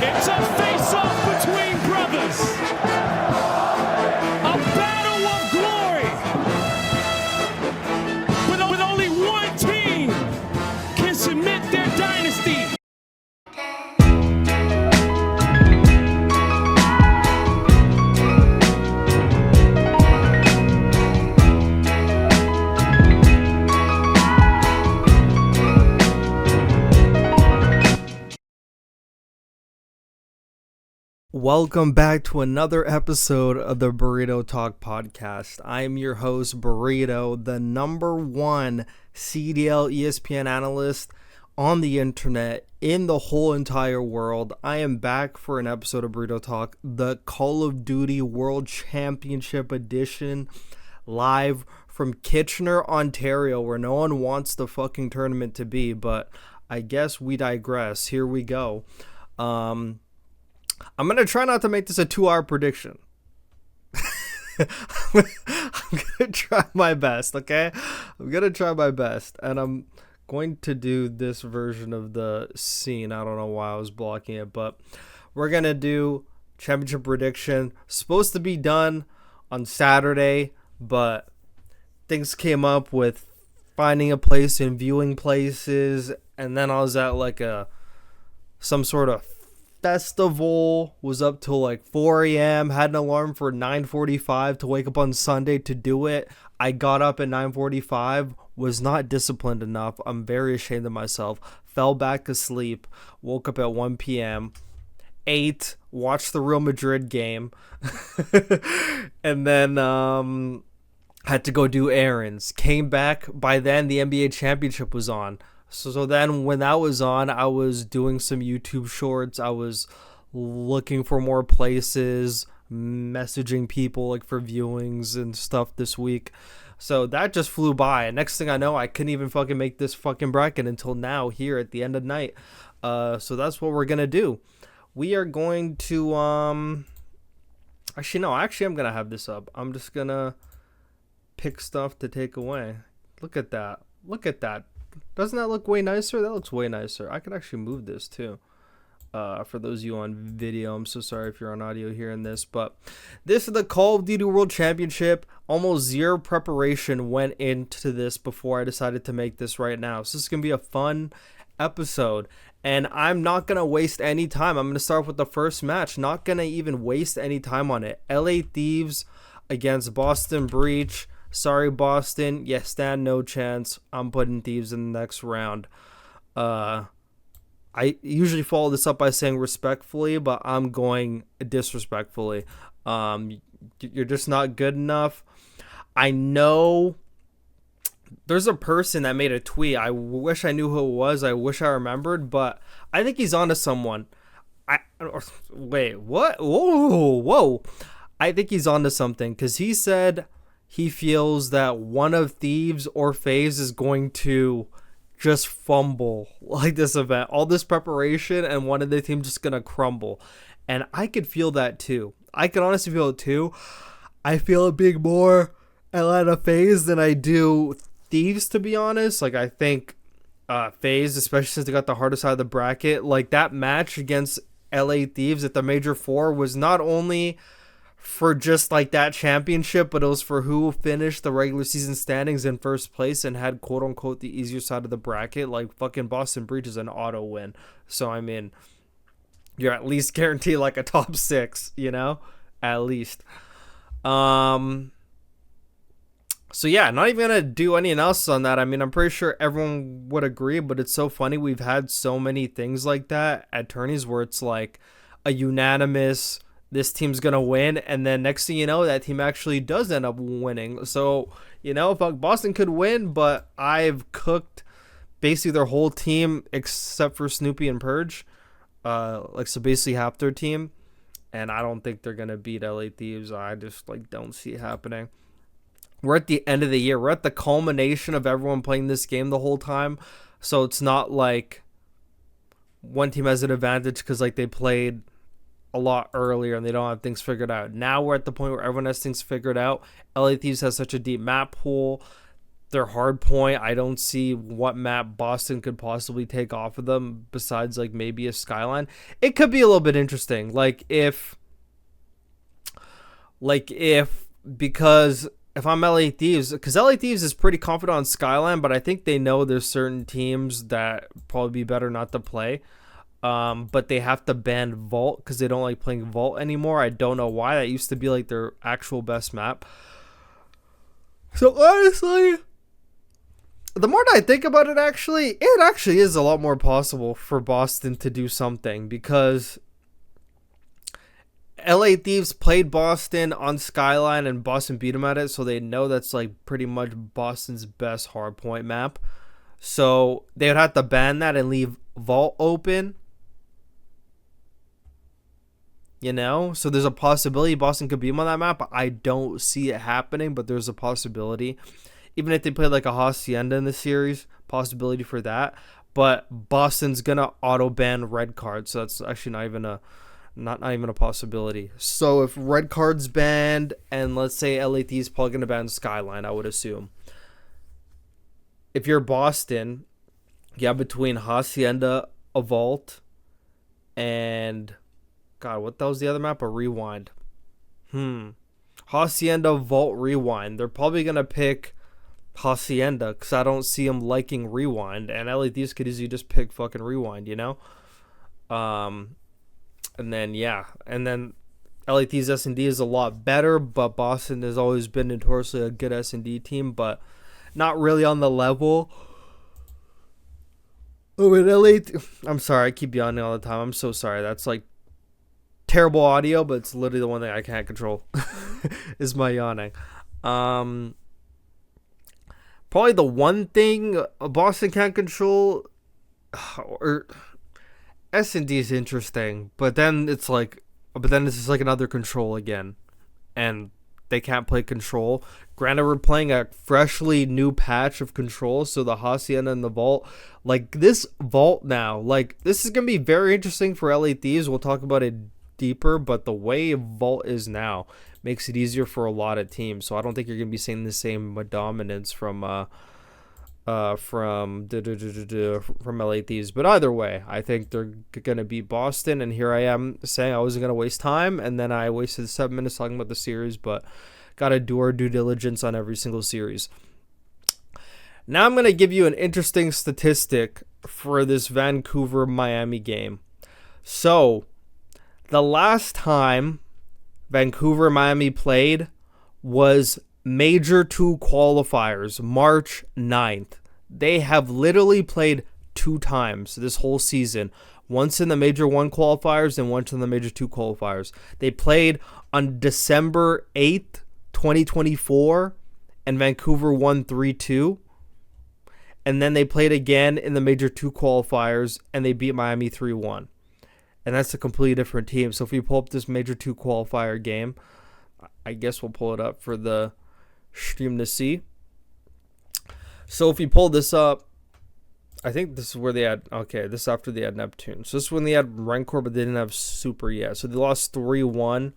It's a face-off between brothers. A battle of glory. With only one team can submit their dynasty. Welcome back to another episode of the Borito Talk podcast. I am your host, Borito, the #1 CDL ESPN analyst on the internet in the whole entire world. I am back for an episode of Borito Talk, the Call of Duty World Championship edition, live from Kitchener, Ontario, where no one wants the fucking tournament to be, but I guess we digress. Here we go. I'm going to try not to make this a 2-hour prediction. I'm going to try my best, okay? I'm going to try my best. And I'm going to do this version of the scene. I don't know why I was blocking it, but we're going to do championship prediction. Supposed to be done on Saturday, but things came up with finding a place and viewing places. And then I was at like some sort of festival, was up till like 4 a.m. had an alarm for 9:45 to wake up on Sunday to do it. I got up at 9:45, was not disciplined enough. I'm very ashamed of myself. Fell back asleep, woke up at 1 p.m., ate, watched the Real Madrid game, and then had to go do errands. Came back. By then the NBA championship was on. So then when that was on, I was doing some YouTube shorts. I was looking for more places, messaging people like for viewings and stuff this week. So that just flew by. And next thing I know, I couldn't even fucking make this fucking bracket until now here at the end of night. So that's what we're going to do. We are going to, actually, I'm going to have this up. I'm just going to pick stuff to take away. Look at that. Look at that. Doesn't that look way nicer? That looks way nicer. I could actually move this too. For those of you on video, I'm so sorry if you're on audio hearing this, but this is the Call of Duty World Championship. Almost zero preparation went into this before I decided to make this right now. So this is going to be a fun episode, and I'm not going to waste any time. I'm going to start with the first match. Not going to even waste any time on it. LA Thieves against Boston Breach. Sorry, Boston. You stand no chance. I'm putting Thieves in the next round. I usually follow this up by saying respectfully, but I'm going disrespectfully. You're just not good enough. I know there's a person that made a tweet. I wish I knew who it was. I wish I remembered, but I think he's onto someone. Wait, what? Whoa. I think he's onto something because he said he feels that one of Thieves or FaZe is going to just fumble like this event. All this preparation and one of the team just going to crumble. And I could feel that too. I can honestly feel it too. I feel it being more Atlanta FaZe than I do Thieves, to be honest. Like, I think FaZe, especially since they got the hardest side of the bracket, like that match against LA Thieves at the Major 4 was not only for just like that championship, but it was for who finished the regular season standings in first place and had quote unquote the easier side of the bracket. Like fucking Boston Breach is an auto win. So I mean, you're at least guaranteed like a top 6, you know, at least. So yeah, not even gonna do any analysis on that. I mean, I'm pretty sure everyone would agree, but it's so funny. We've had so many things like that at tourneys where it's like a unanimous, this team's going to win, and then next thing you know, that team actually does end up winning. So, you know, fuck, Boston could win, but I've cooked basically their whole team except for Snoopy and Purge. So basically half their team, and I don't think they're going to beat LA Thieves. I just, like, don't see it happening. We're at the end of the year. We're at the culmination of everyone playing this game the whole time, so it's not like one team has an advantage because, like, they played a lot earlier and they don't have things figured out. Now we're at the point where everyone has things figured out. LA Thieves has such a deep map pool. their hard point. I don't see what map Boston could possibly take off of them besides like maybe a Skyline. It could be a little bit interesting. Because if I'm LA Thieves, because LA Thieves is pretty confident on Skyline, but I think they know there's certain teams that probably be better not to play. But they have to ban Vault because they don't like playing Vault anymore. I don't know why. That used to be like their actual best map. So honestly, the more I think about it, it actually is a lot more possible for Boston to do something, because LA Thieves played Boston on Skyline and Boston beat them at it, so they know that's like pretty much Boston's best hardpoint map. So they would have to ban that and leave Vault open. You know, so there's a possibility Boston could beat them on that map. I don't see it happening, but there's a possibility. Even if they play like a Hacienda in the series, possibility for that. But Boston's gonna auto ban red cards, so that's actually not even a possibility. So if red card's banned, and let's say LAT is probably gonna ban Skyline, I would assume. If you're Boston, yeah, between Hacienda, a Vault, and God, what the hell's the other map? A Rewind. Hacienda, Vault, Rewind. They're probably going to pick Hacienda because I don't see them liking Rewind. And LADs could easily just pick fucking Rewind, you know? And then, yeah. And then LAT's S&D is a lot better, but Boston has always been notoriously a good S&D team, but not really on the level. Oh, and I'm sorry, I keep yawning all the time. I'm so sorry. That's like terrible audio, but it's literally the one thing I can't control is my yawning. Probably the one thing Boston can't control, or S&D is interesting, but then it's just like another control again, and they can't play control. Granted, we're playing a freshly new patch of control, so the Hacienda and the Vault, like this Vault now, like this is gonna be very interesting for LA Thieves. We'll talk about it deeper, but the way Vault is now makes it easier for a lot of teams. So I don't think you're gonna be seeing the same dominance from LA Thieves. But either way, I think they're gonna beat Boston. And here I am saying I wasn't gonna waste time, and then I wasted 7 minutes talking about the series. But gotta do our due diligence on every single series. Now I'm gonna give you an interesting statistic for this Vancouver Miami game. So the last time Vancouver and Miami played was Major 2 qualifiers, March 9th. They have literally played 2 times this whole season. Once in the Major 1 qualifiers and once in the Major 2 qualifiers. They played on December 8th, 2024, and Vancouver won 3-2. And then they played again in the Major 2 qualifiers and they beat Miami 3-1. And that's a completely different team. So if we pull up this Major 2 qualifier game, I guess we'll pull it up for the stream to see. So if we pull this up, I think this is where they had, okay, this is after they had Neptune. So this is when they had Rancor, but they didn't have Super yet. So they lost 3-1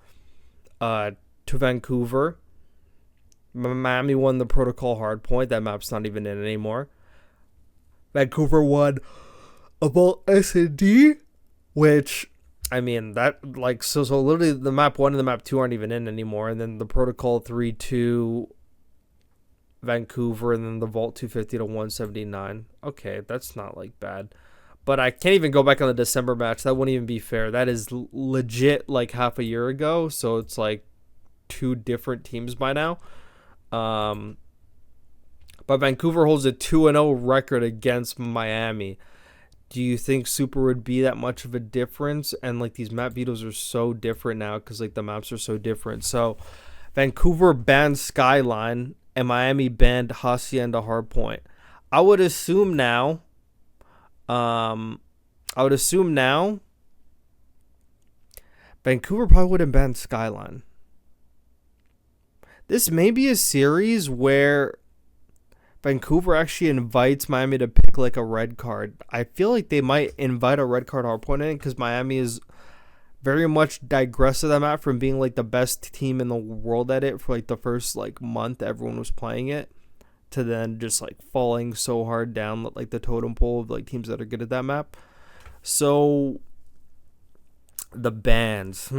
to Vancouver. Miami won the Protocol Hardpoint. That map's not even in anymore. Vancouver won a Vault S&D. Which, I mean, that, like, so literally the map 1 and the map 2 aren't even in anymore. And then the Protocol 3-2 Vancouver, and then the Vault 250 to 179. Okay, that's not, like, bad. But I can't even go back on the December match. That wouldn't even be fair. That is legit, like, half a year ago. So it's, like, 2 different teams by now. But Vancouver holds a 2-0 record against Miami. Do you think Super would be that much of a difference? And like these map vetoes are so different now because like the maps are so different. So Vancouver banned Skyline and Miami banned Hacienda Hardpoint. I would assume now Vancouver probably wouldn't ban Skyline. This may be a series where Vancouver actually invites Miami to pick like a red card. I feel like they might invite a red card hardpoint in because Miami is very much digressed to that map from being like the best team in the world at it for like the first like month everyone was playing it to then just like falling so hard down like the totem pole of like teams that are good at that map. So the bans,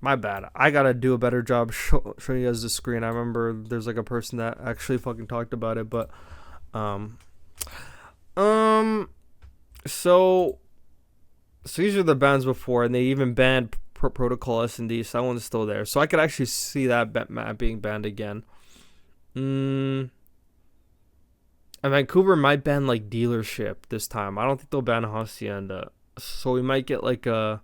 my bad. I gotta do a better job showing you guys the screen. I remember there's like a person that actually fucking talked about it, but so these are the bans before, and they even banned Protocol S&D, so that one's still there. So I could actually see that map being banned again. And Vancouver might ban like Dealership this time. I don't think they'll ban Hacienda. So we might get like a...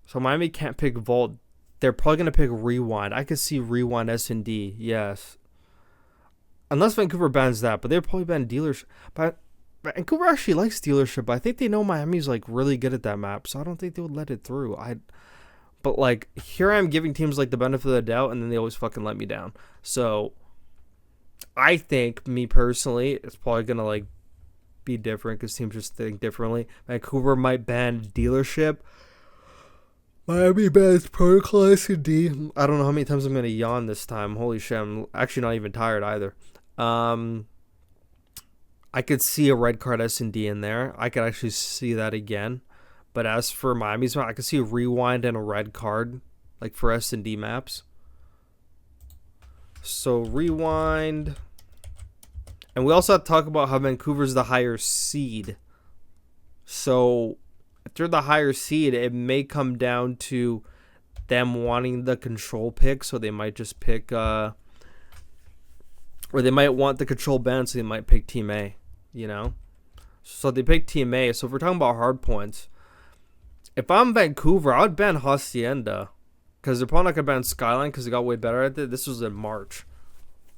So Miami can't pick Vault. They're probably going to pick Rewind. I could see Rewind S&D, yes. Unless Vancouver bans that, but they'll probably ban Dealership. But Vancouver actually likes Dealership, but I think they know Miami's like really good at that map, so I don't think they would let it through. But like here I am giving teams like the benefit of the doubt, and then they always fucking let me down. So I think, me personally, it's probably gonna like be different because teams just think differently. Vancouver might ban Dealership. Miami bans Protocol S&D. I don't know how many times I'm gonna yawn this time. Holy shit, I'm actually not even tired either. I could see a red card S&D in there. I could actually see that again. But as for Miami's map, I could see a Rewind and a red card, like for S&D maps. So Rewind. And we also have to talk about how Vancouver's the higher seed. So if they're the higher seed, it may come down to them wanting the control pick. So they might just pick, or they might want the control ban, so they might pick Team A. You know, so they picked Team A. So if we're talking about hard points, if I'm Vancouver, I would ban Hacienda because they're probably not gonna ban Skyline because they got way better at it. This was in March,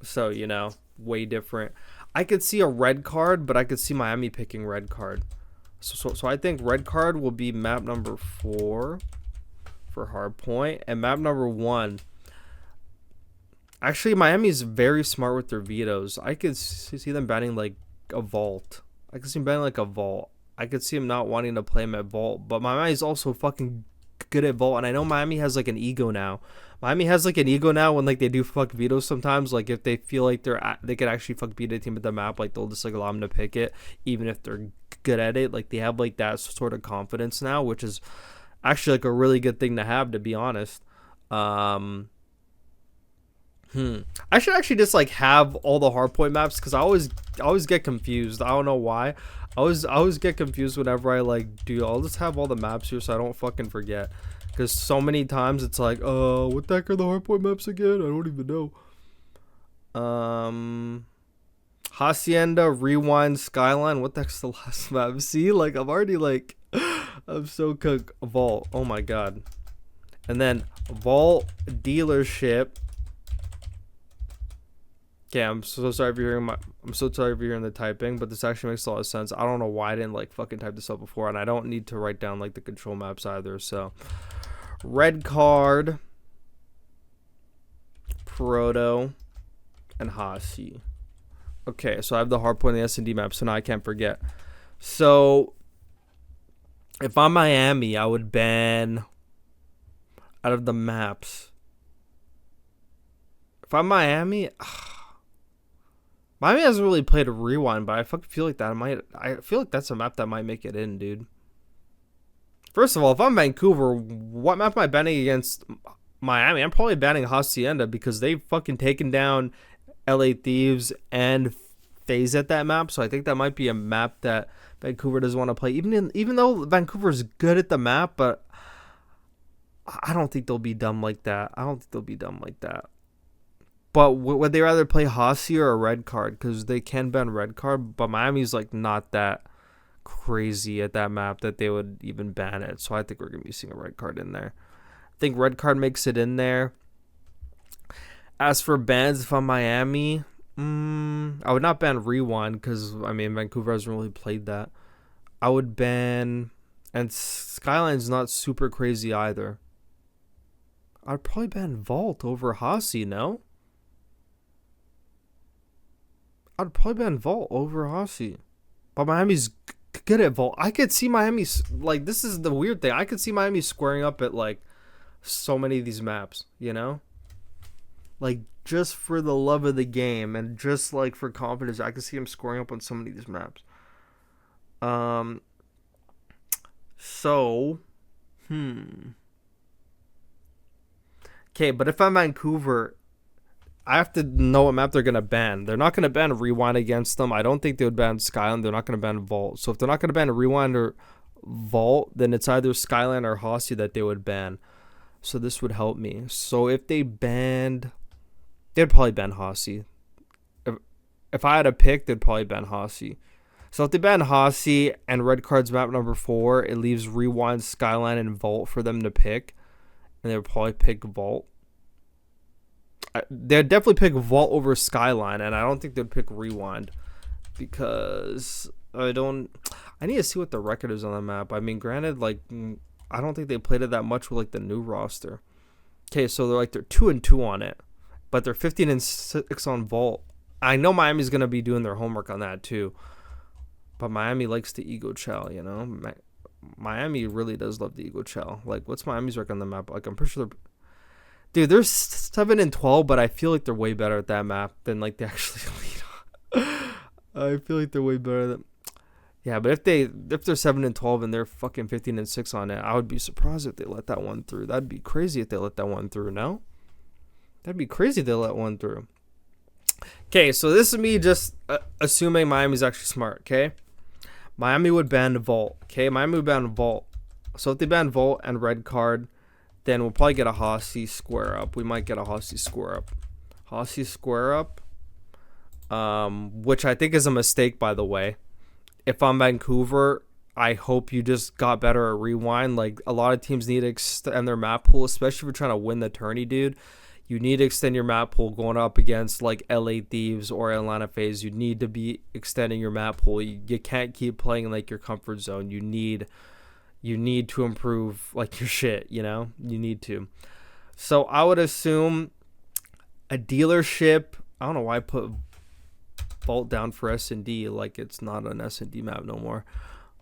so you know, way different. I could see a red card, but I could see Miami picking red card. So I think red card will be map number 4 for hard point, and map number 1. Actually, Miami's very smart with their vetoes. I could see them banning like a Vault. I could see him banning like a Vault. I could see him not wanting to play him at Vault. But Miami's also fucking good at Vault, and I know Miami has like an ego now. Miami has like an ego now when like they do fuck vetoes sometimes. Like if they feel like they could actually fuck beat a team at the map, like they'll just like allow them to pick it, even if they're good at it. Like they have like that sort of confidence now, which is actually like a really good thing to have, to be honest. I should actually just like have all the hardpoint maps because I always get confused. I don't know why. I always get confused whenever I like do. I'll just have all the maps here so I don't fucking forget. Because so many times it's like, what the heck are the hardpoint maps again? I don't even know. Hacienda, Rewind, Skyline. What the heck's the last map? See, like I'm already like, I'm so cooked. Vault. Oh my god. And then Vault, Dealership. Okay, I'm so sorry if you're hearing the typing, but this actually makes a lot of sense. I don't know why I didn't like fucking type this up before, and I don't need to write down like the control maps either. So, red card, Proto, and Hasi. Okay, so I have the hardpoint and the S&D map, so now I can't forget. So, if I'm Miami, I would ban out of the maps. If I'm Miami. Miami hasn't really played a Rewind, but I fucking feel like I feel like that's a map that might make it in, dude. First of all, if I'm Vancouver, what map am I banning against Miami? I'm probably banning Hacienda because they've fucking taken down LA Thieves and FaZe at that map. So I think that might be a map that Vancouver doesn't want to play. Even though Vancouver's good at the map, but I don't think they'll be dumb like that. But would they rather play Hasi or a red card? Because they can ban red card, but Miami's like not that crazy at that map that they would even ban it. So I think we're going to be seeing a red card in there. I think red card makes it in there. As for bans, if I'm Miami, I would not ban Rewind because, I mean, Vancouver hasn't really played that. I would ban... And Skyline's not super crazy either. I'd probably ban Vault over Hasi, no? I'd probably ban Vault over Hasi. But Miami's good at Vault. I could see Miami, like, this is the weird thing. I could see Miami squaring up at, like, so many of these maps, you know? Like, just for the love of the game and just, like, for confidence, I can see him scoring up on so many of these maps. So, Okay, but if I'm Vancouver, I have to know what map they're going to ban. They're not going to ban Rewind against them. I don't think they would ban Skyline. They're not going to ban Vault. So if they're not going to ban Rewind or Vault, then it's either Skyline or Hossie that they would ban. So this would help me. So if they banned... They'd probably ban Hossie. If I had a pick, they'd probably ban Hossie. So if they ban Hossie and Red Card's map number 4, it leaves Rewind, Skyline, and Vault for them to pick. And they would probably pick Vault. They'd definitely pick Vault over Skyline, and I don't think they'd pick Rewind. Because I need to see what the record is on the map. I mean, granted, like, I don't think they played it that much with, like, the new roster. Okay, so they're 2-2 on it. But they're 15-6 on Vault. I know Miami's going to be doing their homework on that, too. But Miami likes the ego chow, you know? Miami really does love the ego chow. Like, what's Miami's record on the map? Like, I'm pretty sure they're... Dude, they're 7-12, but I feel like they're way better at that map than, like, they actually lead on. I feel like they're way better than... Yeah, but if they're 7-12 and they're fucking 15-6 on it, I would be surprised if they let that one through. That'd be crazy if they let that one through, no? That'd be crazy if they let one through. Okay, so this is me just assuming Miami's actually smart, okay? Miami would ban Vault, okay? Miami would ban Vault. So if they ban Vault and Red Card, then we'll probably get a Hossie square up. We might get a Hossie square up. Hossie square up, which I think is a mistake, by the way. If I'm Vancouver, I hope you just got better at Rewind. Like, a lot of teams need to extend their map pool, especially if you're trying to win the tourney, dude. You need to extend your map pool going up against, like, LA Thieves or Atlanta FaZe. You need to be extending your map pool. You can't keep playing in, like, your comfort zone. You need to improve, like, your shit, you know? You need to. So I would assume a dealership... I don't know why I put Vault down for S&D, like it's not an S&D map no more.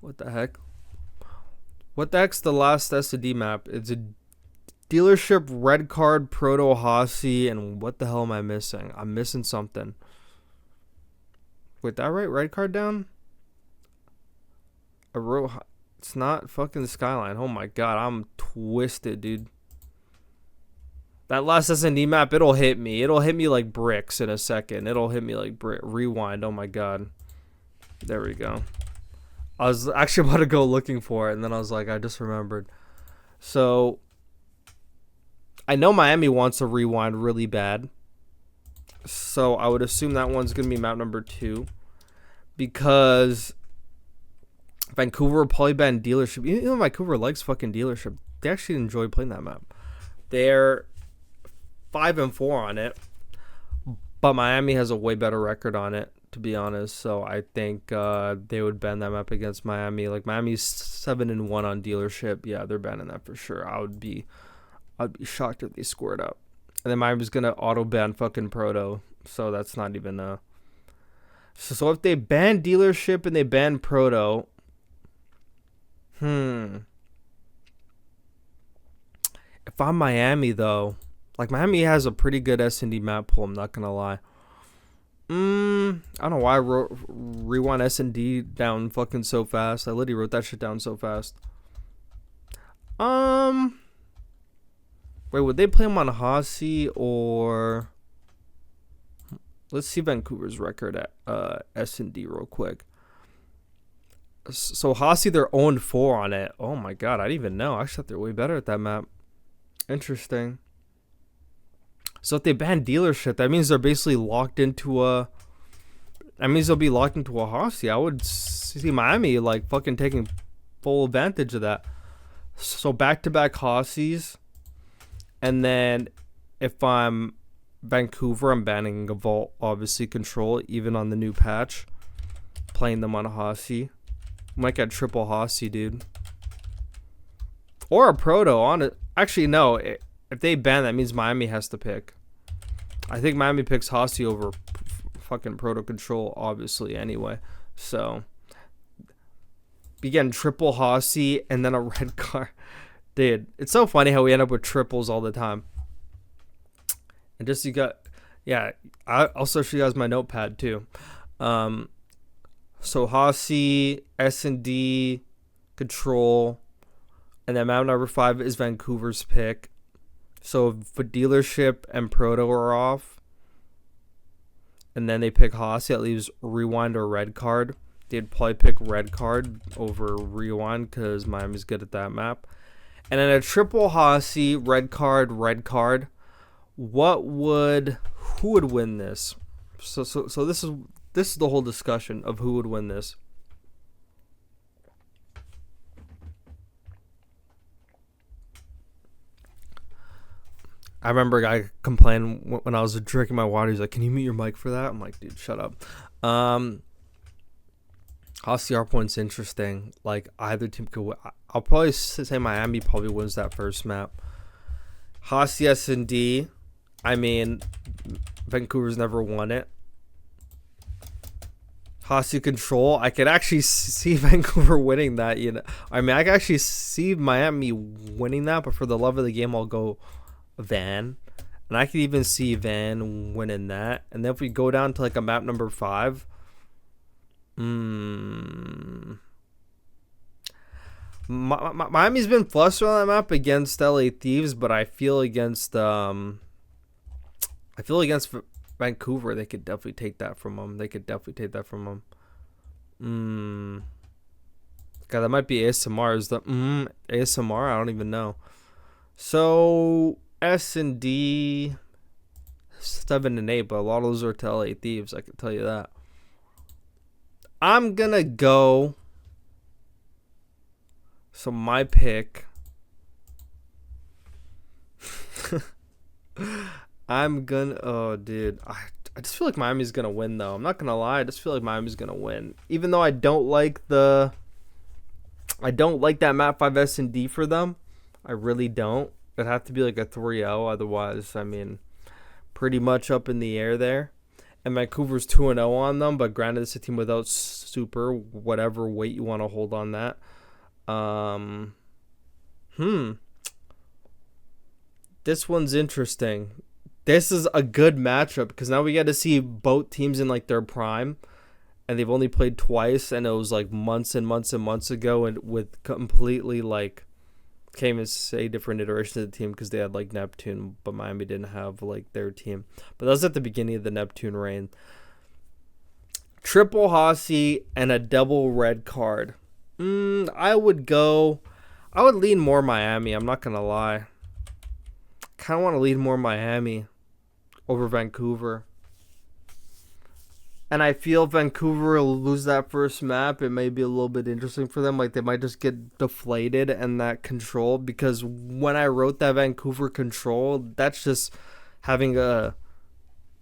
What the heck? What the heck's the last S&D map? It's a dealership, Red Card, Proto, Hossie, and what the hell am I missing? I'm missing something. Wait, did I write Red Card down? I wrote... It's not fucking Skyline. Oh my god, I'm twisted, dude. That last S&D map, it'll hit me. It'll hit me like bricks in a second. It'll hit me like Rewind. Oh my god. There we go. I was actually about to go looking for it, and then I was like, I just remembered. So, I know Miami wants a Rewind really bad. So, I would assume that one's going to be map number 2. Because Vancouver will probably ban Dealership. You know, Vancouver likes fucking Dealership. They actually enjoy playing that map. They're 5-4 on it, but Miami has a way better record on it, to be honest. So I think they would ban that map against Miami. Like, Miami's 7-1 on Dealership. Yeah, they're banning that for sure. I'd be shocked if they scored up. And then Miami's gonna auto ban fucking Proto. So that's not even a. So if they ban Dealership and they ban Proto, if I'm Miami though. Like, Miami has a pretty good S&D map pool, I'm not going to lie. I don't know why I wrote Rewind S&D down fucking so fast. I literally wrote that shit down so fast. Wait, would they play him on Hossie or... Let's see Vancouver's record at S&D real quick. So Hossie, they're 0-4 on it. Oh my god, I didn't even know. I actually thought they're way better at that map. Interesting. So if they ban Dealership, that means they're basically locked into a... That means they'll be locked into a Hossie. I would see Miami, like, fucking taking full advantage of that. So back-to-back Hossies. And then if I'm Vancouver, I'm banning a Vault, obviously, Control, even on the new patch. Playing them on a Hossie. Might get triple Hossie, dude. Or a Proto on it. Actually, no. If they ban, that means Miami has to pick. I think Miami picks Hossie over fucking Proto Control, obviously, anyway. So, be getting triple Hossie and then a Red Card. Dude, it's so funny how we end up with triples all the time. And just you got, yeah, I'll show you guys my notepad too. So Hossie, S&D, Control, and then map number 5 is Vancouver's pick. So for Dealership and Proto are off, and then they pick Hossie, that leaves Rewind or Red Card. They'd probably pick Red Card over Rewind because Miami's good at that map. And then a triple Hossie, Red Card, Red Card. Who would win this? So this is the whole discussion of who would win this. I remember a guy complained when I was drinking my water. He's like, "Can you mute your mic for that?" I'm like, "Dude, shut up." Hossie Point's interesting. Like either team could win. I'll probably say Miami probably wins that first map. Hossie S&D. I mean, Vancouver's never won it. Hossie Control. I could actually see Vancouver winning that. You know, I mean, I can actually see Miami winning that. But for the love of the game, I'll go Van. And I could even see Van winning that. And then if we go down to like a map number 5. Miami's been flustered on that map against LA Thieves, but I feel against Vancouver, they could definitely take that from them. God, that might be ASMR. Is the ASMR? I don't even know. So S&D 7 and 8, but a lot of those are to LA Thieves. I can tell you that. I'm gonna go. So my pick. Oh, dude. I just feel like Miami's gonna win, though. I'm not gonna lie. I just feel like Miami's gonna win, even though I don't like that map 5 S&D for them. I really don't. It'd have to be like a 3-0. Otherwise, I mean, pretty much up in the air there. And Vancouver's 2-0 on them, but granted, it's a team without super, whatever weight you want to hold on that. This one's interesting. This is a good matchup because now we get to see both teams in like their prime, and they've only played twice, and it was like months and months and months ago, and with completely like came as a different iteration of the team because they had like Neptune, but Miami didn't have like their team. But that was at the beginning of the Neptune reign. Triple Hossie and a double Red Card. I would lean more Miami. I'm not gonna lie. Kind of want to lean more Miami over Vancouver. And I feel Vancouver will lose that first map. It may be a little bit interesting for them. Like, they might just get deflated and that control. Because when I wrote that Vancouver control, that's just having a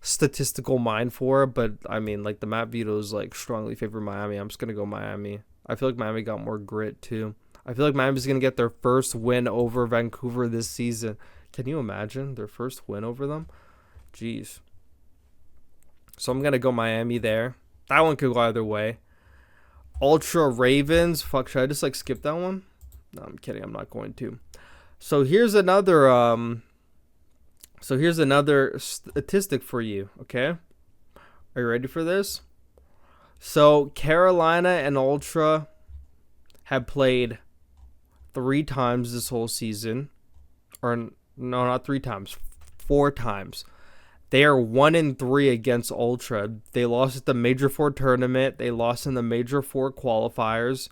statistical mind for it. But, I mean, like, the map vetoes, like, strongly favor Miami. I'm just going to go Miami. I feel like Miami got more grit, too. I feel like Miami's going to get their first win over Vancouver this season. Can you imagine their first win over them? Jeez. So I'm going to go Miami there. That one could go either way. Ultra Ravens. Fuck, should I just like skip that one? No, I'm kidding. I'm not going to. So here's another statistic for you, okay? Are you ready for this? So Carolina and Ultra have played 3 times this whole season. Or no, not 3 times. 4 times. They are 1-3 against Ultra. They lost at the Major 4 tournament. They lost in the Major 4 qualifiers.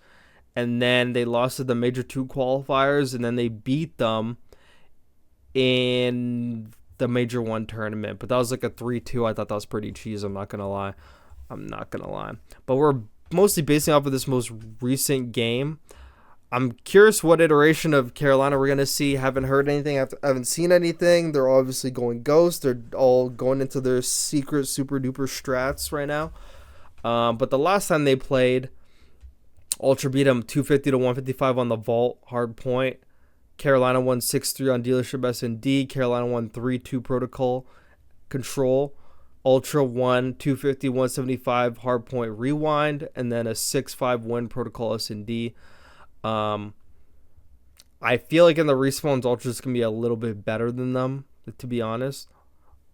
And then they lost at the Major 2 qualifiers. And then they beat them in the Major 1 tournament. But that was like a 3-2. I thought that was pretty cheese. I'm not going to lie. But we're mostly basing off of this most recent game. I'm curious what iteration of Carolina we're going to see. Haven't heard anything. Haven't seen anything. They're obviously going ghost. They're all going into their secret super duper strats right now. But the last time they played, Ultra beat them 250 to 155 on the vault hard point. Carolina won 6-3 on Dealership S&D. Carolina won 3-2 protocol control. Ultra won 250 175 hard point rewind, and then a 6-5 win protocol S&D. I feel like in the respawns, Ultra's going to be a little bit better than them, to be honest.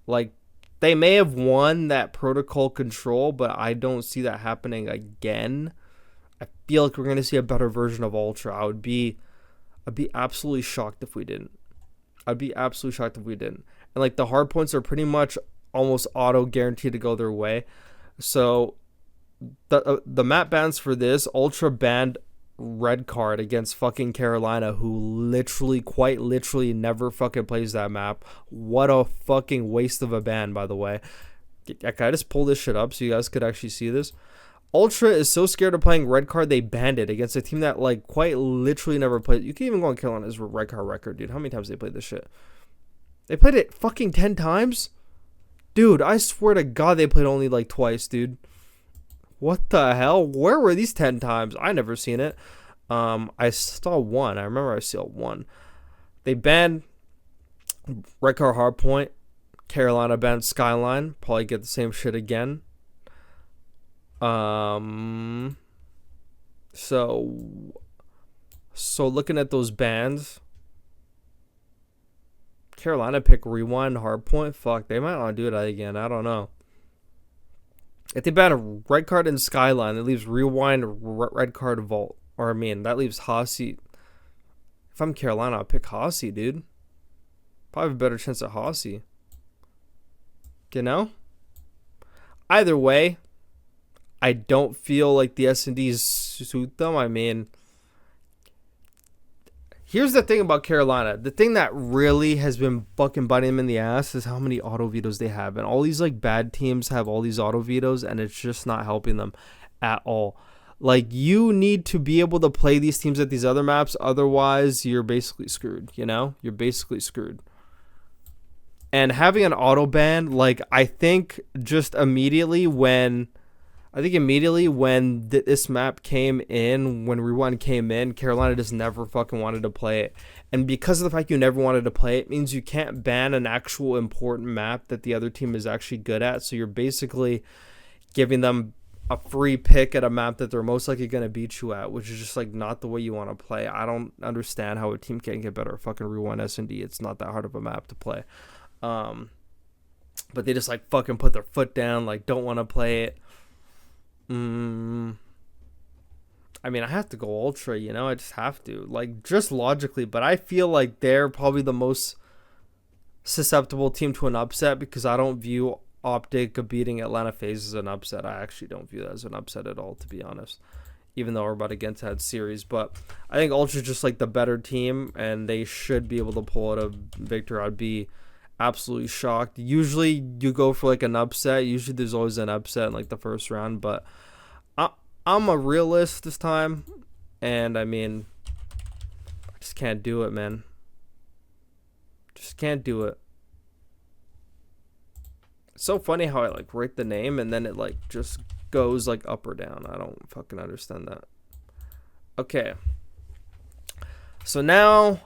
Like, they may have won that protocol control, but I don't see that happening again. I feel like we're going to see a better version of Ultra. I'd be absolutely shocked if we didn't. I'd be absolutely shocked if we didn't. And like the hard points are pretty much almost auto guaranteed to go their way. So the map bans for this, Ultra banned red card against fucking Carolina, who quite literally never fucking plays that map. What a fucking waste of a ban, by the way. Can I just pull this shit up so you guys could actually see this? Ultra is so scared of playing red card, they banned it against a team that like quite literally never played. You can even go on Carolina's red card record, dude. How many times they played this shit? They played it fucking 10 times? Dude, I swear to God they played only like twice, dude. What the hell? Where were these 10 times? I never seen it. I saw one. I remember I saw one. They banned red card hardpoint. Carolina banned Skyline. Probably get the same shit again. So looking at those bans, Carolina pick rewind hardpoint. Fuck, they might not do that again. I don't know. If they ban a red card in Skyline, that leaves rewind red card vault. Or I mean, that leaves Hossie. If I'm Carolina, I'll pick Hossie, dude. Probably have a better chance at Hossie. You know? Either way, I don't feel like the S&Ds suit them. I mean, here's the thing about Carolina. The thing that really has been fucking biting them in the ass is how many auto vetoes they have. And all these like bad teams have all these auto vetoes, and it's just not helping them at all. Like, you need to be able to play these teams at these other maps. Otherwise, you're basically screwed, you know? You're basically screwed. And having an auto ban, like, I think immediately when this map came in, when Rewind came in, Carolina just never fucking wanted to play it. And because of the fact you never wanted to play it, means you can't ban an actual important map that the other team is actually good at. So you're basically giving them a free pick at a map that they're most likely going to beat you at, which is just like not the way you want to play. I don't understand how a team can't get better at fucking Rewind S&D. It's not that hard of a map to play. But they just like fucking put their foot down, like don't want to play it. I mean, I have to go Ultra, you know, I just have to, like, just logically, but I feel like they're probably the most susceptible team to an upset because I don't view OpTic beating Atlanta FaZe as an upset. I actually don't view that as an upset at all, to be honest, even though we're about to get into that series. But I think Ultra's just like the better team, and they should be able to pull out a victory. I'd be absolutely shocked. Usually you go for like an upset. Usually there's always an upset in like the first round, but I'm a realist this time, and I mean, I just can't do it, man. Just can't do it. It's so funny how I like write the name and then it like just goes like up or down. I don't fucking understand that. Okay. So now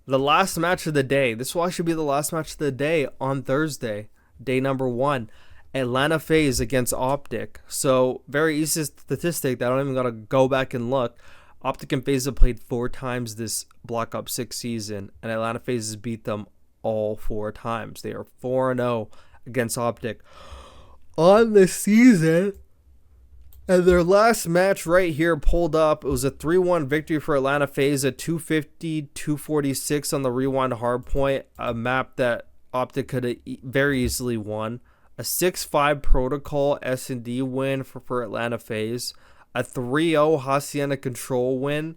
the last match of the day. This will actually be the last match of the day on Thursday, day number 1. Atlanta FaZe against OpTic. So very easy statistic that I don't even gotta go back and look. OpTic and FaZe have played 4 times this Black Ops 6 season, and Atlanta FaZe has beat them all 4 times. They are 4-0 against OpTic on the season. And their last match right here pulled up. It was a 3-1 victory for Atlanta FaZe, a 250-246 on the rewind hardpoint, a map that OpTic could have very easily won. A 6-5 protocol S&D win for Atlanta FaZe. A 3-0 Hacienda control win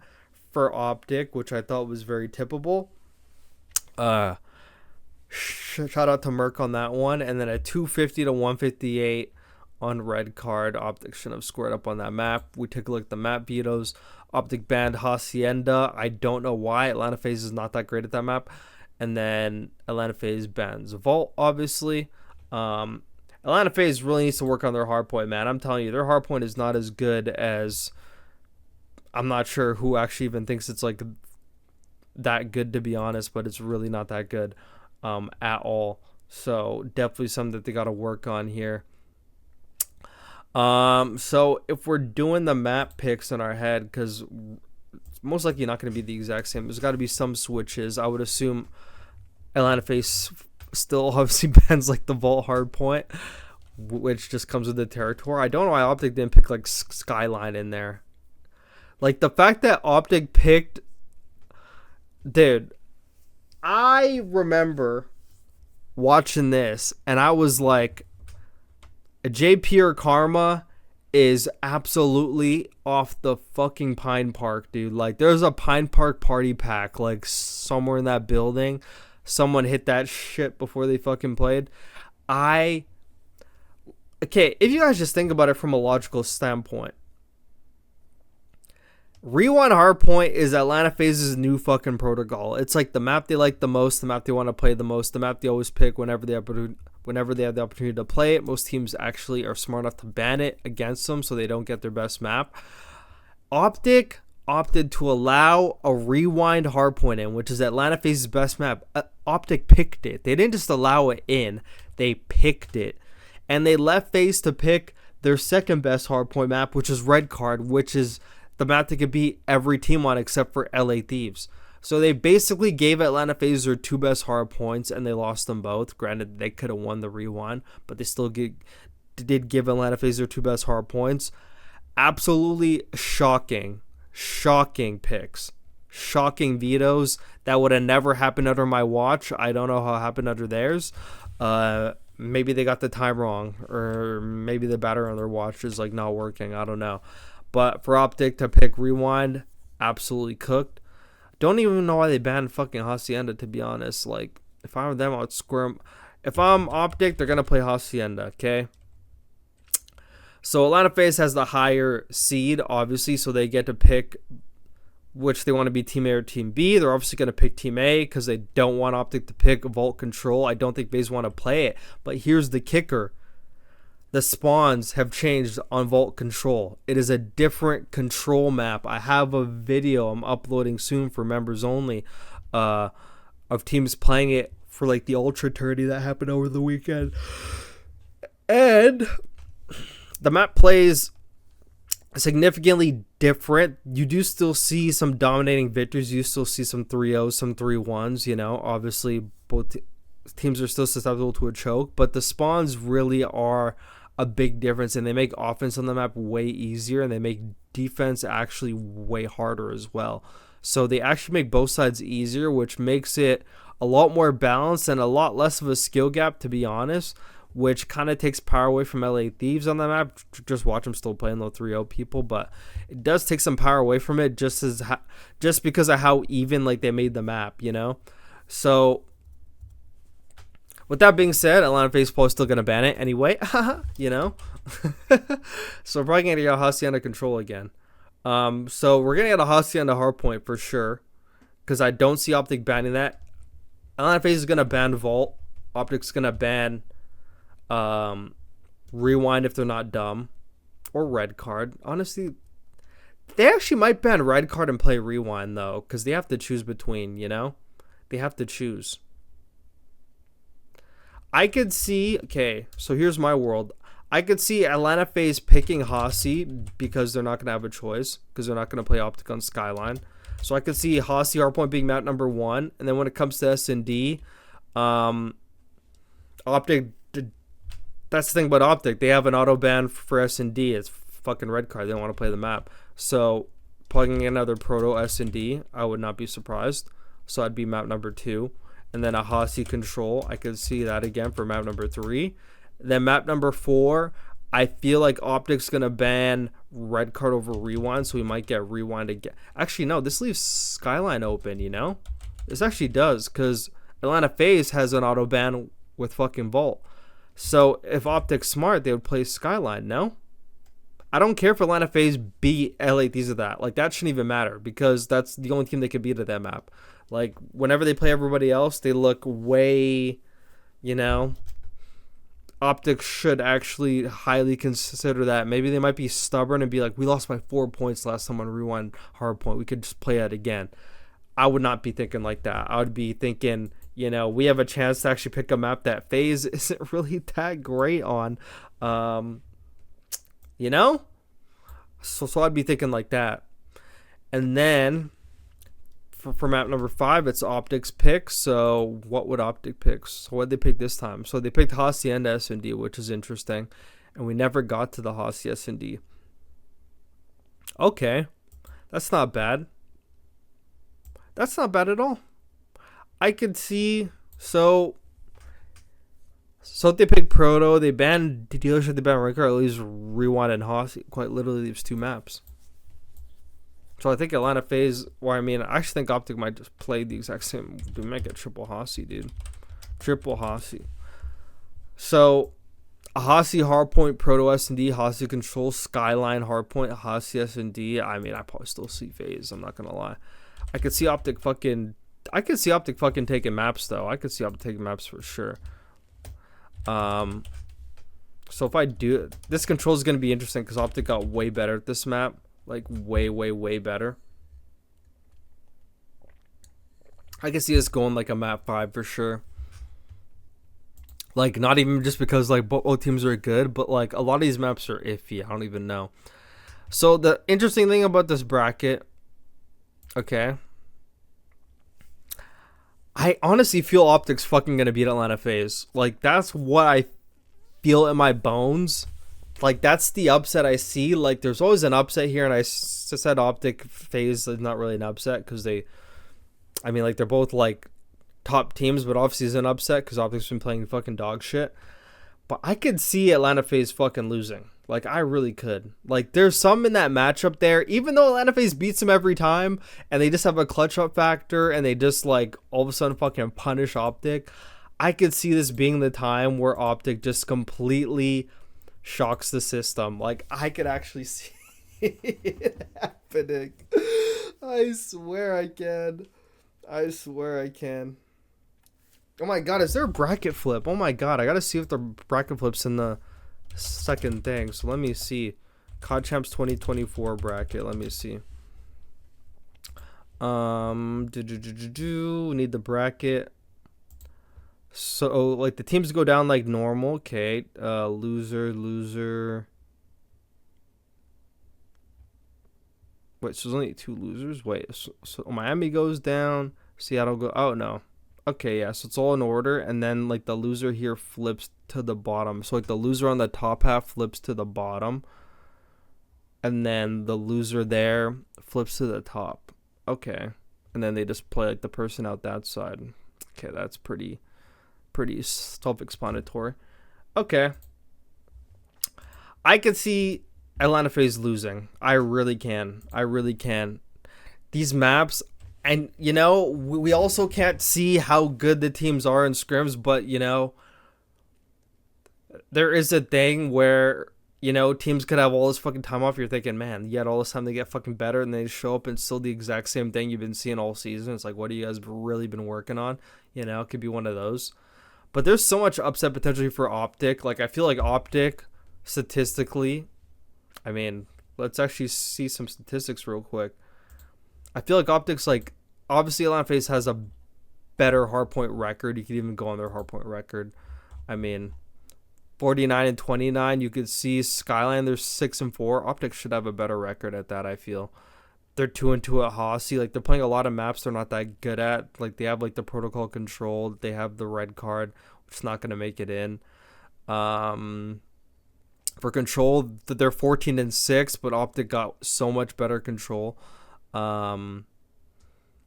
for OpTic, which I thought was very tippable. Shout out to Merc on that one. And then a 250-158 on red card. OpTic should have squared up on that map. We take a look at the map vetoes. OpTic banned Hacienda. I don't know why. Atlanta FaZe is not that great at that map. And then Atlanta FaZe bans Vault, obviously. Atlanta FaZe really needs to work on their hardpoint, man. I'm telling you, their hardpoint is not as good as... I'm not sure who actually even thinks it's like that good, to be honest, but it's really not that good at all. So definitely something that they got to work on here. So if we're doing the map picks in our head, because it's most likely not going to be the exact same, there's got to be some switches. I would assume Atlanta FaZe still obviously bans like the Vault Hardpoint, which just comes with the territory. I don't know why OpTic didn't pick like Skyline in there. Like the fact that OpTic picked, dude, I remember watching this and I was like, JP or Karma is absolutely off the fucking Pine Park, dude. Like there's a Pine Park party pack like somewhere in that building. Someone hit that shit before they fucking played. Okay, if you guys just think about it from a logical standpoint, Rewind Hardpoint is Atlanta FaZe's new fucking protocol. It's like the map they like the most, the map they want to play the most, the map they always pick whenever they have the opportunity to play it. Most teams actually are smart enough to ban it against them so they don't get their best map. OpTic opted to allow a Rewind Hardpoint in, which is Atlanta FaZe's best map. OpTic picked it. They didn't just allow it in, they picked it. And they left FaZe to pick their second best hardpoint map, which is Red Card, which is the map that could beat every team on except for LA Thieves. So they basically gave Atlanta FaZe their two best hard points, and they lost them both. Granted, they could have won the rewind, but they still did give Atlanta FaZe their two best hard points. Absolutely shocking picks. Shocking vetoes that would have never happened under my watch. I don't know how it happened under theirs. Maybe they got the time wrong, or maybe the batter on their watch is like not working. I don't know. But for OpTic to pick Rewind, absolutely cooked. Don't even know why they banned fucking Hacienda, to be honest. Like, if I were them, I would squirm. If I'm OpTic, they're going to play Hacienda, okay? So Atlanta FaZe has the higher seed, obviously, so they get to pick which they want to be Team A or Team B. They're obviously going to pick Team A because they don't want OpTic to pick Vault Control. I don't think FaZe want to play it. But here's the kicker. The spawns have changed on Vault Control. It is a different control map. I have a video I'm uploading soon for members only of teams playing it for like the Ultra Tourney that happened over the weekend. And the map plays significantly different. You do still see some dominating victories. You still see some 3-0s, some 3-1s, you know. Obviously, both teams are still susceptible to a choke, but the spawns really are a big difference, and they make offense on the map way easier, and they make defense actually way harder as well. So they actually make both sides easier, which makes it a lot more balanced and a lot less of a skill gap, to be honest, which kind of takes power away from LA Thieves on the map. Just watch them still playing low 3-0 people, but it does take some power away from it just because of how even like they made the map, you know. So with that being said, Atlanta FaZe is still going to ban it anyway, you know? So we're probably going to get a Hacienda control again. So we're going to get a Hacienda hardpoint for sure, because I don't see OpTic banning that. Atlanta FaZe is going to ban Vault. OpTic's going to ban Rewind if they're not dumb, or Red Card. Honestly, they actually might ban Red Card and play Rewind, though, because they have to choose between, you know? They have to choose. I could see, okay, so here's my world. I could see Atlanta FaZe picking Hasi because they're not going to have a choice, because they're not going to play OpTic on Skyline. So I could see Hasi hardpoint being map number 1, and then when it comes to S&D, OpTic, that's the thing about OpTic. They have an auto ban for S&D. It's fucking Red Card. They don't want to play the map. So plugging in another Proto S&D, I would not be surprised. So I'd be map number 2. And then a Hasi control, I could see that again for map number 3. Then map number 4, I feel like OpTic's going to ban Red Card over Rewind, so we might get Rewind again. Actually, no, this leaves Skyline open, you know? This actually does, because Atlanta FaZe has an auto ban with fucking Vault. So if OpTic's smart, they would play Skyline, no? I don't care if Atlanta FaZe beat LA Thieves of that. Like, that shouldn't even matter, because that's the only team they could beat at that map. Like, whenever they play everybody else, they look way, you know, OpTic should actually highly consider that. Maybe they might be stubborn and be like, we lost by 4 points last time on Rewind Hardpoint. We could just play it again. I would not be thinking like that. I would be thinking, you know, we have a chance to actually pick a map that FaZe isn't really that great on, you know? So I'd be thinking like that. And then for map number 5, it's OpTic's pick. So what would OpTic pick? So what did they pick this time? So they picked Hacienda S&D, which is interesting. And we never got to the Haci S&D. Okay. That's not bad. That's not bad at all. I could see... So they picked Proto. They banned Dealership. They banned Ranker. At least Rewind and Haci. Quite literally leaves 2 maps. So I think Atlanta FaZe, I actually think OpTic might just play the exact same. They might get triple Haci, dude. Triple Haci. So, a Haci Hardpoint, Proto S&D, Haci Control, Skyline Hardpoint, Haci S&D. I probably still see FaZe. I'm not going to lie. I could see OpTic fucking taking maps, though. I could see OpTic taking maps for sure. So if I do... This control is going to be interesting because OpTic got way better at this map. Like, way, way, way better. I can see us going, like, a map 5 for sure. Like, not even just because, like, both teams are good, but, like, a lot of these maps are iffy. I don't even know. So, the interesting thing about this bracket... Okay. I honestly feel OpTic's fucking gonna beat Atlanta FaZe. Like, that's what I feel in my bones. Like, that's the upset I see. Like, there's always an upset here, and I said OpTic FaZe is not really an upset because they're both, like, top teams, but obviously it's an upset because OpTic's been playing fucking dog shit. But I could see Atlanta FaZe fucking losing. Like, I really could. Like, there's some in that matchup there, even though Atlanta FaZe beats them every time, and they just have a clutch up factor, and they just, like, all of a sudden fucking punish OpTic. I could see this being the time where OpTic just completely... shocks the system. Like, I could actually see it happening. I swear I can. Oh my god, is there a bracket flip? Oh my god, I gotta see if the bracket flip's in the second thing. So let me see. COD Champs 2024 bracket. Let me see. Need the bracket. So, like, the teams go down like normal. Okay. Loser. Wait, so there's only 2 losers? Wait, so Miami goes down. Seattle go... Oh, no. Okay, yeah, so it's all in order. And then, like, the loser here flips to the bottom. So, like, the loser on the top half flips to the bottom. And then the loser there flips to the top. Okay. And then they just play, like, the person out that side. Okay, that's pretty self-explanatory. Okay. I could see Atlanta FaZe losing. I really can. These maps, and, you know, we also can't see how good the teams are in scrims, but, you know, there is a thing where, you know, teams could have all this fucking time off. You're thinking, man, you had all this time to get fucking better, and they show up and still the exact same thing you've been seeing all season. It's like, what have you guys really been working on? You know, it could be one of those. But there's so much upset potentially for OpTic. Like, I feel like OpTic, statistically... let's actually see some statistics real quick. I feel like OpTic's, like... Obviously, Atlanta FaZe has a better hardpoint record. You could even go on their hardpoint record. 49 and 29. You could see Skyline, they're 6-4. OpTic should have a better record at that, I feel. They're 2-2 at Haci. Like, they're playing a lot of maps they're not that good at. Like, they have, like, the protocol control. They have the red card, which is not going to make it in. For control, they're 14-6, but OpTic got so much better control.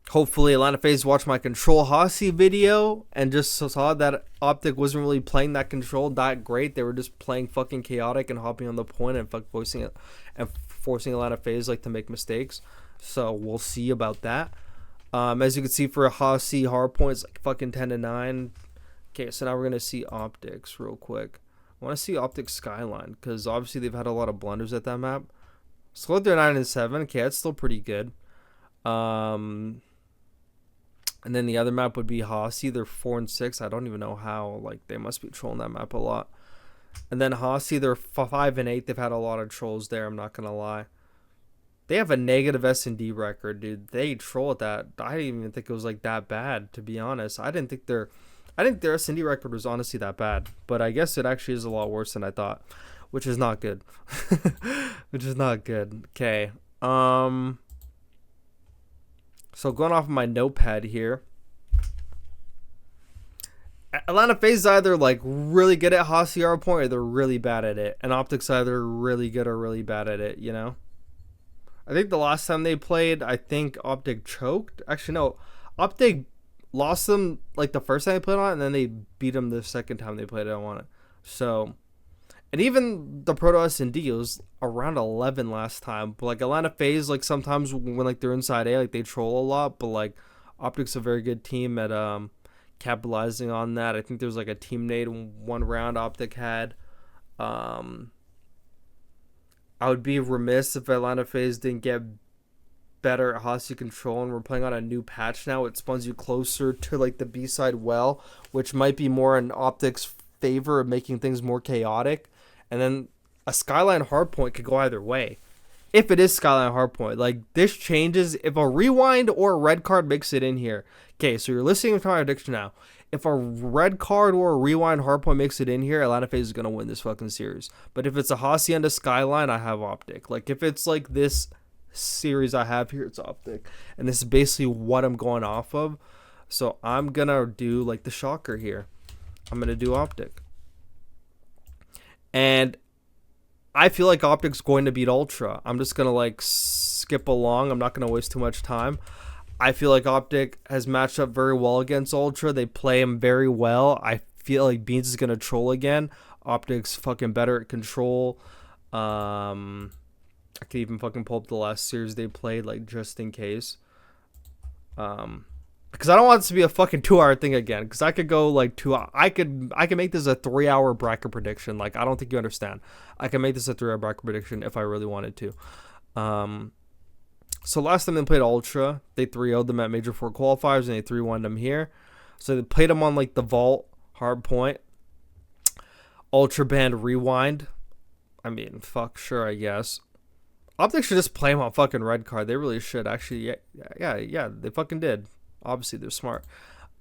Hopefully, Atlanta FaZe watched my control Haci video and just saw that OpTic wasn't really playing that control that great. They were just playing fucking chaotic and hopping on the point and forcing Atlanta FaZe, like, to make mistakes. So we'll see about that. As you can see, for a Haci hardpoint, it's like fucking 10-9. Okay, so now we're gonna see OpTics real quick. I want to see OpTic Skyline because obviously they've had a lot of blunders at that map. So they're 9-7. Okay, that's still pretty good. And then the other map would be Haci. They're 4-6. I don't even know how. Like, they must be trolling that map a lot. And then Haci, they're 5-8. They've had a lot of trolls there. I'm not gonna lie. They have a negative S&D record, dude. They troll at that. I didn't even think it was like that bad, to be honest. I think their S&D record was honestly that bad, but I guess it actually is a lot worse than I thought, which is not good. Okay. So going off of my notepad here, Atlanta FaZe is either like really good at Hossie hard point or they're really bad at it, and OpTic's either really good or really bad at it. You know, I think the last time they played, I think OpTic choked. Actually, no, OpTic lost them like the first time they played on it, and then they beat them the second time they played it on it. So, and even the Proto S&D was around 11 last time. But like Atlanta FaZe, like sometimes when like they're inside A, like they troll a lot. But like OpTic's a very good team at capitalizing on that. I think there's like a team nade one round OpTic had. I would be remiss if Atlanta FaZe didn't get better at Hossie control, and we're playing on a new patch now. It spawns you closer to like the B side well, which might be more in OpTic's favor of making things more chaotic. And then a Skyline hardpoint could go either way. If it is Skyline hardpoint, like this changes if a rewind or a red card makes it in here. Okay, so you're listening to my prediction now. If a red card or a rewind hardpoint makes it in here, Atlanta FaZe is gonna win this fucking series. But if it's a Hossie and a Skyline, I have OpTic. Like if it's like this series I have here, it's OpTic, and this is basically what I'm going off of. So I'm gonna do like the shocker here. I'm gonna do OpTic, and I feel like OpTic's going to beat Ultra. I'm just gonna like skip along. I'm not gonna waste too much time. I feel like OpTic has matched up very well against Ultra. They play him very well. I feel like Beans is gonna troll again. OpTic's fucking better at control. I could even fucking pull up the last series they played, like just in case. Because I don't want this to be a fucking 2-hour thing again. Because I could go like 2 hours. I could make this a 3-hour bracket prediction. Like I don't think you understand. I can make this a 3-hour bracket prediction if I really wanted to. So last time they played Ultra, they 3-0'd them at Major 4 qualifiers, and they 3-1'd them here. So they played them on like the Vault hard point. Ultra banned Rewind. I mean, fuck, sure, I guess. OpTic should just play him on fucking red card. They really should, actually. Yeah, they fucking did. Obviously, they're smart.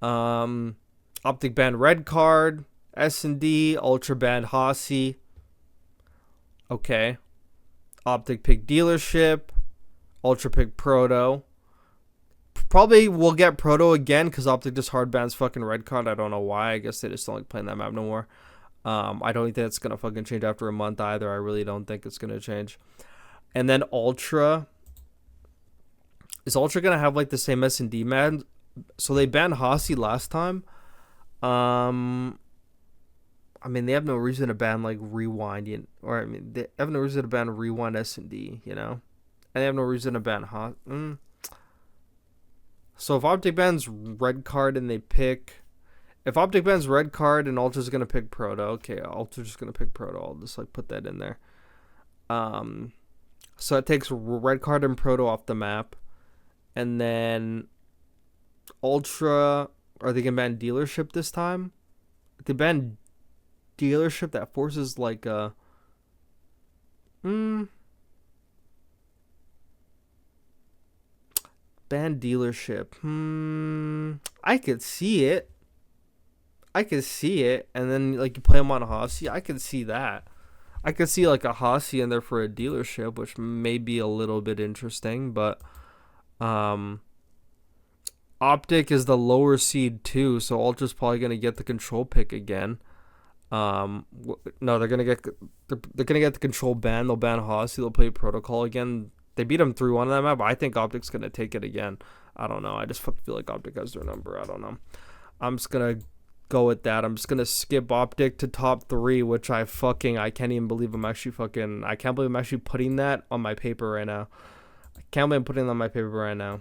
OpTic banned red card, S&D, Ultra banned Hossie. Okay. OpTic picked dealership. Ultra picked Proto. Probably will get Proto again because OpTic just hard bans fucking red card. I don't know why. I guess they just don't like playing that map no more. I don't think that's going to fucking change after a month either. I really don't think it's going to change. And then Ultra. Is Ultra going to have like the same S&D man? So they banned Hossie last time. I mean, they have no reason to ban like Rewind. They have no reason to ban Rewind S&D, you know? And they have no reason to ban Hossie. So if OpTic bans red card and they pick... If OpTic bans red card and Ultra's going to pick Proto. Okay, Ultra's just going to pick Proto. I'll just like put that in there. So it takes red card and Proto off the map. And then Ultra, are they going to ban dealership this time? If they ban dealership, that forces like a... Ban dealership. I could see it. And then like you play them on a Hossie. I could see that. I could see like a Hossie in there for a dealership, which may be a little bit interesting, but OpTic is the lower seed too, so Ultra's probably gonna get the control pick again. No, they're gonna get the control ban. They'll ban Hossie. They'll play Protocol again. They beat them 3-1 on that map. But I think OpTic's gonna take it again. I don't know. I just feel like OpTic has their number. I don't know. I'm just gonna go with that. I'm just gonna skip OpTic to top 3, which I can't even believe I can't believe I'm actually putting that on my paper right now. I can't believe I'm putting it on my paper right now.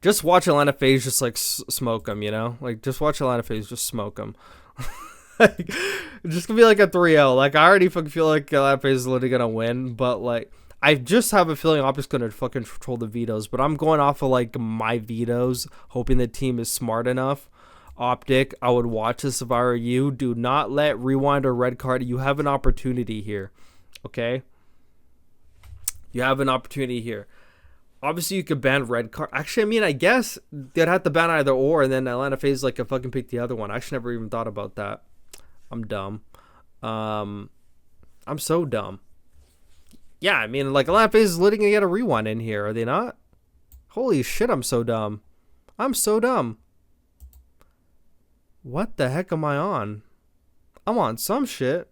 Just watch Atlanta FaZe just like smoke them, you know? Like just watch Atlanta FaZe just smoke them. Like, it's just gonna be like a 3-0. Like I already fucking feel like Atlanta FaZe is literally gonna win, but like I just have a feeling OpTic's gonna fucking control the vetoes, but I'm going off of like my vetoes, hoping the team is smart enough. OpTic, I would watch this if I were you. Do not let Rewind or red card. You have an opportunity here. Okay? You have an opportunity here. Obviously, you could ban red card. Actually, I mean, I guess they'd have to ban either or, and then Atlanta FaZe like a fucking pick the other one. I actually never even thought about that. I'm dumb. I'm so dumb. Yeah, I mean, like Atlanta FaZe is literally gonna get a rewind in here, are they not? Holy shit, I'm so dumb. I'm so dumb. What the heck am I on? I'm on some shit.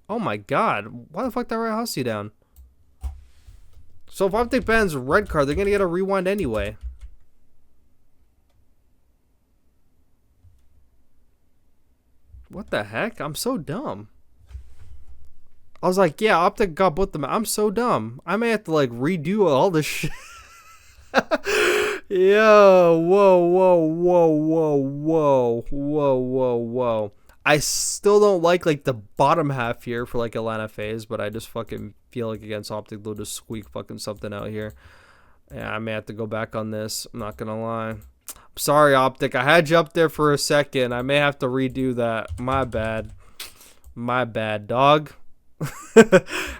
Oh my god. Why the fuck did I write Hussey down? So if OpTic bans red card, they're gonna get a rewind anyway. What the heck? I'm so dumb. I was like, yeah, OpTic got both of them. I'm so dumb. I may have to like redo all this shit. Yo, whoa. I still don't like the bottom half here for like Atlanta FaZe, but I just fucking feel like against OpTic they'll just squeak fucking something out here. Yeah, I may have to go back on this. I'm not gonna lie. I'm sorry, OpTic. I had you up there for a second. I may have to redo that. My bad. My bad, dog.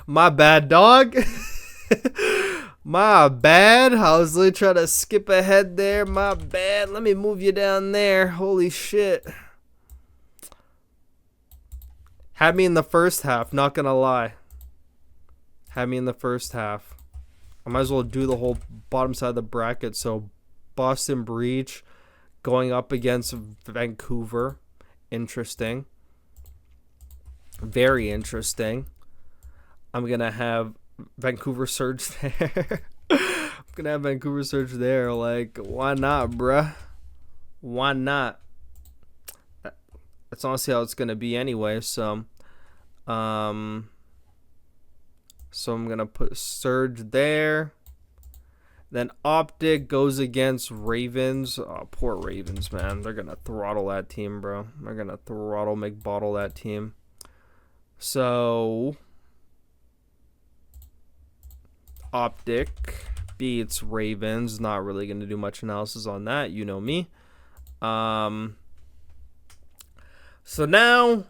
My bad, dog. My bad. I was literally trying to skip ahead there. My bad. Let me move you down there. Holy shit. Had me in the first half, not gonna lie. Had me in the first half. I might as well do the whole bottom side of the bracket. So Boston Breach going up against Vancouver. Interesting. Very interesting. I'm gonna have Vancouver Surge there. I'm gonna have Vancouver Surge there. Like, why not, bruh? Why not? That's honestly how it's gonna be anyway. So I'm gonna put Surge there. Then OpTic goes against Ravens. Oh, poor Ravens, man. They're gonna throttle that team, bro. They're gonna throttle McBottle that team. So OpTic beats Ravens. Not really gonna do much analysis on that. You know me. So now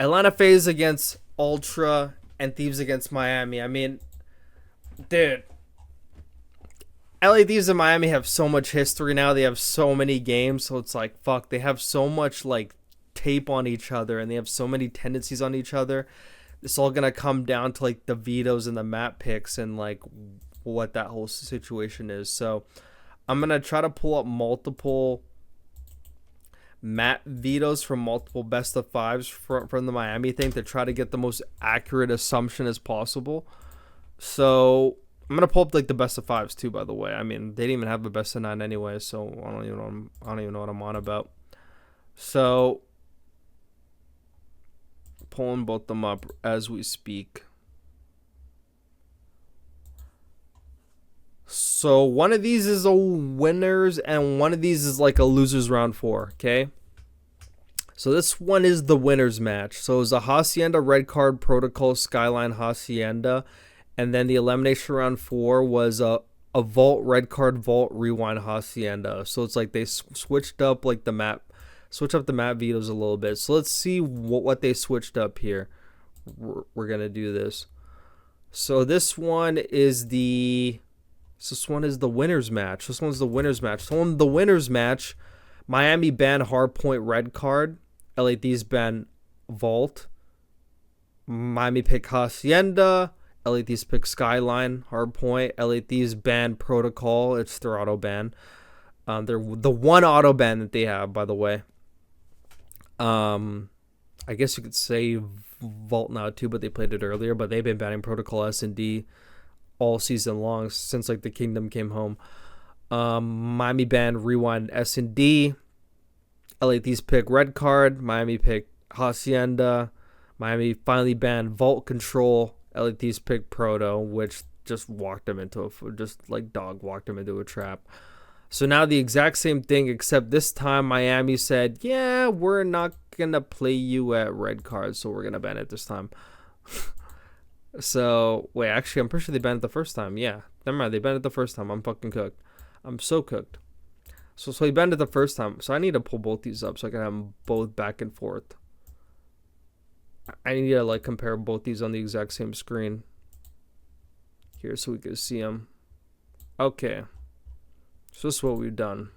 Atlanta FaZe against Ultra and Thieves against Miami. I mean, dude, LA Thieves and Miami have so much history now. They have so many games, so it's like, fuck, they have so much like tape on each other and they have so many tendencies on each other. It's all gonna come down to like the vetoes and the map picks and like what that whole situation is. So I'm gonna try to pull up multiple map vetoes from multiple best of fives from the Miami thing to try to get the most accurate assumption as possible. So I'm gonna pull up like the best of fives too, by the way. I mean, they didn't even have the best of 9 anyway, so I don't even know what I'm on about. So pulling both them up as we speak. So one of these is a winners and one of these is like a losers round 4, okay? So this one is the winners match. So it was a Hacienda red card protocol Skyline Hacienda, and then the elimination round 4 was a vault red card vault rewind Hacienda. So it's like they switched up like the map, switch up the map vetoes a little bit. So let's see what they switched up here. We're gonna do this. So this one is the winners match. This one's the winners match. So on the winners match, Miami banned hardpoint red card. LA Thieves banned vault. Miami picked Hacienda. LA Thieves picked Skyline hardpoint. LA Thieves banned protocol. It's their auto ban. They're the one auto ban that they have, by the way. I guess you could say vault now too, but they played it earlier. But they've been banning protocol S&D all season long since like the Kingdom came home. Miami banned rewind S&D. LA Thieves pick red card. Miami pick Hacienda. Miami finally banned vault control. LA Thieves pick proto, which just walked them into dog walked them into a trap. So now the exact same thing, except this time Miami said, yeah, we're not gonna play you at red card, so we're gonna ban it this time. So, wait, actually, I'm pretty sure they banned it the first time. Yeah, never mind, they banned it the first time. I'm fucking cooked. I'm so cooked. So he banned it the first time. So I need to pull both these up so I can have them both back and forth. I need to, like, compare both these on the exact same screen. Here, so we can see them. Okay. So this is what we've done.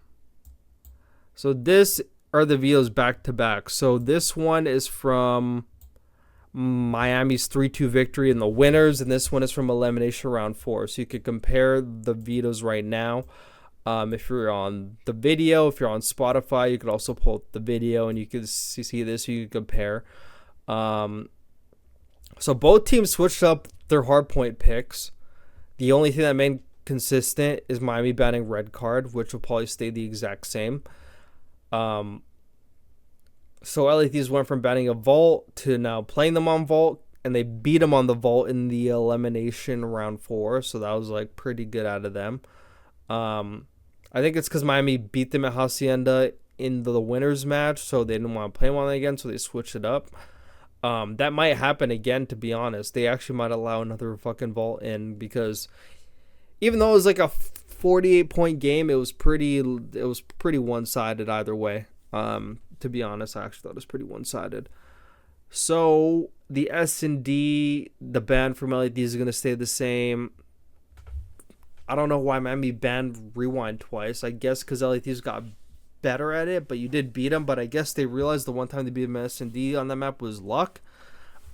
So this are the videos back to back. So this one is from Miami's 3-2 victory in the winners, and this one is from elimination round 4. So you could compare the vetoes right now. If you're on the video, if you're on Spotify, you could also pull up the video and you can see this. So you can compare. So both teams switched up their hardpoint picks. The only thing that made consistent is Miami banning red card, which will probably stay the exact same. So LA Thieves went from banning a vault to now playing them on vault, and they beat them on the vault in the elimination round 4. So that was like pretty good out of them. I think it's because Miami beat them at Hacienda in the winners match, so they didn't want to play them on it again, so they switched it up. That might happen again, to be honest. They actually might allow another fucking vault in, because even though it was like a 48-point game, it was pretty one-sided either way. To be honest, I actually thought it was pretty one-sided. So the S&D, the ban from LAD is going to stay the same. I don't know why Miami banned rewind twice. I guess because LATs got better at it, but you did beat them. But I guess they realized the one time they beat them at S&D on that map was luck.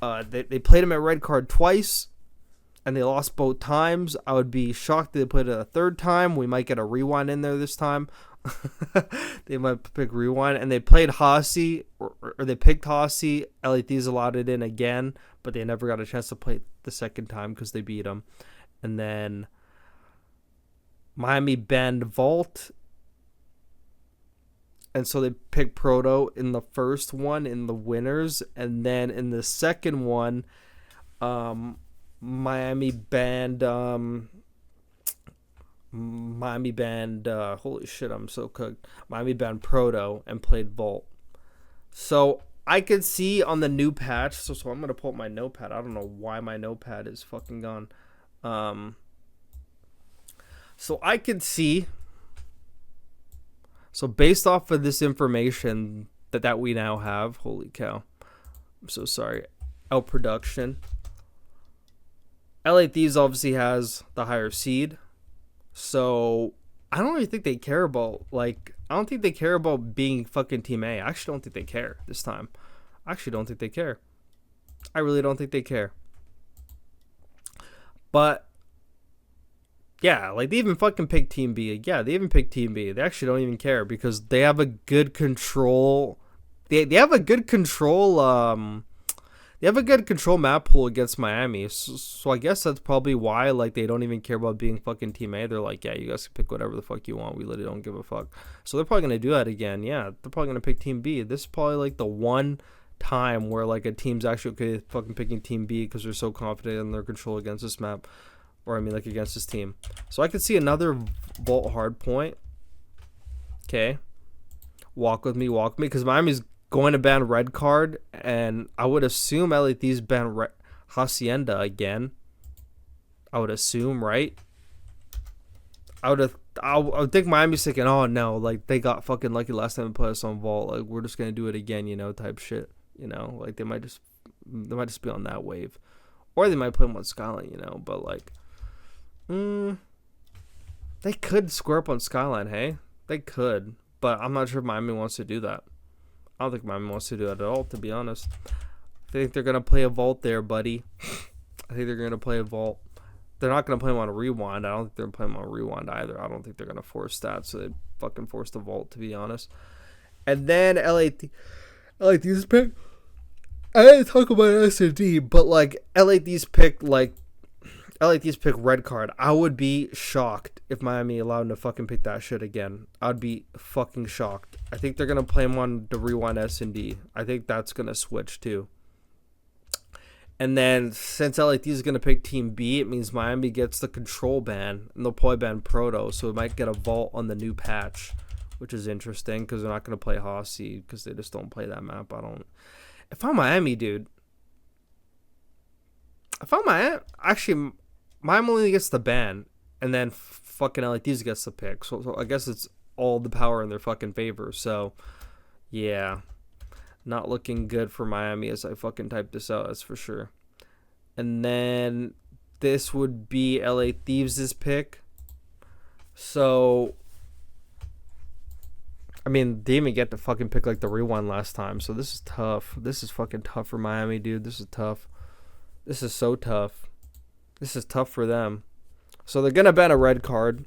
They played them at red card twice, and they lost both times. I would be shocked if they played it a third time. We might get a rewind in there this time. They might pick rewind, and they played Hossie, or they picked Hossie. LATs allowed it in again, but they never got a chance to play it the second time because they beat them. And then Miami banned Vault, and so they picked Proto in the first one in the winners, and then in the second one, Miami banned holy shit, I'm so cooked. Miami banned Proto and played Vault. So I could see on the new patch, so I'm gonna pull up my notepad. I don't know why my notepad is fucking gone. So I could see, so based off of this information that we now have, holy cow, I'm so sorry, out production, LA Thieves obviously has the higher seed, so I don't really think they care about, I don't think they care about being fucking Team A. I actually don't think they care this time. I actually don't think they care. I really don't think they care. But yeah, they even fucking picked Team B. Yeah, they even picked Team B. They actually don't even care because they have a good control. They have a good control. They have a good control map pool against Miami. So I guess that's probably why they don't even care about being fucking Team A. They're like, yeah, you guys can pick whatever the fuck you want. We literally don't give a fuck. So they're probably gonna do that again. Yeah, they're probably gonna pick Team B. This is probably the one time where a team's actually okay fucking picking Team B because they're so confident in their control against this map. Or, against this team. So I could see another Vault hard point. Okay. Walk with me. Because Miami's going to ban red card. And I would assume LATs ban Hacienda again. I would assume, right? I would think Miami's thinking, oh, no. They got fucking lucky last time they put us on Vault. We're just going to do it again, type shit. They might just be on that wave. Or they might play them on Skyline, But, they could square up on Skyline, hey? They could, but I'm not sure if Miami wants to do that. I don't think Miami wants to do that at all, to be honest. I think they're going to play a Vault there, buddy. I think they're going to play a Vault. They're not going to play them on a Rewind. I don't think they're going to play them on a Rewind either. I don't think they're going to force that, so they fucking forced the Vault, to be honest. And then LAT's pick. I didn't talk about S&D, but LAT's pick red card. I would be shocked if Miami allowed them to fucking pick that shit again. I'd be fucking shocked. I think they're gonna play him on the rewind S&D. I think that's gonna switch too. And then since LAT is gonna pick Team B, it means Miami gets the control ban and they'll probably ban Proto, so it might get a Vault on the new patch, which is interesting because they're not gonna play Hossie because they just don't play that map. If I'm Miami, dude. Miami only gets the ban, and then fucking LATs gets the pick. So I guess it's all the power in their fucking favor. So, yeah. Not looking good for Miami as I fucking type this out, that's for sure. And then this would be LA Thieves' pick. So, I mean, they didn't even get to fucking pick like the rewind last time, so this is tough. This is fucking tough for Miami, dude. This is tough. This is so tough. This is tough for them. So they're gonna ban a red card,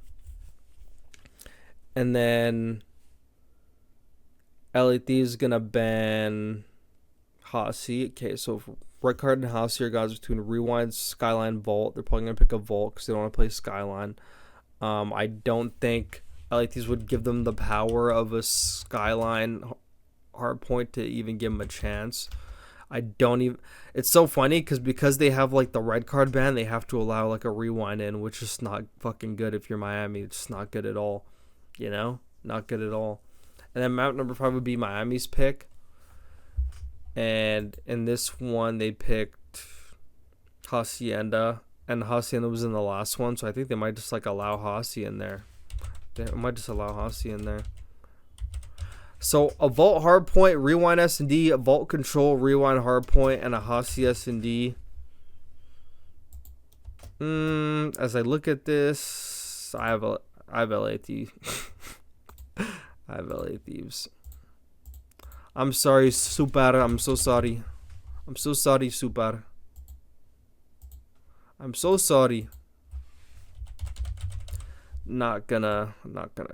and then LA Thieves is gonna ban Hossie. Okay, so red card and Hossie are guys between rewind, Skyline, Vault. They're probably gonna pick a Vault because they don't want to play Skyline. I don't think LA Thieves would give them the power of a Skyline hardpoint to even give them a chance. I don't even. It's so funny because they have like the red card ban, they have to allow like a rewind in, which is not fucking good if you're Miami. It's not good at all. You know, not good at all. And then map number 5 would be Miami's pick. And in this one, they picked Hacienda. And Hacienda was in the last one. So I think they might just like allow Hossie in there. They might just allow Hossie in there. So a Vault hardpoint, rewind S&D, a Vault control, rewind hardpoint, and a Hossie S&D. As I look at this, I have LA Thieves. I have LA Thieves. I'm sorry, Super. I'm so sorry. I'm so sorry, Super. I'm so sorry. Not gonna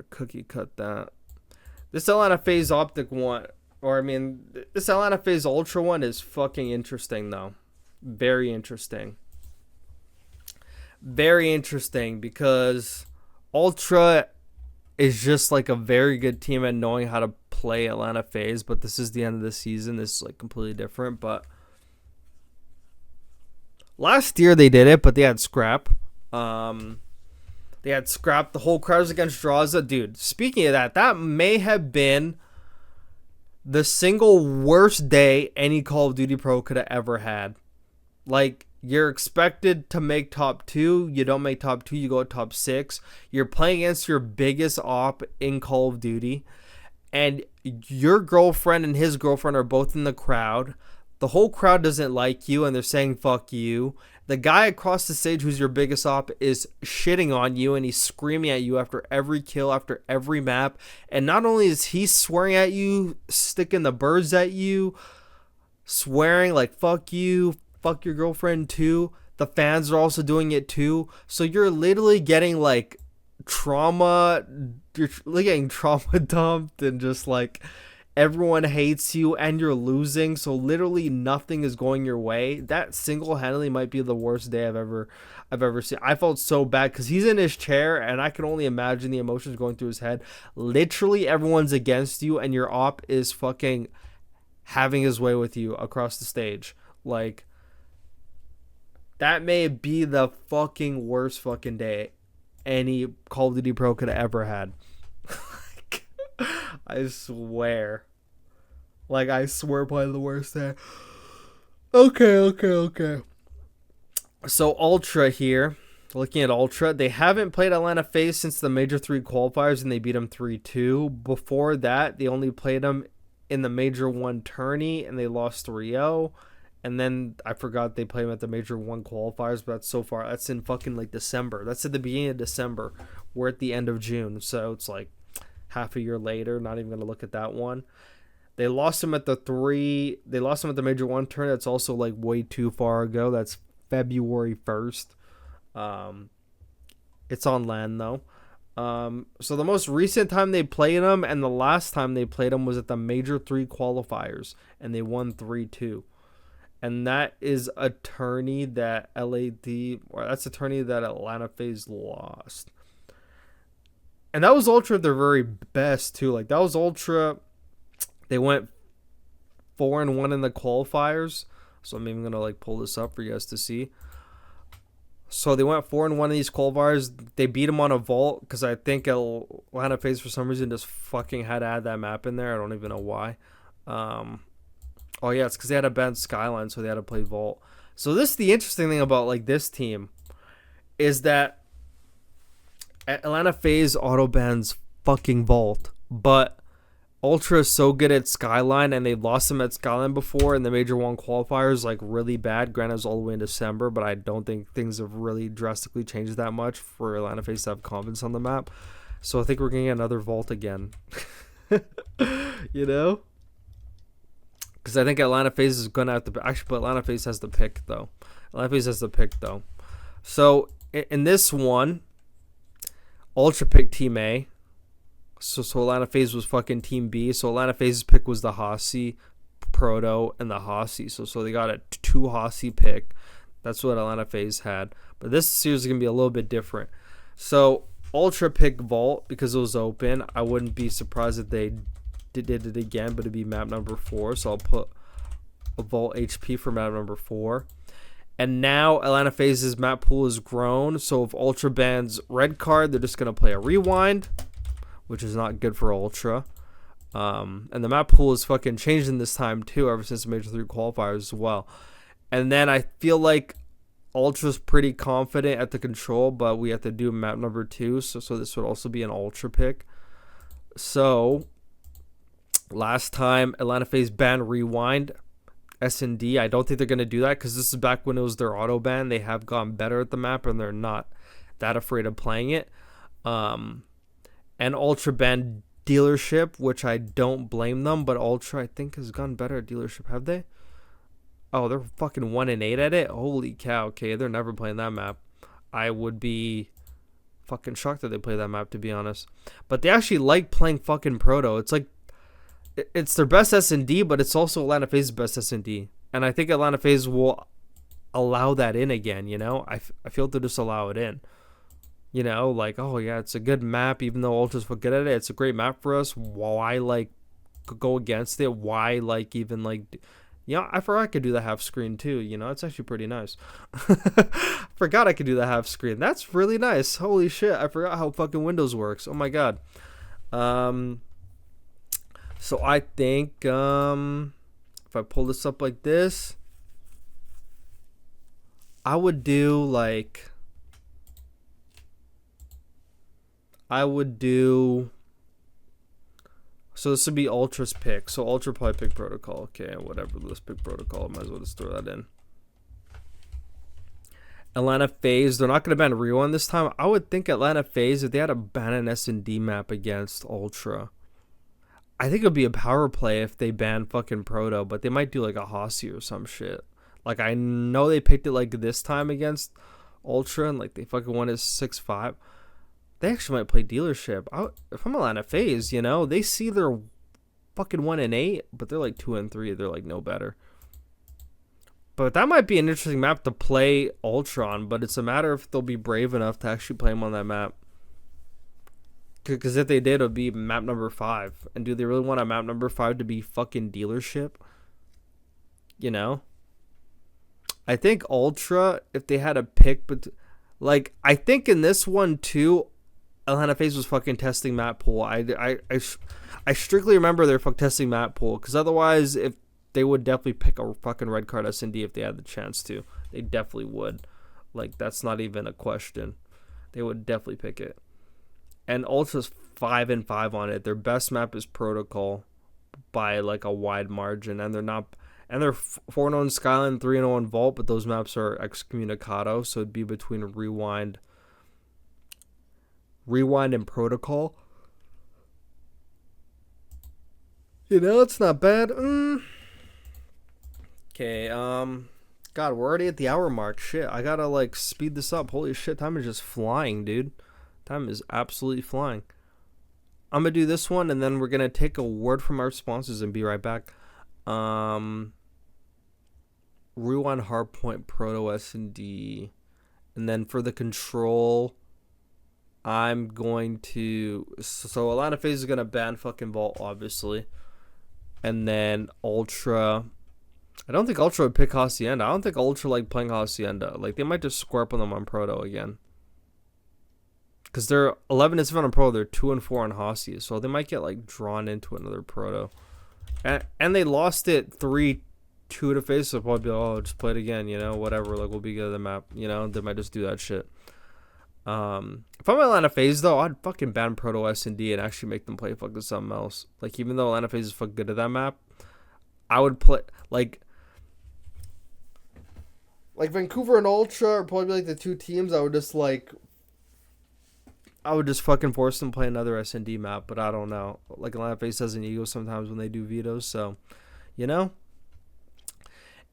cookie cut that. This Atlanta FaZe OpTic one, or I mean, this Atlanta FaZe Ultra one is fucking interesting though. Very interesting. Very interesting because Ultra is just like a very good team at knowing how to play Atlanta FaZe, but this is the end of the season. This is like completely different, but last year they did it, but they had scrap. They had scrap. The whole crowd was against Draza. Dude, speaking of that, that may have been the single worst day any Call of Duty Pro could have ever had. Like, you're expected to make top 2. You don't make top 2. You go top 6. You're playing against your biggest op in Call of Duty. And your girlfriend and his girlfriend are both in the crowd. The whole crowd doesn't like you and they're saying fuck you. The guy across the stage who's your biggest op is shitting on you and he's screaming at you after every kill, after every map. And not only is he swearing at you, sticking the birds at you, swearing like fuck you, fuck your girlfriend too. The fans are also doing it too. So you're literally getting like trauma, you're getting trauma dumped and just like everyone hates you and you're losing, so literally nothing is going your way. That single-handedly might be the worst day I've ever seen. I felt so bad because he's in his chair and I can only imagine the emotions going through his head. Literally everyone's against you and your op is fucking having his way with you across the stage. Like, that may be the fucking worst fucking day any Call of Duty Pro could have ever had. I swear. Like, I swear probably the worst day. Okay. So, Ultra here. Looking at Ultra. They haven't played Atlanta FaZe since the Major 3 qualifiers, and they beat them 3-2. Before that, they only played them in the Major 1 tourney, and they lost 3-0. And then, I forgot they played them at the Major 1 qualifiers, but that's so far. That's in fucking, like, December. That's at the beginning of December. We're at the end of June, so it's like half a year later. Not even going to look at that one. They lost him at the Major 1 turn. That's also like way too far ago. That's February 1st. It's on LAN though. So the most recent time they played him and the last time they played him was at the Major 3 qualifiers and they won 3-2. And that is a tourney that that's a tourney that Atlanta FaZe lost. And that was Ultra at their very best, too. Like, that was Ultra. They went 4-1 in the qualifiers. So I'm even going to, like, pull this up for you guys to see. So they went 4-1 in these qualifiers. They beat them on a Vault because I think Atlanta FaZe, for some reason, just fucking had to add that map in there. I don't even know why. Oh, yeah, it's because they had a bad Skyline, so they had to play Vault. So this is the interesting thing about, like, this team is that Atlanta FaZe auto bans fucking Vault, but Ultra is so good at Skyline, and they lost him at Skyline before in the Major 1 qualifiers, like, really bad. Granted, it was all the way in December, but I don't think things have really drastically changed that much for Atlanta FaZe to have confidence on the map. So I think we're going to get another Vault again. You know? Because I think Atlanta FaZe is going to have to... Actually, but Atlanta FaZe has the pick, though. So, in this one, Ultra picked Team A. So Atlanta FaZe was fucking Team B. So Atlanta FaZe's pick was the Hossie, Proto, and the Hossie. So they got a 2 Hossie pick. That's what Atlanta FaZe had. But this series is going to be a little bit different. So Ultra picked Vault because it was open. I wouldn't be surprised if they did it again, but it'd be map number 4. So I'll put a Vault HP for map number 4. And now Atlanta FaZe's map pool is grown. So if Ultra bans red card, they're just going to play a rewind, which is not good for Ultra. And the map pool is fucking changing this time too, ever since the Major 3 qualifiers as well. And then I feel like Ultra's pretty confident at the control, but we have to do map number 2. So this would also be an Ultra pick. So last time Atlanta FaZe banned rewind. S&D, I don't think they're going to do that because this is back when it was their auto ban. They have gotten better at the map and they're not that afraid of playing it. And Ultra banned dealership, which I don't blame them, but Ultra I think has gone better at dealership. Have they? Oh, they're fucking 1-8 at it. Holy cow. Okay, they're never playing that map. I would be fucking shocked that they play that map, to be honest. But they actually like playing fucking Proto. It's like it's their best S&D, but it's also Atlanta FaZe's best S&D. And I think Atlanta FaZe will allow that in again, you know? I feel to just allow it in. You know, like, oh yeah, it's a good map, even though Ultra's good at it. It's a great map for us. Why, like, go against it? Why, like, even, like... You know, I forgot I could do the half screen, too. You know, it's actually pretty nice. Forgot I could do the half screen. That's really nice. Holy shit, I forgot how fucking Windows works. Oh my god. So I think if I pull this up like this, I would do like so this would be Ultra's pick. So Ultra probably pick Protocol. Okay, whatever. Let's pick Protocol. Might as well just throw that in. Atlanta FaZe, they're not going to ban Rewind this time. I would think Atlanta FaZe, if they had to ban an S&D map against Ultra, I think it would be a power play if they ban fucking Proto, but they might do like a Hossie or some shit. Like, I know they picked it like this time against Ultra, and like they fucking won it 6-5. They actually might play dealership. If I'm Atlanta FaZe, you know, they see they're fucking 1-8, but they're like 2-3. They're like no better. But that might be an interesting map to play Ultra on, but it's a matter if they'll be brave enough to actually play him on that map. Because if they did, it would be map number 5. And do they really want a map number 5 to be fucking dealership? You know? I think Ultra, if they had a pick, but like, I think in this one too, Atlanta FaZe was fucking testing map pool. I strictly remember they're fucking testing map pool, because otherwise, if they would definitely pick a fucking red card S&D if they had the chance to. They definitely would. Like, that's not even a question. They would definitely pick it. And Ultra's 5-5 on it. Their best map is Protocol by like a wide margin, and they're 4-0 in Skyline, 3-0 in Vault, but those maps are excommunicado, so it'd be between Rewind and Protocol. You know, it's not bad. Okay, God, we're already at the hour mark. Shit, I gotta like speed this up. Holy shit, time is just flying, dude. Time is absolutely flying. I'm gonna do this one, and then we're gonna take a word from our sponsors and be right back. Rewind Hardpoint Proto S&D, and then for the control, I'm going to. So Atlanta FaZe is gonna ban fucking Vault, obviously, and then Ultra. I don't think Ultra would pick Hacienda. I don't think Ultra like playing Hacienda. Like, they might just square up on them on Proto again. Because they're 11-7 on Proto, they're 2-4 on Hossie, so they might get like drawn into another Proto. And they lost it 3-2 to FaZe, so probably be like, oh, just play it again, you know, whatever. Like, we'll be good at the map, you know. They might just do that shit. If I'm Atlanta FaZe though, I'd fucking ban Proto S&D and actually make them play fucking something else. Like, even though Atlanta FaZe is fucking good at that map, I would play like Vancouver and Ultra are probably like the two teams I would just like I would just fucking force them to play another S&D map, but I don't know. Like Atlanta FaZe has an ego sometimes when they do vetoes, so, you know?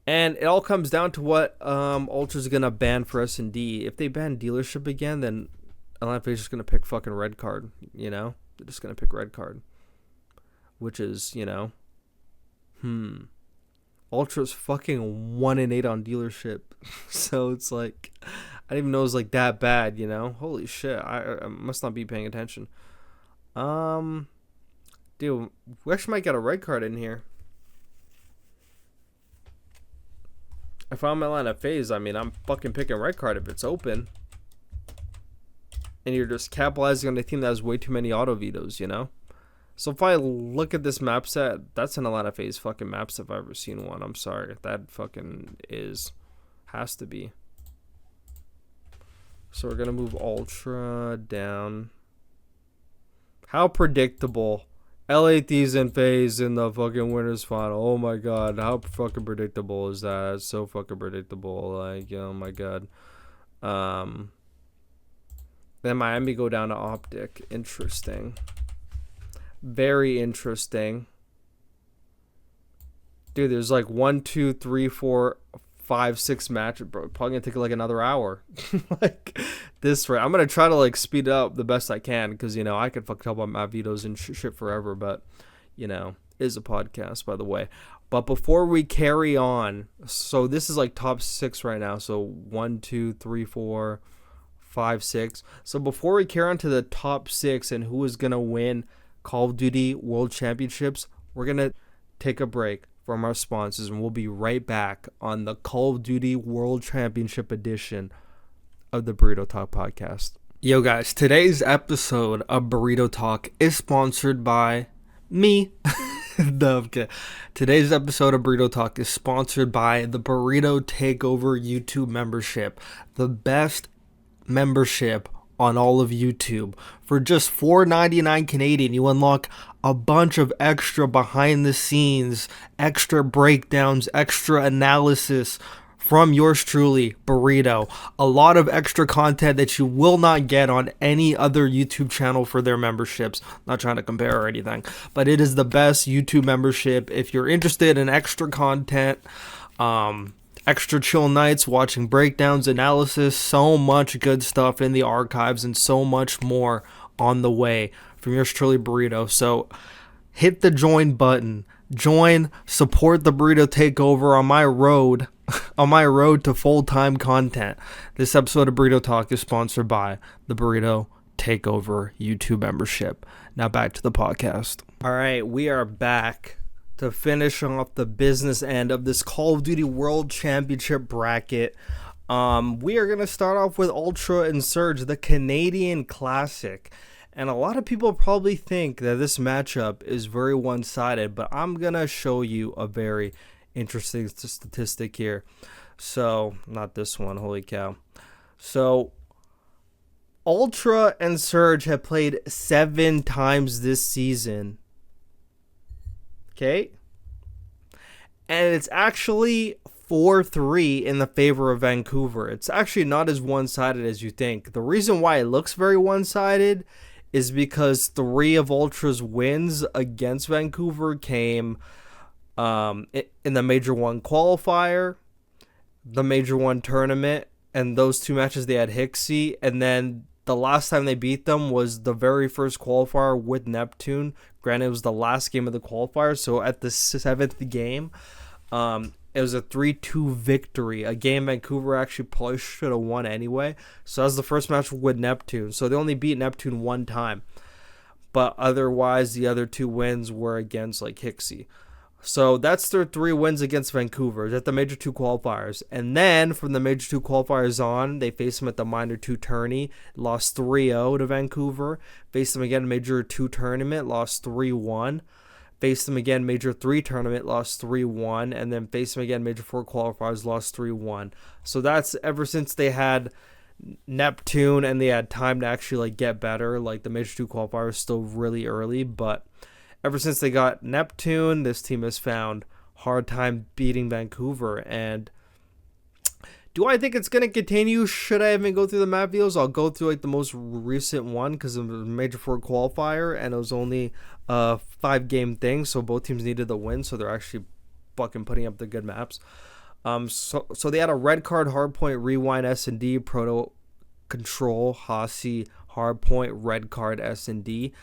And it all comes down to what Ultra's going to ban for S&D. If they ban dealership again, then Atlanta FaZe is just going to pick fucking red card, you know? They're just going to pick red card, which is, you know, Ultra's fucking 1-8 on dealership. So it's like, I didn't even know it was like that bad, you know? Holy shit, I must not be paying attention. Dude, we actually might get a red card in here. If I'm Atlanta FaZe, I mean, I'm fucking picking red card if it's open. And you're just capitalizing on a team that has way too many auto vetoes, you know? So if I look at this map set, that's an Atlanta FaZe fucking map set if I've ever seen one. I'm sorry. That fucking has to be. So we're going to move Ultra down. How predictable. LA Thieves and FaZe in the fucking winners final. Oh my god. How fucking predictable is that? It's so fucking predictable. Like, oh my god. Then Miami go down to OpTic. Interesting. Very interesting. Dude, there's like 1, 2, 3, 4, 5, 6 matches, bro. Probably gonna take like another hour. Like this, right? I'm gonna try to like speed it up the best I can because you know I could fuck up on my vetoes and shit forever. But you know, it is a podcast, by the way. But before we carry on, so this is like top 6 right now. So 1, 2, 3, 4, 5, 6. So before we carry on to the top 6 and who is gonna win Call of Duty World Championships, we're going to take a break from our sponsors and we'll be right back on the Call of Duty World Championship edition of the Burrito Talk podcast. Yo guys, today's episode of Burrito Talk is sponsored by me. Today's episode of Burrito Talk is sponsored by the Burrito Takeover YouTube membership, the best membership on all of YouTube. For just $4.99 Canadian, you unlock a bunch of extra behind the scenes, extra breakdowns, extra analysis from yours truly, Burrito. A lot of extra content that you will not get on any other YouTube channel for their memberships. Not trying to compare or anything, but it is the best YouTube membership. If you're interested in extra content, extra chill nights, watching breakdowns, analysis, so much good stuff in the archives and so much more on the way from yours truly, Burrito. So hit the join button, join, support the Burrito Takeover on my road to full-time content. This episode of Burrito Talk is sponsored by the Burrito Takeover YouTube membership. Now back to the podcast. All right, we are back to finish off the business end of this Call of Duty World Championship bracket. We are going to start off with Ultra and Surge, the Canadian Classic. And a lot of people probably think that this matchup is very one-sided, but I'm going to show you a very interesting statistic here. So, not this one, holy cow. So, Ultra and Surge have played 7 times this season. Okay? And it's actually 4-3 in the favor of Vancouver. It's actually not as one-sided as you think. The reason why it looks very one-sided is because 3 of Ultra's wins against Vancouver came in the Major 1 qualifier, the Major 1 tournament, and those 2 matches they had Hixie, and then the last time they beat them was the very first qualifier with Neptune. Granted, it was the last game of the qualifier, so at the 7th game, it was a 3-2 victory, a game Vancouver actually probably should have won anyway. So that was the first match with Neptune. So they only beat Neptune 1 time. But otherwise, the other 2 wins were against like Hixie. So that's their 3 wins against Vancouver at the Major 2 qualifiers. And then from the Major 2 qualifiers on, they faced them at the Minor 2 tourney, lost 3-0 to Vancouver. Faced them again in Major 2 tournament, lost 3-1. Faced them again Major 3 tournament, lost 3-1. And then faced them again Major 4 qualifiers, lost 3-1. So that's ever since they had Neptune and they had time to actually like get better. Like the Major 2 qualifier is still really early, but ever since they got Neptune, this team has found hard time beating Vancouver. And Do I think it's going to continue? Should I even go through the map videos? I'll go through like the most recent one because it was a Major 4 qualifier and it was only a 5-game thing. So both teams needed the win. So they're actually fucking putting up the good maps. So they had a red card, hardpoint, rewind, S&D, proto, control, Hossie, hardpoint, red card, S&D.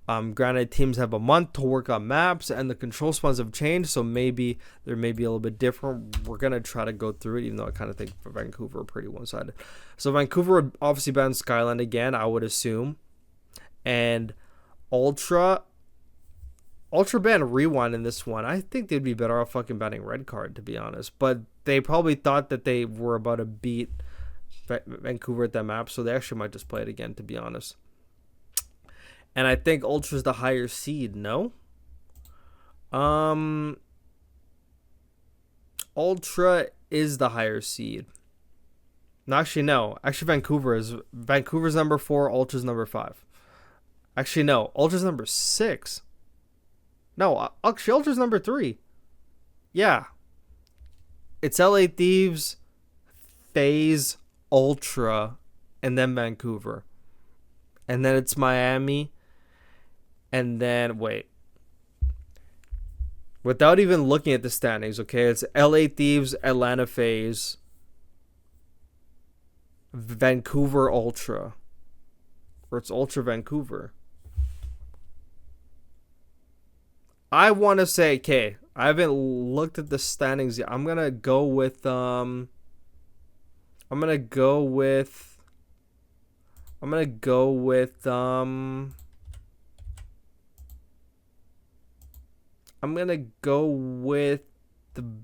Granted, teams have a month to work on maps, and the control spawns have changed, so maybe there may be a little bit different. We're going to try to go through it, even though I kind of think for Vancouver, pretty one-sided. So Vancouver would obviously ban Skyline again, I would assume. And Ultra ban Rewind in this one. I think they'd be better off fucking banning red card, to be honest. But they probably thought that they were about to beat Vancouver at that map, so they actually might just play it again, to be honest. And I think Ultra's the higher seed, no? Ultra is the higher seed. No, actually, no. Actually, Vancouver's number 4, Ultra's number 5. Actually, no. Ultra's number 6. No, actually, Ultra's number 3. Yeah. It's LA Thieves, FaZe, Ultra, and then Vancouver. And then it's Miami. And then, wait. Without even looking at the standings, okay? It's LA Thieves, Atlanta FaZe, Vancouver Ultra. Or it's Ultra Vancouver. I want to say, okay, I haven't looked at the standings yet. I'm going to go with the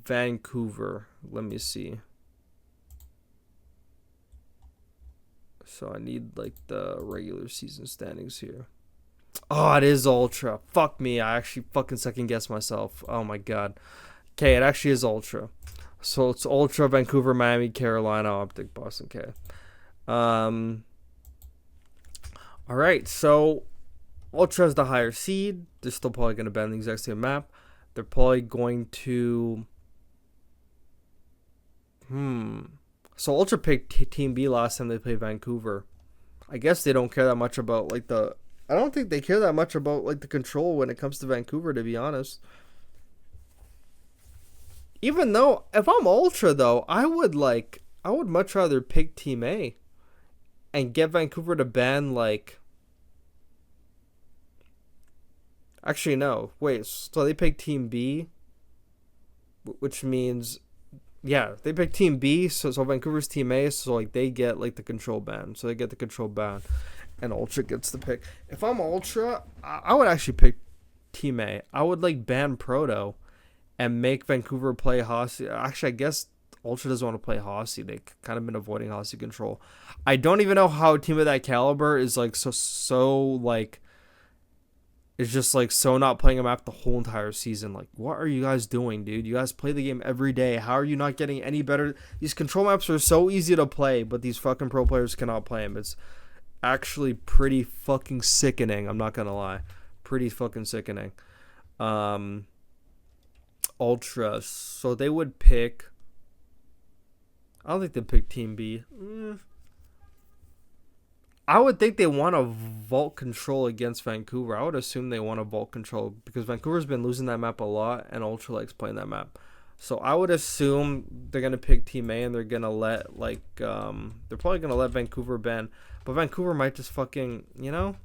Vancouver. Let me see. So I need like the regular season standings here. Oh, it is Ultra. Fuck me. I actually fucking second guessed myself. Oh my god. Okay, it actually is Ultra. So it's Ultra, Vancouver, Miami, Carolina, OpTic, Boston, K. Alright, so Ultra is the higher seed. They're still probably going to ban the exact same map. They're probably going to... So Ultra picked Team B last time they played Vancouver. I guess they don't care that much about like the... I don't think they care that much about like the control when it comes to Vancouver, to be honest. Even though, if I'm Ultra though, I would much rather pick Team A and get Vancouver to ban like... Actually, no. Wait, so they pick Team B, which means, yeah, they pick Team B, so Vancouver's Team A, so like they get like the control ban. So they get the control ban, and Ultra gets the pick. If I'm Ultra, I would actually pick Team A. I would like ban Proto and make Vancouver play Hossie. Actually, I guess Ultra doesn't want to play Hossie. They've kind of been avoiding Hossie control. I don't even know how a team of that caliber is like so like... It's just like so not playing a map the whole entire season. Like, what are you guys doing, dude? You guys play the game every day. How are you not getting any better? These control maps are so easy to play, but these fucking pro players cannot play them. It's actually pretty fucking sickening. I'm not gonna lie, pretty fucking sickening. Ultra. So they would pick. I don't think they'd pick Team B. I would think they want a vault control against Vancouver. I would assume they want a vault control because Vancouver's been losing that map a lot and Ultra likes playing that map. So I would assume they're going to pick Team A and they're going to let like they're probably going to let Vancouver ban, but Vancouver might just fucking, you know?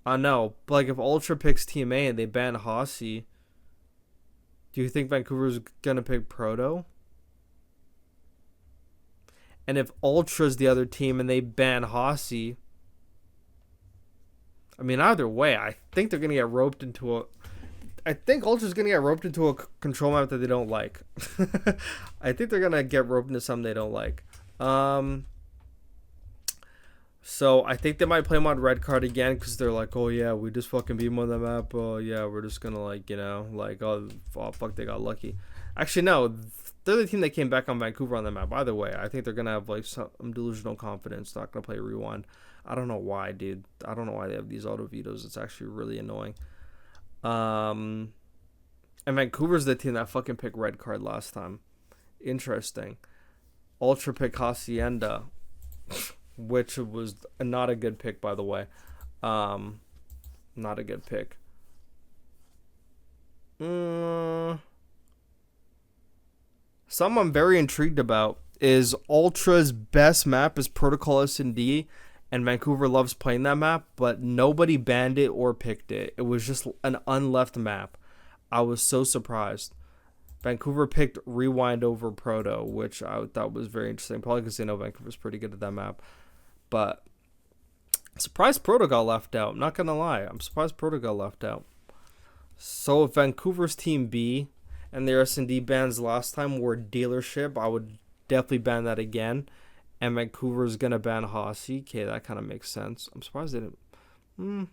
I know, but like if Ultra picks Team A and they ban Hossie, do you think Vancouver's going to pick Proto? And if Ultra's the other team and they ban Hossie, I mean, either way, I think they're going to get roped into a... I think Ultra's going to get roped into a control map that they don't like. I think they're going to get roped into something they don't like. So I think they might play them on red card again because they're like, oh yeah, we just fucking beat them on the map. Oh yeah, we're just going to like, you know, like, oh fuck, they got lucky. Actually, no. They're the team that came back on Vancouver on the map. Either way, I think they're going to have like some delusional confidence. Not going to play rewind. I don't know why, dude. I don't know why they have these auto vetoes. It's actually really annoying. And Vancouver's the team that fucking picked red card last time. Interesting. Ultra pick Hacienda, which was not a good pick, by the way. Not a good pick. Something I'm very intrigued about is Ultra's best map is Protocol S&D, and Vancouver loves playing that map, but nobody banned it or picked it. It was just an unleft map. I was so surprised. Vancouver picked Rewind over Proto, which I thought was very interesting. Probably because they know Vancouver's pretty good at that map. But surprised Proto got left out. I'm not going to lie. I'm surprised Proto got left out. So if Vancouver's Team B and their S&D bans last time were Dealership, I would definitely ban that again. And Vancouver's going to ban Hossie. Okay, that kind of makes sense. I'm surprised they didn't.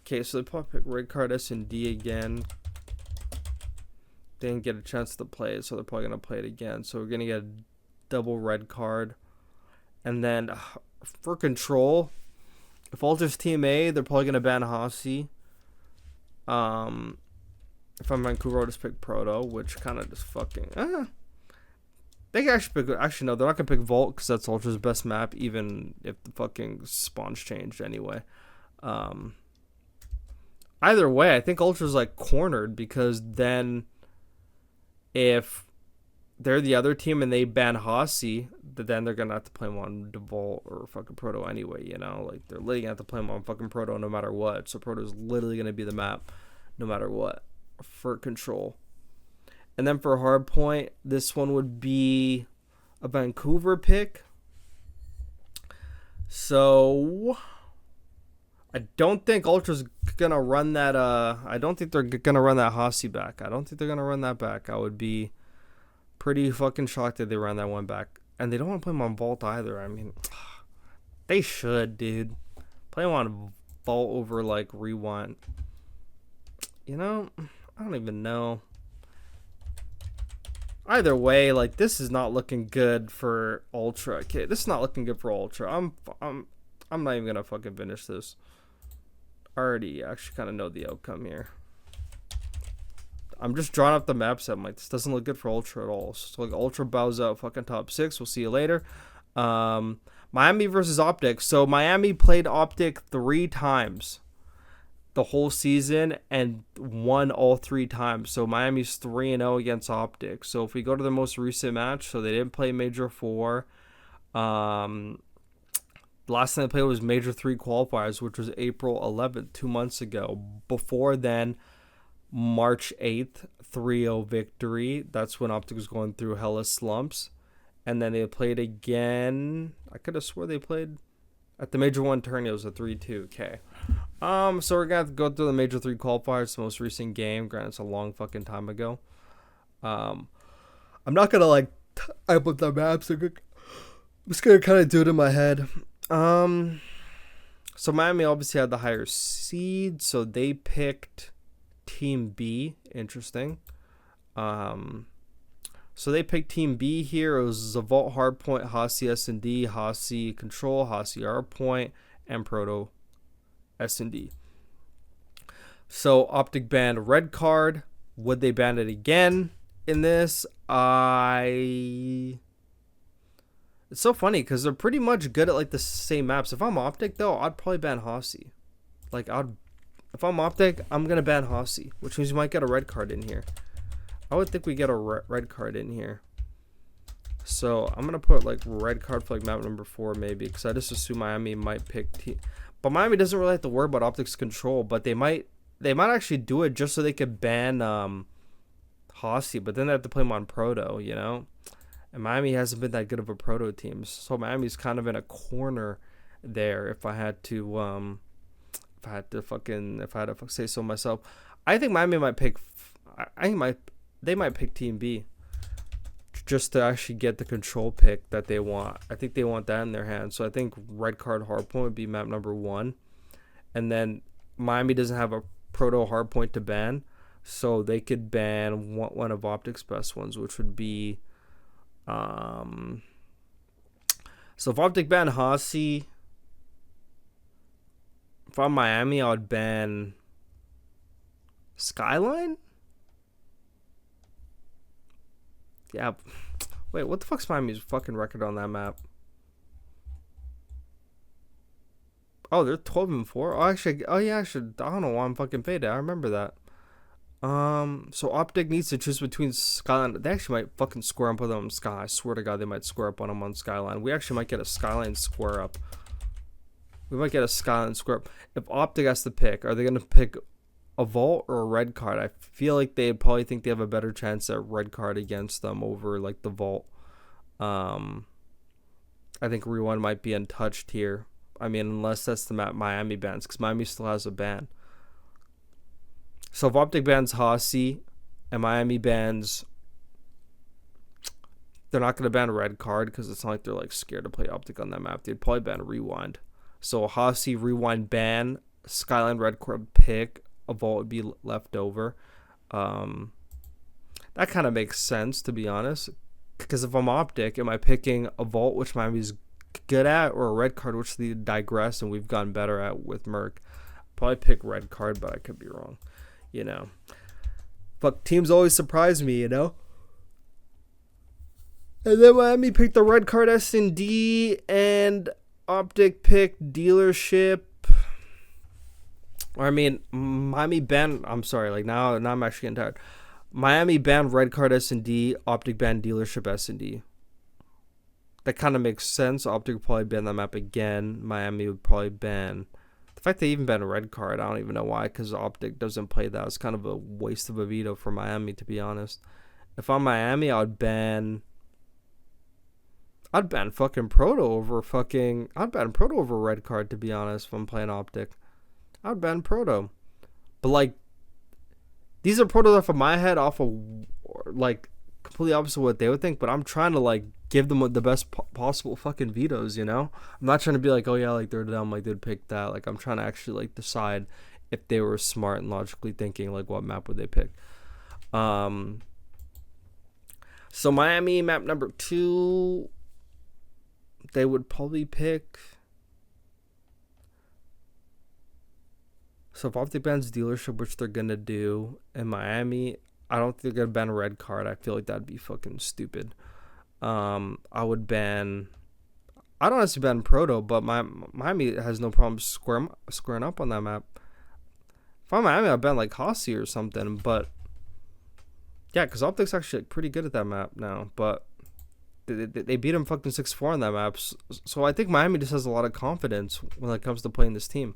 Okay, so they probably pick red card S&D again. They didn't get a chance to play it, so they're probably going to play it again. So we're going to get a double red card. And then for Control, if Ultra's Team A, they're probably going to ban Hossie. If I'm Vancouver, I'll just pick Proto, which kind of just fucking... They can actually pick... Actually, no, they're not going to pick Vault because that's Ultra's best map, even if the fucking spawns changed anyway. Either way, I think Ultra's like cornered because then if they're the other team and they ban Hossie, then they're going to have to play him on Vault or fucking Proto anyway, you know? Like, they're literally going to have to play him on fucking Proto no matter what. So Proto's literally going to be the map no matter what for Control. And then for Hardpoint, this one would be a Vancouver pick. So I don't think Ultra's gonna run that. I don't think they're gonna run that Hossie back. I don't think they're gonna run that back. I would be pretty fucking shocked if they ran that one back. And they don't want to play him on Vault either. I mean, they should, dude. Play him on Vault over like Rewind. You know, I don't even know. Either way, like, this is not looking good for Ultra. Okay, this is not looking good for Ultra. I'm not even gonna fucking finish this. I already actually kind of know the outcome here. I'm just drawing up the map set. I'm like, this doesn't look good for Ultra at all. So like, Ultra bows out fucking top 6. We'll see you later. Miami versus OpTic. So Miami played OpTic 3 times the whole season and won all 3 times. So Miami's 3-0 against OpTic. So if we go to the most recent match, so they didn't play Major 4. The last time they played was Major 3 qualifiers, which was April 11th, 2 months ago. Before then, March 8th, 3-0 victory. That's when OpTic was going through hella slumps. And then they played again. I could have swore they played at the Major 1 tourney. It was a 3-2. Okay. So we're going to have to go through the Major 3 qualifiers, the most recent game. Granted, it's a long fucking time ago. I'm not going to, like, type up the maps. I'm just going to kind of do it in my head. So Miami obviously had the higher seed, so they picked Team B. Interesting. So they picked Team B here. It was Vault Hardpoint, Hossie S&D, Hossie Control, Hossie Hardpoint, and Proto S&D. So OpTic banned red card. Would they ban it again in this? It's so funny because they're pretty much good at like the same maps. If I'm OpTic though, I'd probably ban Hossie. Like if I'm OpTic, I'm gonna ban Hossie, which means you might get a red card in here. I would think we get a red card in here. So I'm gonna put like red card for like map number 4 maybe, because I just assume Miami might pick but Miami doesn't really have to worry about OpTic's control, but they might actually do it just so they could ban Hossie, but then they have to play him on Proto, you know? And Miami hasn't been that good of a Proto team, so Miami's kind of in a corner there. If I had to say so myself, I think Miami might pick. They might pick Team B, just to actually get the control pick that they want. I think they want that in their hands. So I think red card hardpoint would be map number 1, and then Miami doesn't have a Proto hardpoint to ban, so they could ban one of OpTic's best ones, which would be. So if OpTic ban Hossie, if I'm Miami, I would ban Skyline. Yeah. Wait, what the fuck's Miami's fucking record on that map? Oh, they're 12-4. Oh, actually, oh yeah, I don't know why I'm fucking faded. I remember that. So OpTic needs to choose between Skyline. They actually might fucking square up with them on Sky. I swear to God, they might square up on them on Skyline. We actually might get a Skyline square up. We might get a Skyline square up. If OpTic has to pick, are they gonna pick a Vault or a red card? I feel like they'd probably think they have a better chance at red card against them over like the Vault. I think Rewind might be untouched here. I mean, unless that's the map Miami bans, because Miami still has a ban. So if OpTic bans Hossie and Miami bans, they're not going to ban a red card because it's not like they're like scared to play OpTic on that map. They'd probably ban Rewind. So Hossie, Rewind ban, Skyline red card pick, a Vault would be left over. That kind of makes sense, to be honest. Because if I'm OpTic, am I picking a Vault, which Miami's good at, or a red card, which they digress and we've gotten better at with Merc? Probably pick red card, but I could be wrong. You know, fuck, teams always surprise me, you know. And then Miami picked the red card S&D, and OpTic picked dealership. Or I mean, Miami banned. I'm sorry, like now I'm actually getting tired. Miami banned red card S&D. OpTic banned dealership S&D. That kind of makes sense. OpTic would probably ban that map again. Miami would probably ban. The fact they even banned a red card, I don't even know why, because OpTic doesn't play that. It's kind of a waste of a veto for Miami, to be honest. If I'm Miami, I'd ban fucking Proto over fucking... I'd ban Proto over red card, to be honest, if I'm playing OpTic. I'd ban Proto. But, like, these are Proto off of my head, off of, like, completely opposite of what they would think, but I'm trying to, like, give them the best possible fucking vetoes, you know? I'm not trying to be like, oh yeah, like they're dumb, like they'd pick that. Like I'm trying to actually like decide if they were smart and logically thinking, like what map would they pick. So Miami map number 2, they would probably pick. So if OpTic bans dealership, which they're gonna do, in Miami, I don't think they're gonna ban a red card. I feel like that'd be fucking stupid. I would ban. I don't honestly ban Proto, but Miami has no problem squaring up on that map. If I'm Miami, I'd ban like Hossie or something. But yeah, because OpTic's actually like, pretty good at that map now. But they beat him fucking 6-4 on that map. So I think Miami just has a lot of confidence when it comes to playing this team,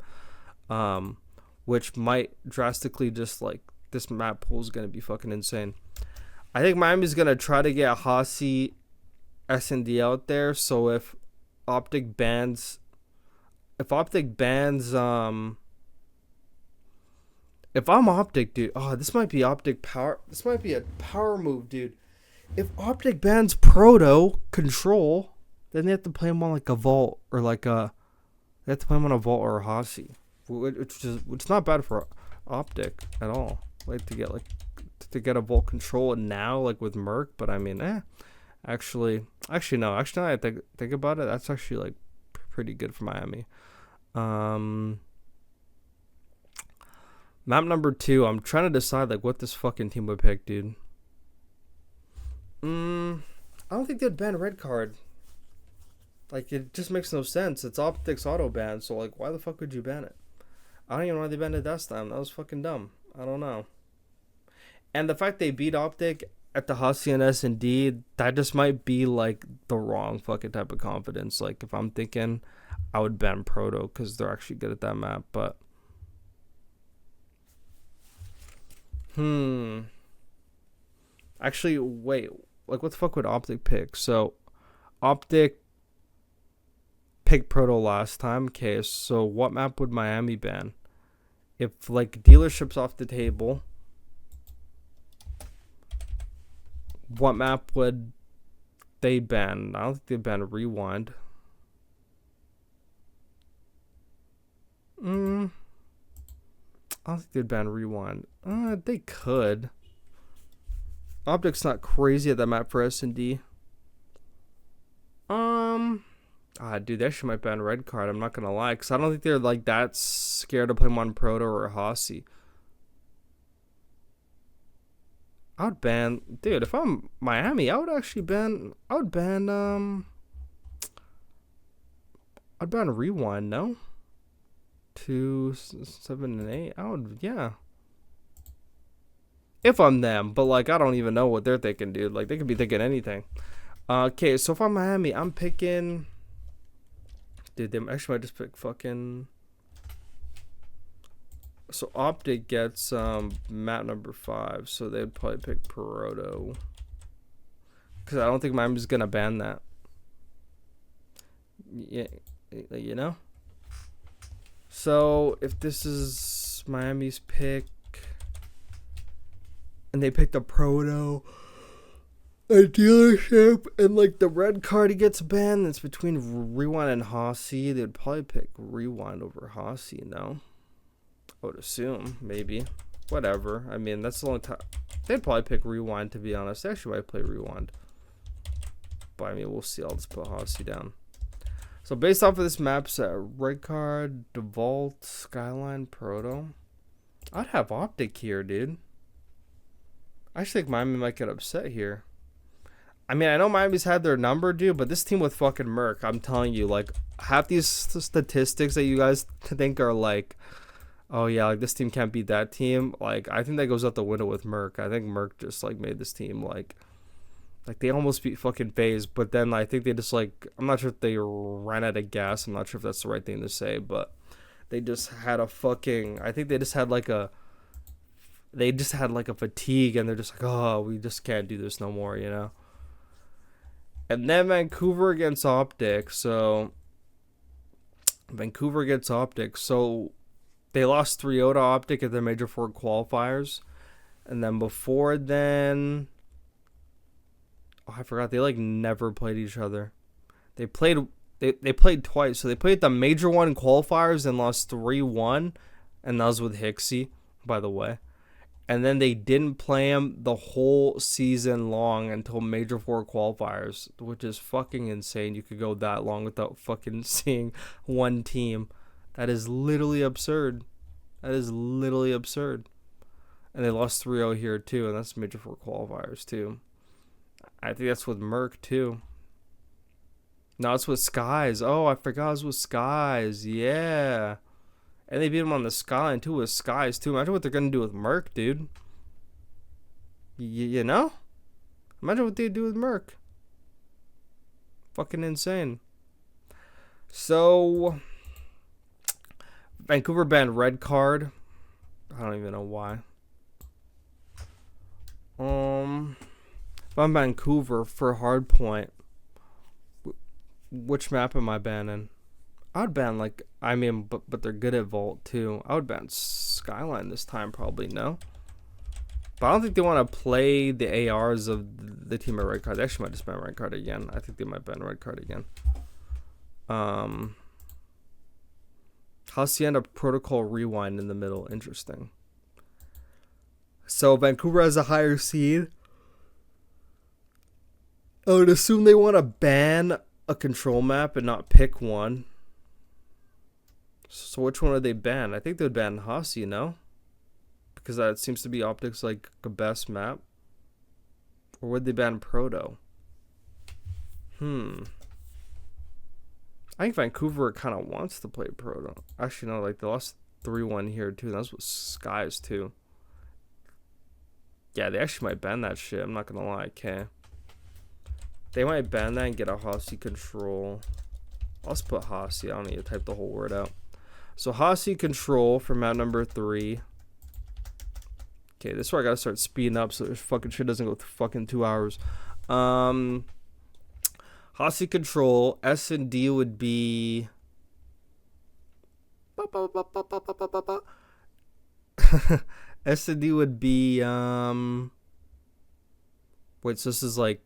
which might drastically just like this map pool is gonna be fucking insane. I think Miami's gonna try to get Hossie S&D out there. So if OpTic bans, if I'm OpTic, dude, oh, this might be OpTic power. This might be a power move, dude. If OpTic bans Proto Control, then they have to play him on like a Vault or like a. They have to play him on a Vault or a Hossie, which is not bad for OpTic at all. Like to get a Vault Control now, like with Merc, but I mean, Actually, no. Actually, now I think about it, that's actually like pretty good for Miami. Map number 2, I'm trying to decide like what this fucking team would pick, dude. I don't think they'd ban a red card. Like it just makes no sense. It's OpTic's auto ban, so like why the fuck would you ban it? I don't even know why they banned it that time. That was fucking dumb. I don't know. And the fact they beat OpTic at the Hossie and S&D, that just might be like the wrong fucking type of confidence. Like if I'm thinking, I would ban Proto because they're actually good at that map. But actually, wait, like what the fuck would OpTic pick? So OpTic picked Proto last time. Okay, so what map would Miami ban? If like dealership's off the table, what map would they ban? I don't think they ban Rewind. I don't think they'd ban Rewind. They could. OpTic's not crazy at that map for S&D. Dude, they actually might ban red card. I'm not gonna lie, because I don't think they're like that scared to play him on Proto or Hossie. I would ban, dude. If I'm Miami, I would actually ban. I'd ban Rewind. No, 2, 7, and 8. I would, yeah. If I'm them, but like I don't even know what they're thinking, dude. Like they could be thinking anything. Okay, so if I'm Miami, I'm picking. Dude, they actually might just pick fucking. So OpTic gets map number 5, so they'd probably pick Borito. Because I don't think Miami's gonna ban that. Yeah, you know. So if this is Miami's pick, and they picked a Proto, a dealership, and like the red card he gets banned, it's between Rewind and Hossie. They'd probably pick Rewind over Hossie, no? I would assume, maybe. Whatever. I mean, that's the only time. They'd probably pick Rewind, to be honest. They actually might play Rewind. But I mean, we'll see. I'll just put Hossie down. So based off of this map set, red card, Devault, Skyline, Proto. I'd have OpTic here, dude. I actually think Miami might get upset here. I mean, I know Miami's had their number, dude, but this team with fucking Merc, I'm telling you, like, half these statistics that you guys think are like, oh yeah, like this team can't beat that team. Like, I think that goes out the window with Merc. I think Merc just like made this team like they almost beat fucking FaZe, but then I think they just like, I'm not sure if they ran out of gas. I'm not sure if that's the right thing to say, but they just had a fucking, I think they just had like a fatigue, and they're just like, oh, we just can't do this no more, you know. And then Vancouver against OpTic. So Vancouver against OpTic. So they lost 3-0 to OpTic at their Major 4 qualifiers. And then before then, oh, I forgot, they like never played each other. They played twice. So they played the Major 1 qualifiers and lost 3-1. And that was with Hixie, by the way. And then they didn't play him the whole season long until Major 4 qualifiers, which is fucking insane. You could go that long without fucking seeing one team. That is literally absurd. That is literally absurd. And they lost 3-0 here too, and that's Major 4 qualifiers too. I think that's with Merc too. No, it's with Skies. Oh, I forgot it was with Skies. Yeah. And they beat him on the Skyline too with Skies too. Imagine what they're going to do with Merc, dude. You know? Imagine what they do with Merc. Fucking insane. So, Vancouver banned red card. I don't even know why. If I'm Vancouver for hardpoint, which map am I banning? I would ban like, I mean, but they're good at Vault too. I would ban Skyline this time probably, no? But I don't think they want to play the ARs of the team at red card. They actually might just ban red card again. I think they might ban red card again. Hacienda Protocol Rewind in the middle. Interesting. So Vancouver has a higher seed. I would assume they want to ban a control map and not pick one. So which one would they ban? I think they would ban Haas, you know? Because that seems to be OpTic's like the best map. Or would they ban Proto? I think Vancouver kind of wants to play Proto. Actually, no, like they lost 3-1 here too. That's with Skies too. Yeah, they actually might ban that shit. I'm not gonna lie, okay. They might ban that and get a Hossie control. I'll just put Hossie. I don't need to type the whole word out. So Hossie control for map number 3. Okay, this is where I gotta start speeding up so this fucking shit doesn't go fucking 2 hours. Hossie control. S and D would be. S and D would be. Wait, so this is like.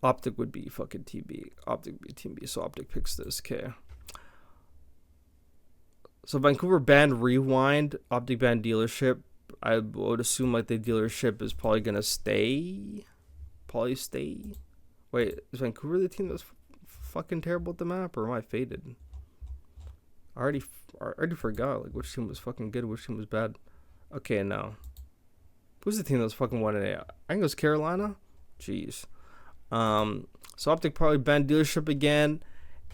OpTic would be fucking TB. OpTic would be Team B, so OpTic picks this. Okay. So Vancouver banned Rewind. OpTic banned Dealership. I would assume like the Dealership is probably gonna stay. Probably stay. Wait, is Vancouver the team that's fucking terrible at the map, or am I faded? I already forgot like which team was fucking good, which team was bad. Okay, no. Who's the team that's fucking 1-8? I think it was Carolina. Jeez. So OpTic probably ban dealership again.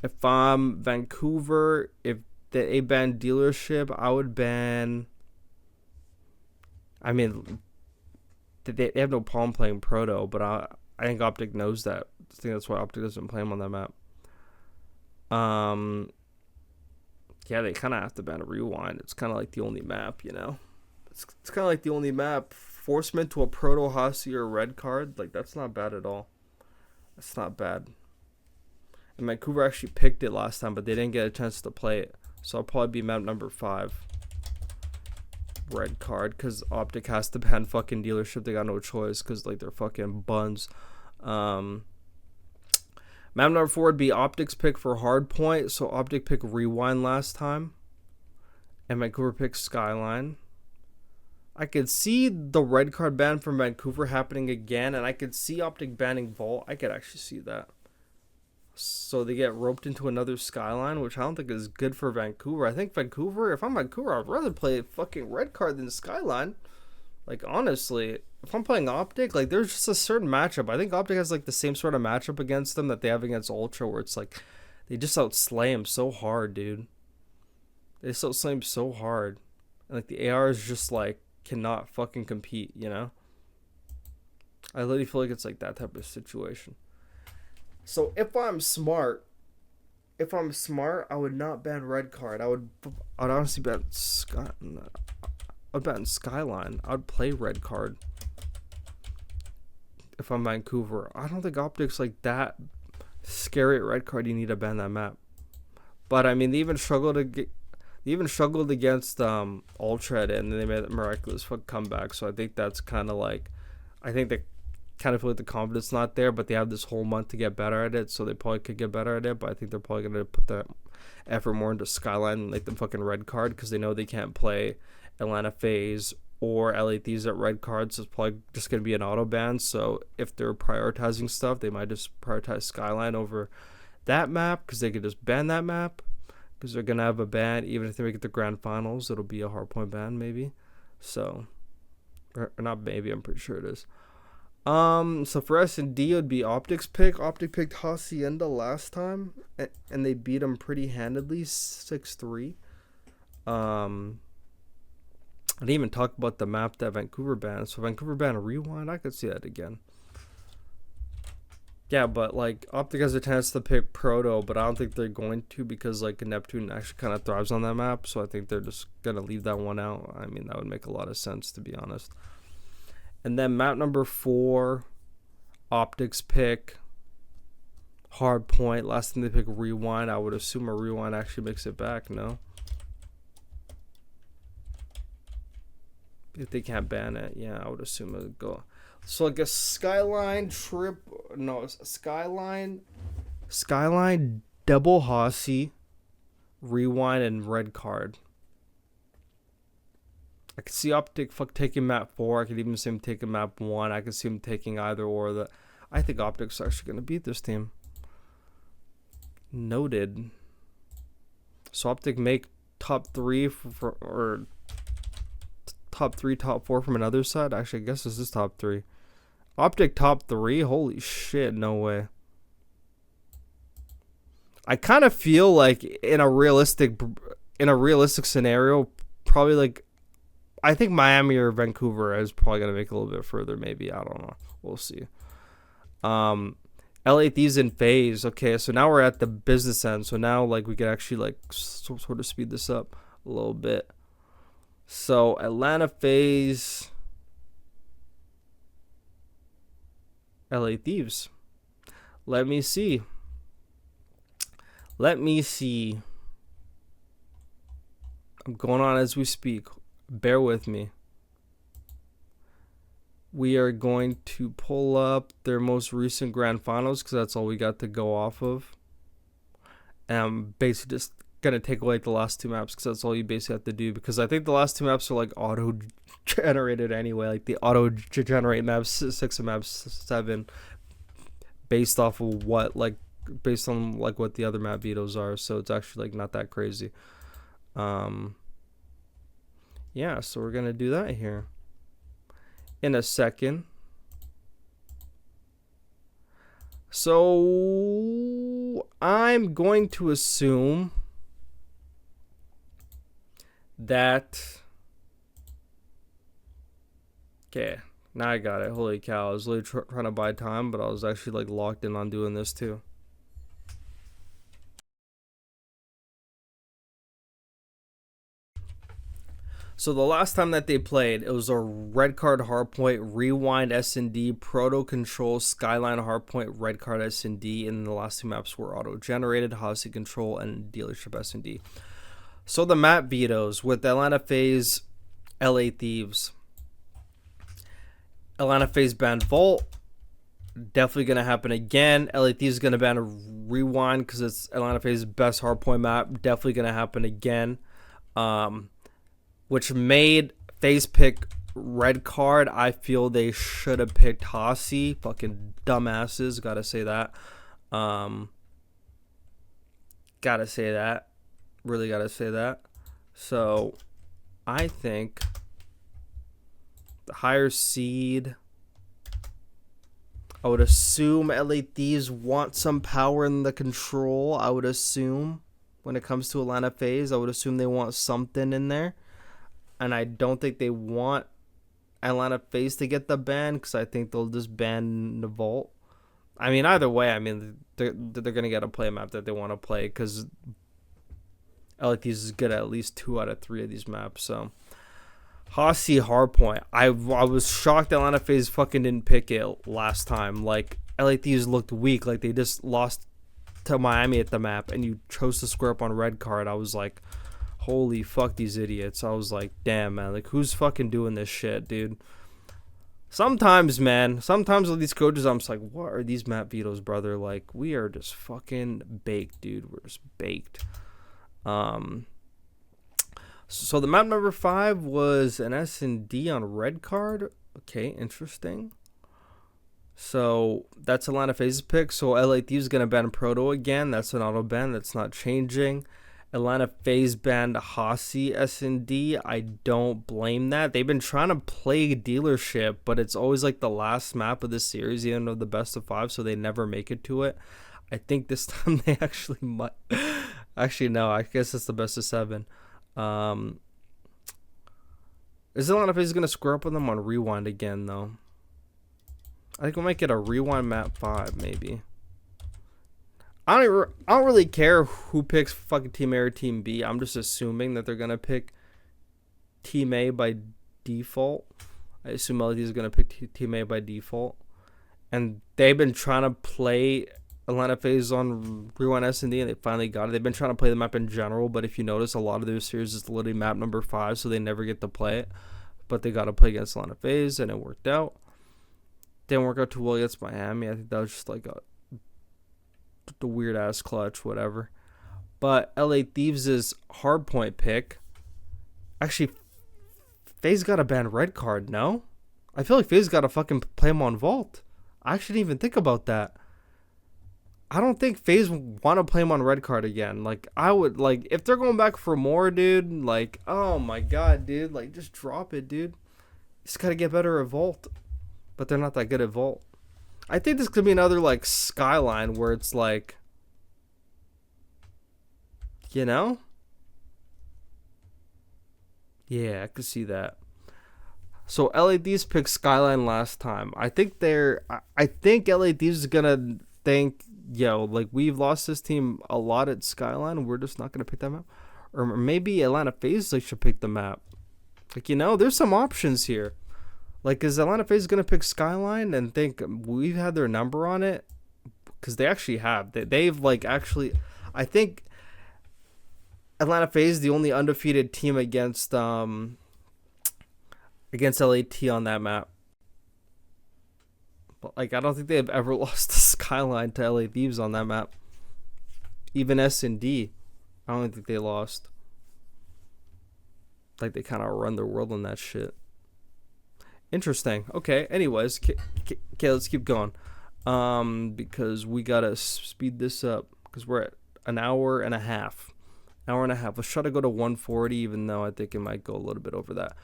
If I'm Vancouver, if they ban dealership, I would ban. I mean, they have no problem playing Proto, but I think OpTic knows that. I think that's why OpTic doesn't play him on that map. Yeah, they kind of have to ban a Rewind. It's kind of like the only map, you know. It's kind of like the only map. Forcement to a Proto Hossie or a red card, like that's not bad at all. That's not bad. And Vancouver actually picked it last time, but they didn't get a chance to play it. So I'll probably be map number 5. Red card, because OpTic has to ban fucking dealership. They got no choice, because like they're fucking buns. Map number 4 would be OpTic's pick for Hardpoint. So OpTic picked Rewind last time. And Vancouver picked Skyline. I could see the red card ban from Vancouver happening again, and I could see OpTic banning Vault. I could actually see that. So they get roped into another Skyline, which I don't think is good for Vancouver. I think Vancouver, if I'm Vancouver, I'd rather play fucking red card than Skyline. Like, honestly, if I'm playing OpTic, like, there's just a certain matchup. I think OpTic has, like, the same sort of matchup against them that they have against Ultra, where it's like, they just outslay him so hard, dude. They just outslay him so hard. And, like, the AR is just, like, cannot fucking compete, you know? I literally feel like it's, like, that type of situation. So if I'm smart, I would not ban red card. I'd honestly ban I'd ban Skyline. I'd play red card if I'm Vancouver. I don't think OpTic's like that scary at red card. You need to ban that map. But I mean, they even struggled against Ultra, and then they made a miraculous comeback. So I think that's kind of like, I think they kind of feel like the confidence not there, but they have this whole month to get better at it, so they probably could get better at it. But I think they're probably gonna put that effort more into Skyline and like the fucking red card, because they know they can't play Atlanta FaZe or LA Thieves at red cards. So it's probably just gonna be an auto ban. So if they're prioritizing stuff, they might just prioritize Skyline over that map, because they could just ban that map, because they're gonna have a ban. Even if they make it to grand finals, it'll be a hardpoint ban maybe. So, or not maybe, I'm pretty sure it is. So for S&D, it would be OpTic's pick. OpTic picked Hacienda last time, and they beat him pretty handedly, 6-3. I didn't even talk about the map that Vancouver banned. So Vancouver banned a Rewind. I could see that again. Yeah, but like OpTic has a chance to pick Proto, but I don't think they're going to, because like Neptune actually kind of thrives on that map. So I think they're just gonna leave that one out. I mean, that would make a lot of sense, to be honest. And then map number 4, OpTic's pick Hardpoint. Last time they picked Rewind. I would assume a Rewind actually makes it back, no? If they can't ban it, yeah, I would assume it would go. So like a Skyline double Hossie, Rewind, and red card. I could see OpTic taking map 4. I could even see him taking map 1. I could see him taking either or. I think OpTic's actually going to beat this team. Noted. So OpTic make top 3 or top 3, top 4 from another side. Actually, I guess this is top 3. OpTic top 3? Holy shit, no way. I kind of feel like in a realistic scenario, probably like, I think Miami or Vancouver is probably going to make a little bit further, maybe. I don't know. We'll see. LA Thieves and FaZe. Okay, so now we're at the business end. So now, like, we can actually, like, sort of speed this up a little bit. So, Atlanta FaZe. LA Thieves. Let me see. I'm going on as we speak. Bear with me. We are going to pull up their most recent grand finals, because that's all we got to go off of. And I'm basically just going to take away the last 2 maps, because that's all you basically have to do. Because I think the last 2 maps are like auto-generated anyway. Like the auto-generate maps 6 and maps 7, based off of what, like, based on like what the other map vetoes are. So it's actually like not that crazy. yeah, so we're gonna do that here in a second. So I'm going to assume that. Okay, now I got it. Holy cow! I was literally trying to buy time, but I was actually like locked in on doing this too. So the last time that they played, it was a red card hardpoint, rewind S&D, proto control, skyline hardpoint, red card S&D, and the last two maps were auto generated, Hossie control, and dealership S&D. So the map vetoes with Atlanta FaZe, LA Thieves. Atlanta FaZe banned Vault. Definitely gonna happen again. LA Thieves is gonna ban rewind because it's Atlanta FaZe's best hardpoint map. Definitely gonna happen again. Which made FaZe pick red card. I feel they should have picked Hossie. Fucking dumbasses. Gotta say that. Gotta say that. Really gotta say that. So, I think the higher seed. I would assume LA Thieves want some power in the control. I would assume when it comes to Atlanta FaZe, I would assume they want something in there. And I don't think they want Atlanta FaZe to get the ban because I think they'll just ban the Vault. I mean, either way, I mean, they're going to get a play map that they want to play because LA Thieves is good at least 2 out of 3 of these maps. So, Hossie hardpoint. I was shocked Atlanta FaZe fucking didn't pick it last time. Like, LA Thieves looked weak. Like, they just lost to Miami at the map and you chose to square up on red card. I was like, holy fuck these idiots. I was like, damn, man. Like, who's fucking doing this shit, dude? Sometimes, man. Sometimes with these coaches, I'm just like, what are these map vetoes, brother? Like, we are just fucking baked, dude. We're just baked. So the map number 5 was an S&D on red card. Okay, interesting. So that's Atlanta FaZe's pick. So LA Thieves is going to ban Proto again. That's an auto ban. That's not changing. Atlanta FaZe banned Hossie S&D. I don't blame that. They've been trying to play dealership, but it's always like the last map of the series, even though the best of 5, so they never make it to it. I think this time they actually might. Actually, no. I guess it's the best of 7. Is Atlanta FaZe going to square up with them on rewind again, though? I think we might get a rewind map 5, maybe. I don't really care who picks fucking Team A or Team B. I'm just assuming that they're going to pick Team A by default. I assume LD is going to pick Team A by default. And they've been trying to play Atlanta FaZe on Rewind S&D, and they finally got it. They've been trying to play the map in general, but if you notice, a lot of their series is literally map number 5, so they never get to play it. But they got to play against Atlanta FaZe, and it worked out. Didn't work out too well against Miami. I think that was just like the weird-ass clutch, whatever. But LA Thieves' hardpoint pick, actually, FaZe got a ban red card, no? I feel like FaZe got to fucking play him on Vault. I actually didn't even think about that. I don't think FaZe want to play him on red card again. Like, I would, like, if they're going back for more, dude, like, oh my god, dude, like, just drop it, dude. Just gotta get better at Vault. But they're not that good at Vault. I think this could be another, like, Skyline where it's like, you know? Yeah, I could see that. So LA Thieves picked Skyline last time. I think LA Thieves is gonna think, yo, like, we've lost this team a lot at Skyline. We're just not gonna pick that map. Or maybe Atlanta FaZe should pick the map. Like, you know, there's some options here. Like, is Atlanta FaZe gonna pick Skyline and think we've had their number on it? Because they actually have. They've like actually. I think Atlanta FaZe the only undefeated team against LAT on that map. But, like, I don't think they've ever lost to Skyline to LA Thieves on that map. Even S&D, I don't think they lost. Like, they kind of run their world on that shit. Interesting. Okay, anyways, okay, let's keep going. Because we gotta speed this up because we're at an hour and a half. Hour and a half. Let's try to go to 140, even though I think it might go a little bit over that.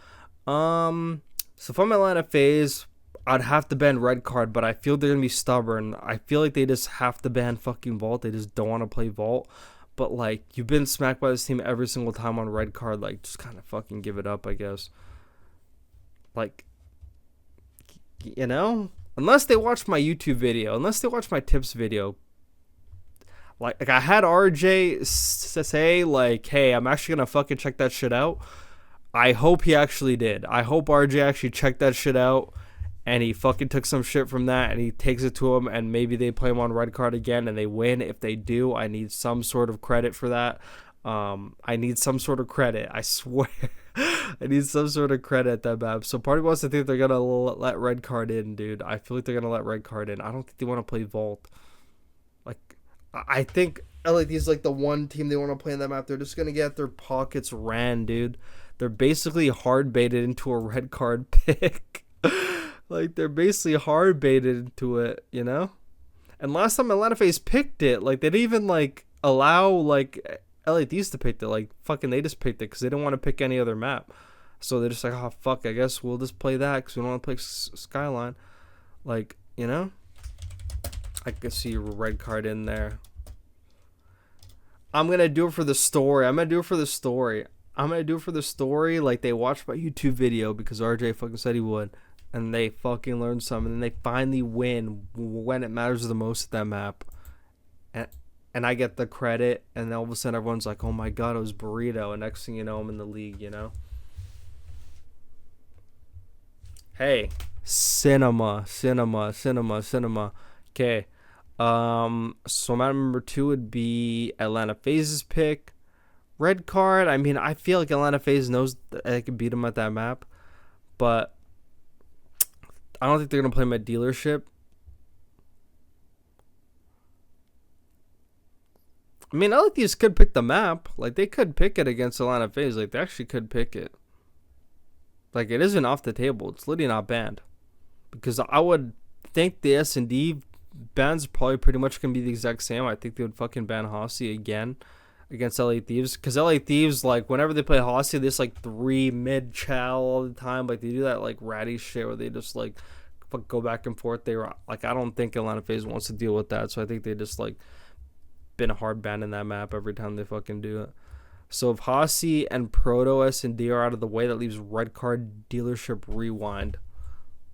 So if I'm Atlanta FaZe, I'd have to ban red card, but I feel they're gonna be stubborn. I feel like they just have to ban fucking Vault. They just don't want to play Vault. But like, you've been smacked by this team every single time on red card. Like, just kind of fucking give it up, I guess. Like, you know, unless they watch my YouTube video, unless they watch my tips video. Like I had RJ say like, hey, I'm actually gonna fucking check that shit out. I hope he actually did. I hope RJ actually checked that shit out, and he fucking took some shit from that, and he takes it to him, and maybe they play him on red card again, and they win. If they do, I need some sort of credit for that. I need some sort of credit. I swear, I need some sort of credit at that map. So part of me wants to think they're gonna let red card in, dude. I feel like they're gonna let red card in. I don't think they want to play Vault. Like, I think LAD is like the one team they want to play in that map. They're just gonna get their pockets ran, dude. They're basically hard baited into a red card pick. Like, they're basically hard baited into it, you know? And last time Atlanta FaZe picked it, like, they didn't even, like, allow, like, LADs to pick it. Like, fucking they just picked it because they didn't want to pick any other map. So they're just like, oh, fuck, I guess we'll just play that because we don't want to play Skyline. Like, you know? I can see a red card in there. I'm going to do it for the story. Like, they watched my YouTube video because RJ fucking said he would. And they fucking learned something. And they finally win when it matters the most at that map. And I get the credit. And all of a sudden everyone's like, oh my god, it was Borito. And next thing you know, I'm in the league, you know? Hey. Cinema. Okay. So my number 2 would be Atlanta FaZe's pick. Red card, I mean, I feel like Atlanta FaZe knows that I can beat them at that map. But I don't think they're going to play my dealership. I mean, LATs could pick the map. Like, they could pick it against Atlanta FaZe. Like, they actually could pick it. Like, it isn't off the table. It's literally not banned. Because I would think the S&D bans probably pretty much going to be the exact same. I think they would fucking ban Hossie again against LA Thieves, because LA Thieves, like, whenever they play Hossie, they just like 3 mid chow all the time. Like, they do that like ratty shit where they just like go back and forth. They were like, I don't think Atlanta FaZe wants to deal with that, so I think they just like been hard banning that map every time they fucking do it. So if Hossie and Proto S&D are out of the way, that leaves red card dealership rewind.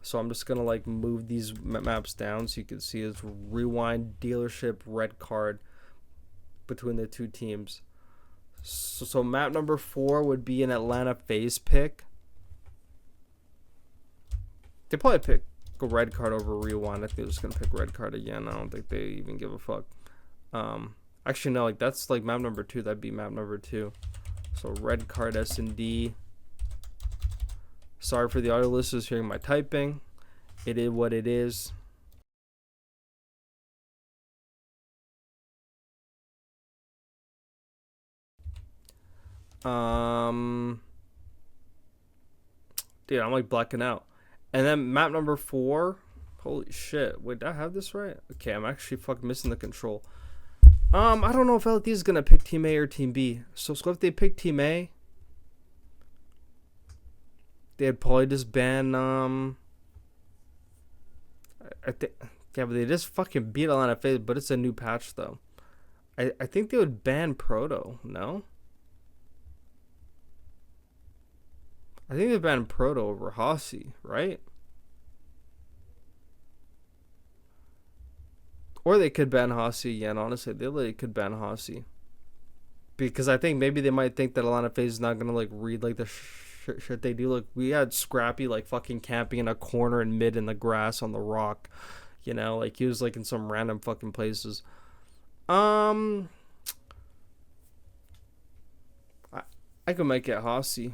So I'm just gonna like move these maps down so you can see it's rewind dealership red card between the two teams. So map number 4 would be an Atlanta FaZe pick. They probably pick a red card over rewind. I think they're just gonna pick red card again. I don't think they even give a fuck. Actually no, like that's like map number 2. That'd be map number 2. So red card S&D. Sorry for the audio listeners hearing my typing. It is what it is. Dude, I'm like blacking out. And then map number 4. Holy shit. Wait, did I have this right? Okay, I'm actually fucking missing the control. I don't know if LT is gonna pick Team A or Team B. So if they pick Team A, they'd probably just ban I think, yeah, but they just fucking beat Atlanta FaZe, but it's a new patch though. I think they would ban Proto, no? I think they banned Proto over Hossie, right? Or they could ban Hossie again, honestly. They literally could ban Hossie. Because I think maybe they might think that Atlanta FaZe is not going to like read like the shit they do. Like, we had Scrappy like fucking camping in a corner in mid in the grass on the rock. You know, like he was like in some random fucking places. I could make it Hossie.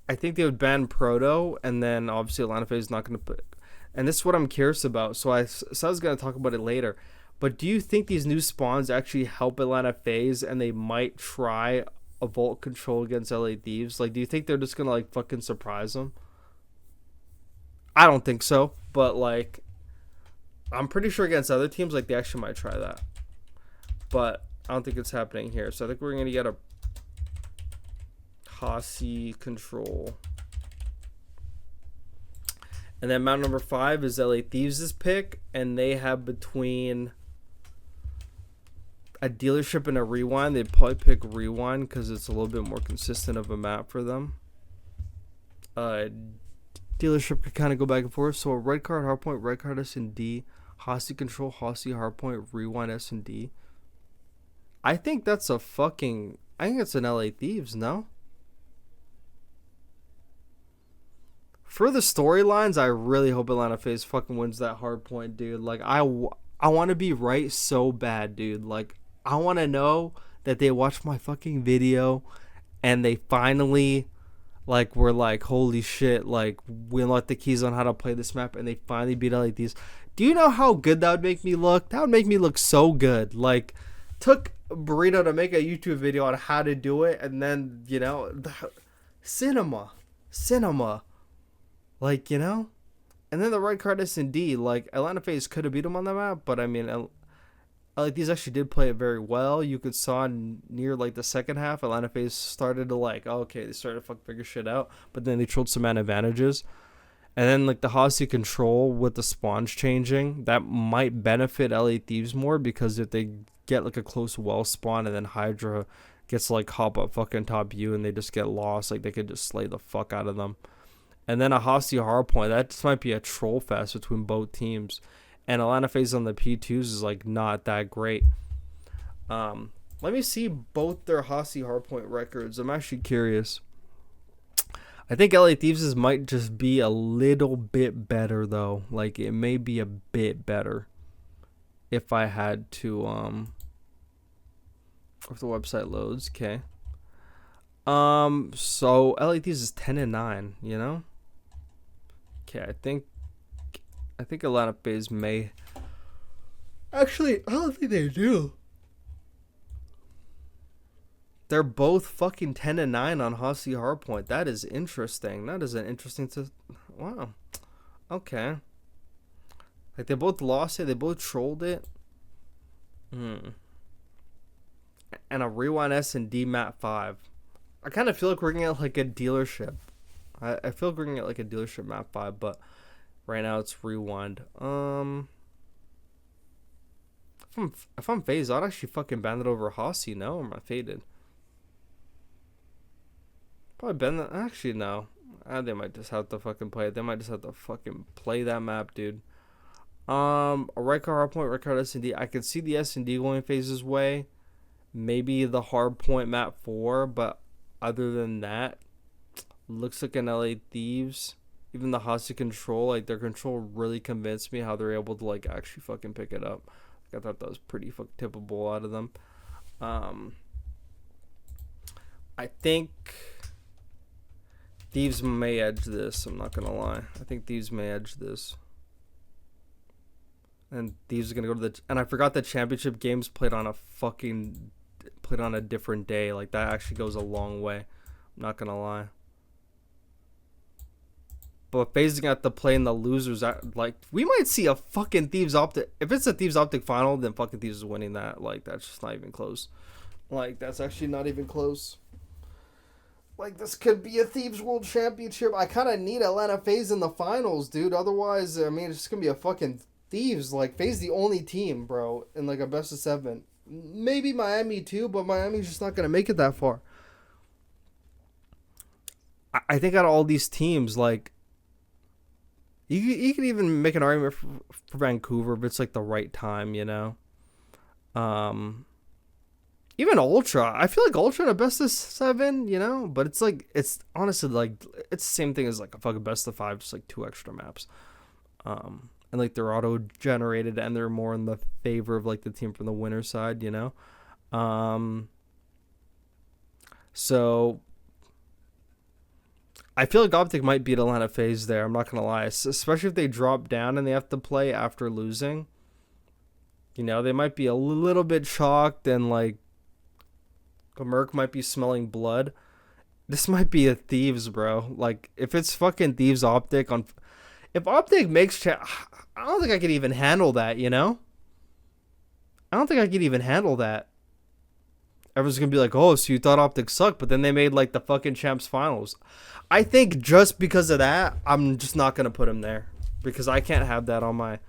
I think they would ban Proto, and then obviously Atlanta FaZe is not going to put. And this is what I'm curious about. So I was going to talk about it later. But do you think these new spawns actually help Atlanta FaZe, and they might try a vault control against LA Thieves? Like, do you think they're just going to like fucking surprise them? I don't think so. But like, I'm pretty sure against other teams, like they actually might try that. But I don't think it's happening here. So I think we're going to get a Hossy control. And then map number 5 is LA Thieves' pick. And they have between a dealership and a rewind. They'd probably pick rewind because it's a little bit more consistent of a map for them. Dealership could kind of go back and forth. So a red card, hardpoint, red card S&D, Hossy control, Hossy hardpoint, rewind S&D. I think that's a fucking... I think it's an LA Thieves, no? For the storylines, I really hope Atlanta FaZe fucking wins that hardpoint, dude. Like, I want to be right so bad, dude. Like, I want to know that they watched my fucking video and they finally... like, we're like, holy shit, like, we unlocked the keys on how to play this map, and they finally beat LA Thieves. Do you know how good that would make me look? That would make me look so good. Like, took Borito to make a YouTube video on how to do it, and then, you know, cinema. Like, you know? And then the red card S&D, like, Atlanta FaZe could have beat them on that map, but, I mean, like, these actually did play it very well. You could saw near like the second half, Atlanta FaZe started to like, oh, okay, they started to fuck figure shit out, but then they trolled some man advantages. And then like the Hossy control with the spawns changing, that might benefit LA Thieves more, because if they get like a close well spawn and then Hydra gets to like hop up fucking top U and they just get lost, like they could just slay the fuck out of them. And then a Hossy hardpoint, that just might be a troll fest between both teams. And Atlanta FaZe on the P2s is like not that great. Let me see both their Hossy hardpoint records. I'm actually curious. I think LA Thieves' might just be a little bit better though. Like it may be a bit better if I had to if the website loads. Okay. So LA Thieves is 10-9, you know? Okay, I think Atlanta FaZe may... Actually, I don't think they do. They're both fucking 10-9 on Hossy hardpoint. That is interesting. That is an interesting... Wow. Okay. Like, they both lost it. They both trolled it. And a rewind S&D map 5. I kind of feel like we're going to get, like, a dealership. I feel like we're going to get, like, a dealership map 5, but... right now it's rewind. If I'm FaZe, I'd actually fucking ban it over Hossy, no? Or am I faded? Probably ban that. Actually, no. They might just have to fucking play it. They might just have to fucking play that map, dude. A right card, hard point, right card S&D. I could see the S&D going FaZe's way. Maybe the hard point map 4, but other than that, looks like an LA Thieves. Even the Hossy control, like their control really convinced me how they're able to like actually fucking pick it up. Like, I thought that was pretty fucking tippable out of them. I think Thieves may edge this. I'm not gonna lie. I think Thieves may edge this. And Thieves are gonna go to the... And I forgot the championship games played on a different day. Like that actually goes a long way. I'm not gonna lie. But FaZe got to play in the losers. Like, we might see a fucking Thieves OpTic. If it's a Thieves OpTic final, then fucking Thieves is winning that. Like, that's just not even close. Like, that's actually not even close. Like, this could be a Thieves World Championship. I kind of need Atlanta FaZe in the finals, dude. Otherwise, I mean, it's just going to be a fucking Thieves. Like, FaZe the only team, bro, in, like, a best of 7. Maybe Miami, too, but Miami's just not going to make it that far. I think out of all these teams, like... You can even make an argument for Vancouver if it's like the right time, you know. Even Ultra, I feel like Ultra in a best of 7, you know, but it's like it's honestly like it's the same thing as like a fucking best of 5, just like 2 extra maps. And like they're auto generated and they're more in the favor of like the team from the winner side, you know. So I feel like OpTic might beat Atlanta FaZe there. I'm not going to lie. Especially if they drop down and they have to play after losing. You know, they might be a little bit shocked and like Merc might be smelling blood. This might be a Thieves, bro. Like, if it's fucking Thieves OpTic on... If OpTic makes... I don't think I could even handle that, you know? I don't think I could even handle that. Everyone's gonna be like, oh, so you thought OpTic sucked, but then they made like the fucking champs finals. I think just because of that, I'm just not gonna put him there because I can't have that on my.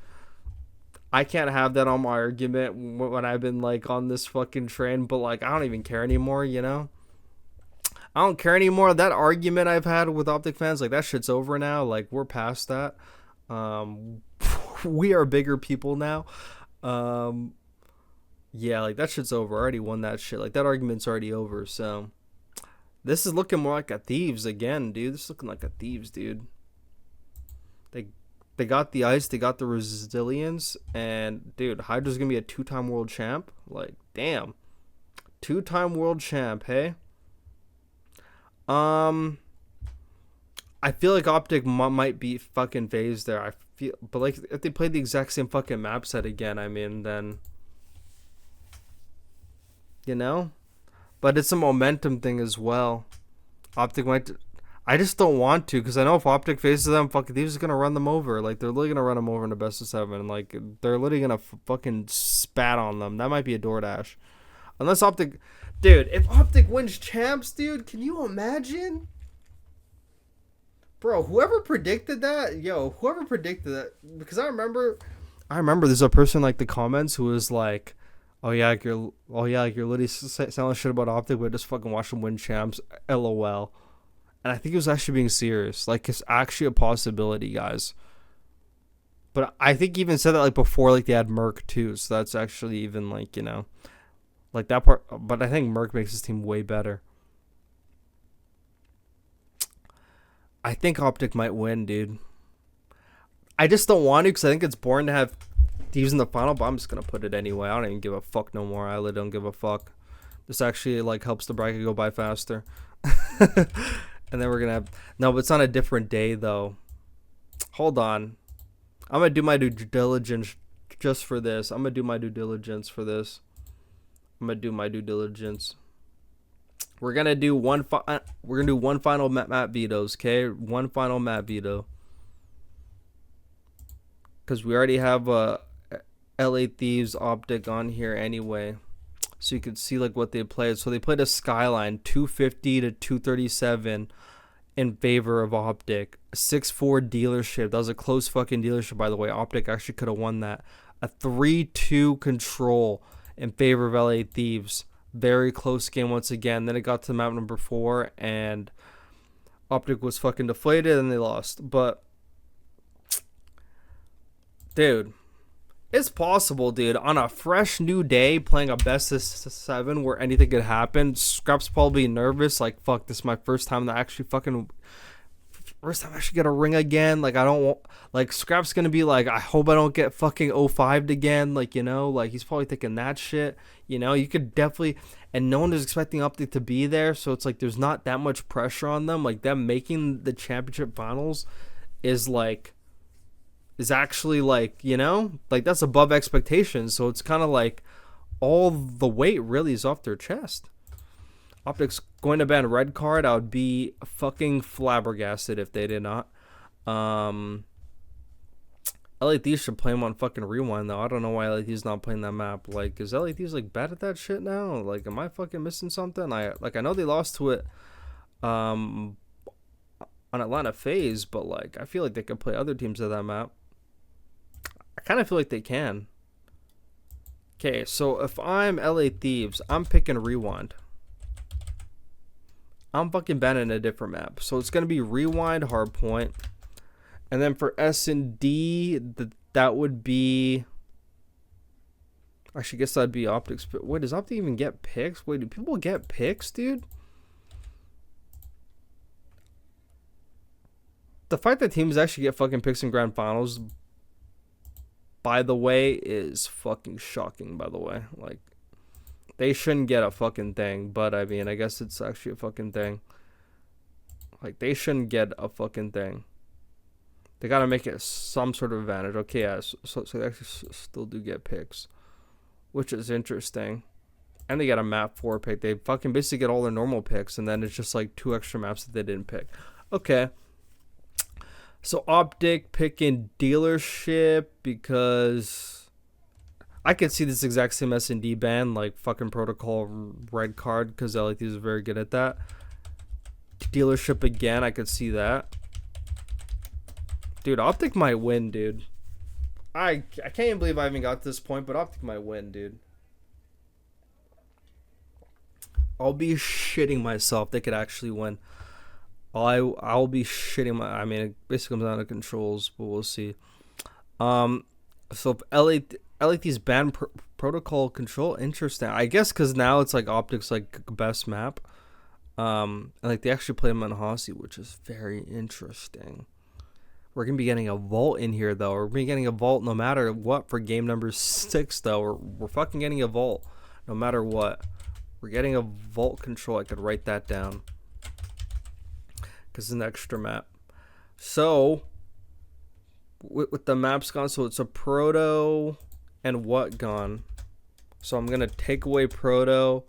I can't have that on my argument when I've been like on this fucking train. But like, I don't even care anymore. You know, I don't care anymore. That argument I've had with OpTic fans, like that shit's over now. Like we're past that. Um, we are bigger people now. Yeah, like that shit's over. I already won that shit. Like that argument's already over. So this is looking more like a Thieves again, dude. This is looking like a Thieves, dude. They got the ice, they got the resilience, and dude, Hydra's gonna be a 2-time world champ. Like, damn, 2-time world champ, hey. I feel like OpTic might be fucking FaZe there. I feel, but like if they played the exact same fucking map set again, I mean, then you know. But it's a momentum thing as well. OpTic might. I just don't want to because I know if OpTic faces them, fucking Thieves is gonna run them over. Like they're literally gonna run them over in the best of 7. Like they're literally gonna fucking spat on them. That might be a DoorDash, unless OpTic, dude. If OpTic wins champs, dude, can you imagine? Bro, whoever predicted that, because I remember there's a person like the comments who was like, oh yeah, like you're literally selling shit about OpTic, but just fucking watch them win champs, lol. And I think he was actually being serious. Like, it's actually a possibility, guys. But I think he even said that, like, before, like, they had Merc, too. So that's actually even, like, you know, like, that part. But I think Merc makes his team way better. I think OpTic might win, dude. I just don't want to because I think it's boring to have Thieves in the final. But I'm just going to put it anyway. I don't even give a fuck no more. I literally don't give a fuck. This actually, like, helps the bracket go by faster. And then we're gonna have no, but it's on a different day though. Hold on, I'm gonna do my due diligence just for this. I'm gonna do my due diligence for this. We're gonna do one. We're gonna do one final map vetoes. Okay, one final map veto. Because we already have LA Thieves OpTic on here anyway. So you could see like what they played. So they played a Skyline 250 to 237 in favor of OpTic. 6-4 dealership. That was a close fucking dealership, by the way. OpTic actually could have won that. A 3-2 control in favor of LA Thieves. Very close game once again. Then it got to map number 4 and OpTic was fucking deflated and they lost. But dude, it's possible, dude. On a fresh new day, playing a best of 7 where anything could happen. Scrap's probably nervous. Like, fuck, this is my first time to actually get a ring again. Like, I don't want. Like, Scrap's gonna be like, I hope I don't get fucking 05'd again. Like, you know, like he's probably thinking that shit. You know, you could definitely. And no one is expecting OpTic to be there, so it's like there's not that much pressure on them. Like, them making the championship finals is actually like, you know, like that's above expectations. So it's kind of like all the weight really is off their chest. OpTic's going to ban red card. I would be fucking flabbergasted if they did not. LA Thieves should play him on fucking Rewind though. I don't know why LA Thieves not playing that map. Like, is LA Thieves like bad at that shit now? Like, am I fucking missing something? I know they lost to it on Atlanta FaZe, but like I feel like they could play other teams at that map. I kind of feel like they can. Okay, so if I'm LA Thieves, I'm picking Rewind. I'm fucking banning a different map. So it's going to be Rewind, Hardpoint. And then for S&D, that would be... Actually, I guess that'd be OpTic. Wait, does OpTic even get picks? Wait, do people get picks, dude? The fact that teams actually get fucking picks in grand finals, by the way, is fucking shocking, by the way. Like, they shouldn't get a fucking thing, but I mean, I guess it's actually a fucking thing. Like, they shouldn't get a fucking thing. They gotta make it some sort of advantage. Okay, yeah, so they actually still do get picks, which is interesting. And they get a map 4 pick. They fucking basically get all their normal picks, and then it's just like 2 extra maps that they didn't pick. Okay. So OpTic picking dealership because I could see this exact same S&D ban, like fucking protocol red card, because LAT is very good at that. Dealership again, I could see that. Dude, OpTic might win, dude. I can't even believe I even got to this point, but OpTic might win, dude. I'll be shitting myself. They could actually win. I'll be shitting my. I mean, it basically comes down to controls, but we'll see. So if LAT's ban protocol control, interesting. I guess because now it's like OpTic's like best map. And like they actually play him on Hossie, which is very interesting. We're gonna be getting a vault in here though. We're gonna be getting a vault no matter what for game number 6 though. We're fucking getting a vault no matter what. We're getting a vault control. I could write that down because it's an extra map. So with the maps gone, so it's a proto and what gone. So I'm gonna take away proto,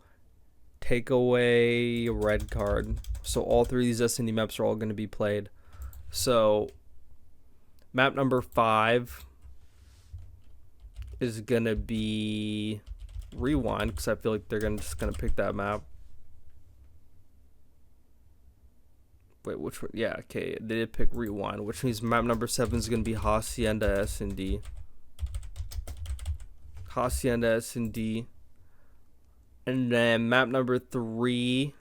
take away red card. So all three of these S&D maps are all gonna be played. So map number 5 is gonna be Rewind, because I feel like they're just gonna pick that map. Wait, which one? Yeah, okay, they did pick Rewind, which means map number 7 is gonna be Hacienda S&D. Hacienda S&D. And then map number 3.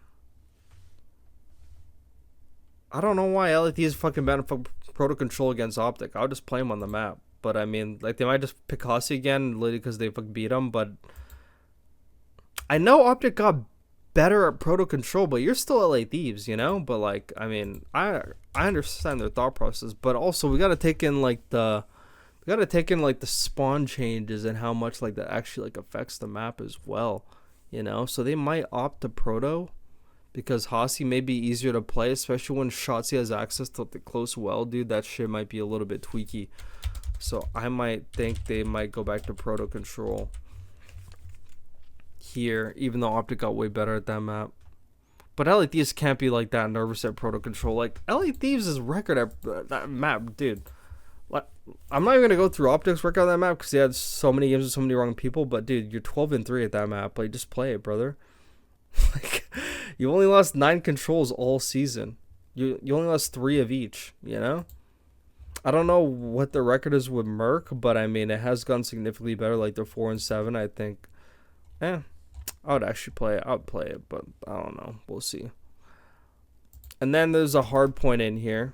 I don't know why LAT is fucking banned proto control against OpTic. I'll just play him on the map. But I mean, like they might just pick Hossie again, literally because they fucking beat him. But I know OpTic got better at proto control, but you're still LA Thieves, you know. But like, I mean, I understand their thought process, but also we gotta take in like the spawn changes and how much like that actually like affects the map as well, you know. So they might opt to proto because Hossie may be easier to play, especially when Shotzi has access to the close well, dude. That shit might be a little bit tweaky. So I might think they might go back to proto control here, even though OpTic got way better at that map. But LA Thieves can't be like that nervous at proto control. Like LA Thieves' record at that map, dude. Like, I'm not even gonna go through OpTic's record on that map because he had so many games with so many wrong people. But dude, you're 12-3 at that map. Like, just play it, brother. Like, you only lost 9 controls all season. You only lost 3 of each. You know. I don't know what the record is with Merc, but I mean it has gone significantly better. Like they're 4-7, I think. I would actually play it. I would play it, but I don't know. We'll see. And then there's a hard point in here.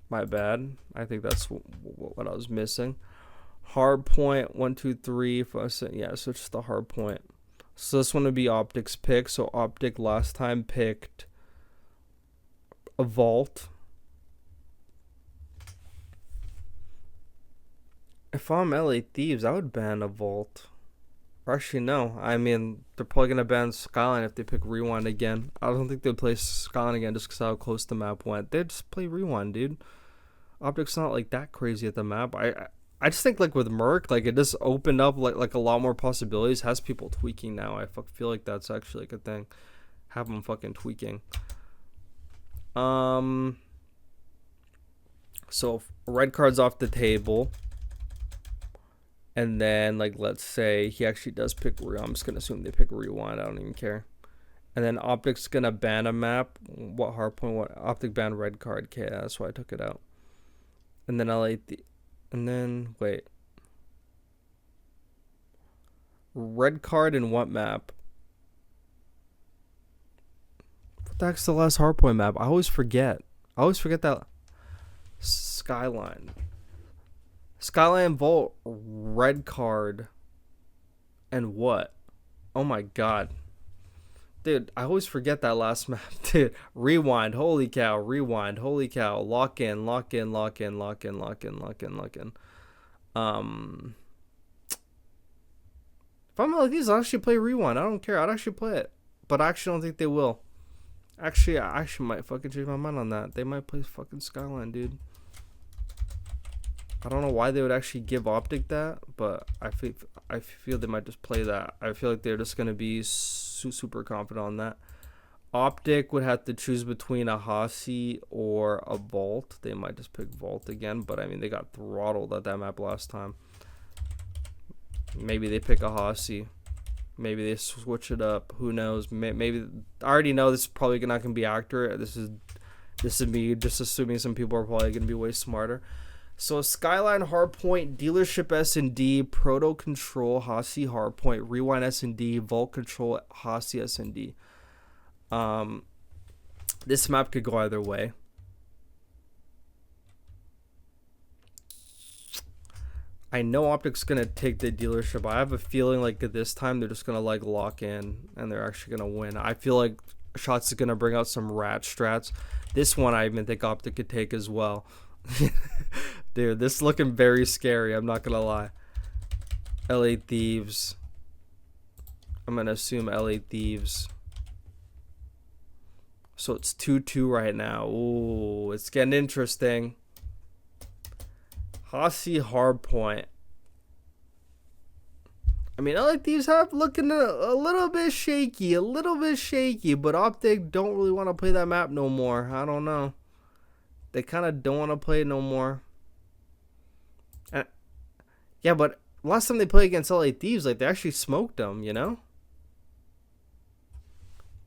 My bad. I think that's what I was missing. Hard point 1, 2, 3. Yeah, so it's just the hard point. So this one would be OpTic's pick. So OpTic last time picked a vault. If I'm LA Thieves, I would ban a vault. Or actually, no. I mean, they're probably going to ban Skyline if they pick Rewind again. I don't think they'd play Skyline again just because how close the map went. They'd just play Rewind, dude. OpTic's not like that crazy at the map. I just think like with Merc, like it just opened up like a lot more possibilities. Has people tweaking now. I feel like that's actually like a thing. Have them fucking tweaking. So red card's off the table. And then, like, let's say he actually does pick Rewind. I'm just going to assume they pick Rewind. I don't even care. And then OpTic's going to ban a map. What hardpoint? What? OpTic ban red card. Okay, that's why I took it out. And then and then, wait. Red card in what map? What the heck's the last hardpoint map? I always forget. That. Skyline. Skyline Vault, red card, and what? Oh my god. Dude, I always forget that last map. Dude, Rewind, holy cow, Rewind, holy cow. Lock in. If I'm like these, I'll actually play Rewind. I don't care. I'd actually play it. But I actually don't think they will. Actually, I actually might fucking change my mind on that. They might play fucking Skyline, dude. I don't know why they would actually give OpTic that, but I feel they might just play that. I feel like they're just going to be super confident on that. OpTic would have to choose between a Hossie or a Vault. They might just pick Vault again, but I mean, they got throttled at that map last time. Maybe they pick a Hossie. Maybe they switch it up. Who knows? Maybe I already know this is probably not gonna be accurate. This is me just assuming some people are probably gonna be way smarter. So Skyline Hardpoint, Dealership S&D, Proto Control, Hossie Hardpoint, Rewind S&D, Vault Control, Hossie S&D. This map could go either way. I know OpTic's gonna take the dealership. I have a feeling like at this time they're just gonna like lock in and they're actually gonna win. I feel like Shots is gonna bring out some rat strats. This one I even think OpTic could take as well. Dude, this is looking very scary. I'm not gonna lie. LA Thieves. I'm gonna assume LA Thieves. So it's 2-2 right now. Ooh, it's getting interesting. Hossie Hardpoint. I mean, LA Thieves have looking a little bit shaky, but OpTic don't really want to play that map no more. I don't know. They kind of don't want to play it no more. And, yeah, but last time they played against LA Thieves, like, they actually smoked them, you know?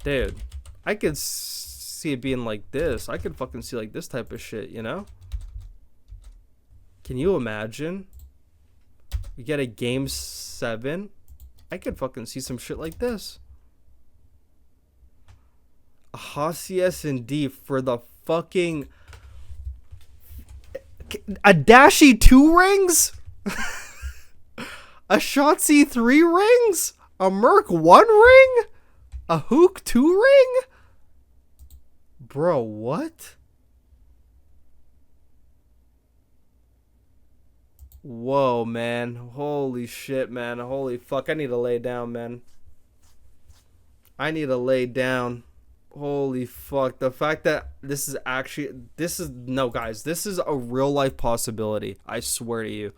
Dude, I could see it being like this. I could fucking see, like, this type of shit, you know? Can you imagine? We get a game 7. I could fucking see some shit like this. A Hossie S&D for the fucking... A Dashy 2 rings? A Shotsy 3 rings? A Merc 1 ring? A Hook 2 ring? Bro, what? Whoa, man. Holy shit, man. Holy fuck. I need to lay down, man. I need to lay down. Holy fuck. The fact that this is actually... No, guys. This is a real life possibility. I swear to you.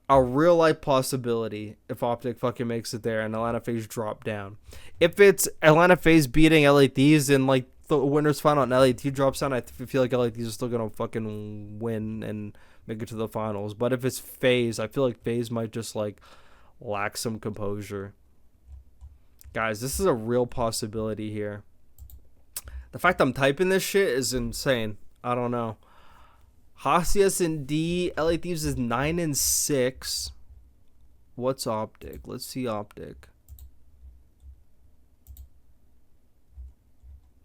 A real life possibility if OpTic fucking makes it there and Atlanta FaZe drop down. If it's Atlanta FaZe beating LA Thieves and like the winners final and LA Thieves drops down, I feel like LA Thieves are still gonna fucking win and make it to the finals. But if it's FaZe, I feel like FaZe might just like lack some composure. Guys, this is a real possibility here. The fact I'm typing this shit is insane. I don't know. Hossie S&D, LA Thieves is 9-6. What's OpTic? Let's see OpTic.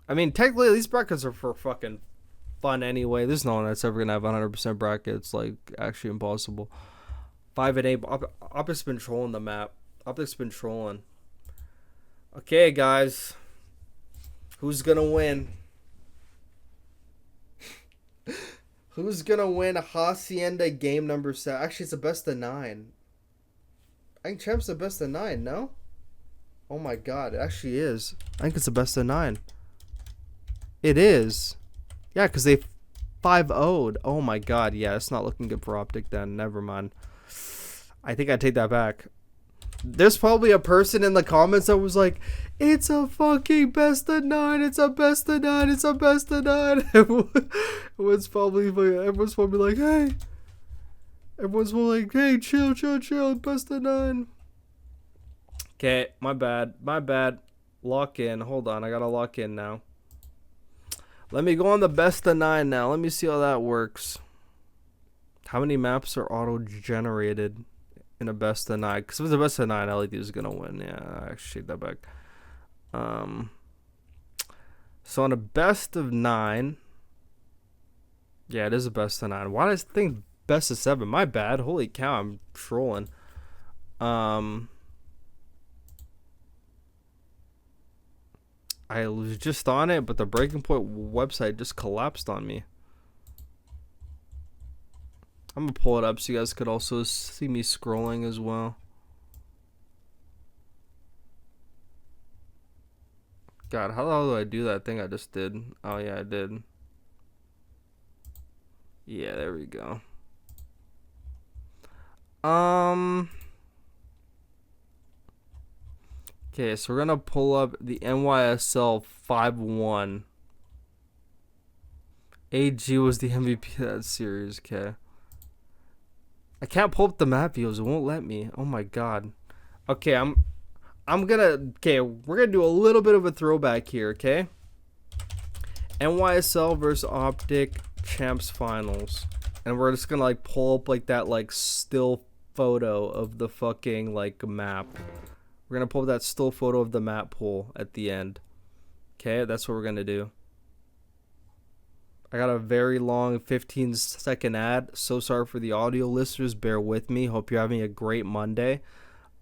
I mean, technically, these brackets are for fucking fun anyway. There's no one that's ever gonna have 100% brackets. Like, actually impossible. 5-8. OpTic's been trolling the map. OpTic's been trolling. Okay, guys. Who's gonna win? Who's gonna win Hacienda game number 7? Actually, it's a best of 9. I think Champ's a best of 9, no? Oh my god, it actually is. I think it's a best of 9. It is. Yeah, because they 5-0'd. Oh my god, yeah, it's not looking good for OpTic then. Never mind. I think I take that back. There's probably a person in the comments that was like, it's a fucking best of 9. It's a best of 9. It's a best of 9. Everyone's probably like, hey. Everyone's like, hey, chill. Best of 9. Okay, my bad. Lock in. Hold on, I gotta lock in now. Let me go on the best of 9 now. Let me see how that works. How many maps are auto-generated in a best of 9? Because if it's a best of 9, LA Thieves is gonna win. Yeah, I actually take that back. So on a best of 9, yeah, it is a best of 9. Why did I think best of 7? My bad. Holy cow, I'm trolling. I was just on it, but the Breaking Point website just collapsed on me. I'm gonna pull it up so you guys could also see me scrolling as well. God, how the hell do I do that thing I just did? Oh yeah, I did. Yeah, there we go. Okay, so we're gonna pull up the NYSL 5-1. AG was the MVP of that series. Okay. I can't pull up the map views. It won't let me. Oh my god. Okay, we're gonna do a little bit of a throwback here, okay? NYSL versus OpTic Champs Finals. And we're just gonna like pull up like that like still photo of the fucking like map. We're gonna pull up that still photo of the map pool at the end. Okay, that's what we're gonna do. I got a very long 15-second ad. So sorry for the audio listeners. Bear with me. Hope you're having a great Monday.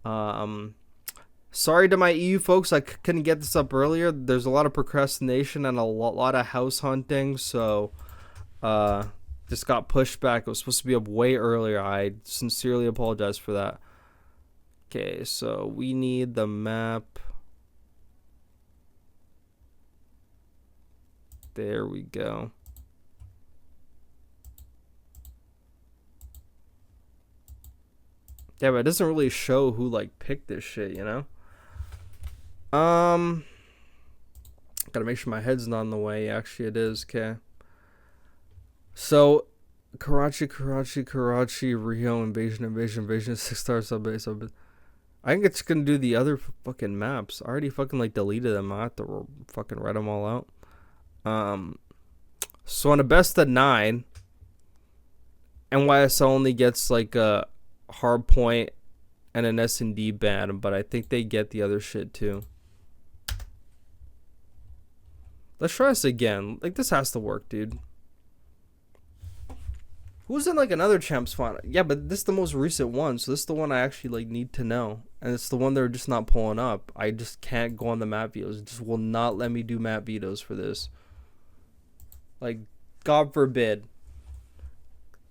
Sorry to my EU folks. I couldn't get this up earlier. There's a lot of procrastination and a lot of house hunting. So just got pushed back. It was supposed to be up way earlier. I sincerely apologize for that. Okay, so we need the map. There we go. Yeah, but it doesn't really show who like picked this shit, you know? Gotta make sure my head's not in the way. Actually, it is. Okay. So, Karachi, Rio, Invasion, 6 stars, sub-base. I think it's gonna do the other fucking maps. I already fucking like deleted them. I have to fucking write them all out. So on a best of 9, NYSL only gets like a hard point and an S&D ban, but I think they get the other shit too. Let's try this again. Like, this has to work, dude. Who's in like another champs final? Yeah, but this is the most recent one, so this is the one I actually like need to know, and it's the one they're just not pulling up. I just can't go on the map vetoes. It just will not let me do map vetoes for this. Like, God forbid.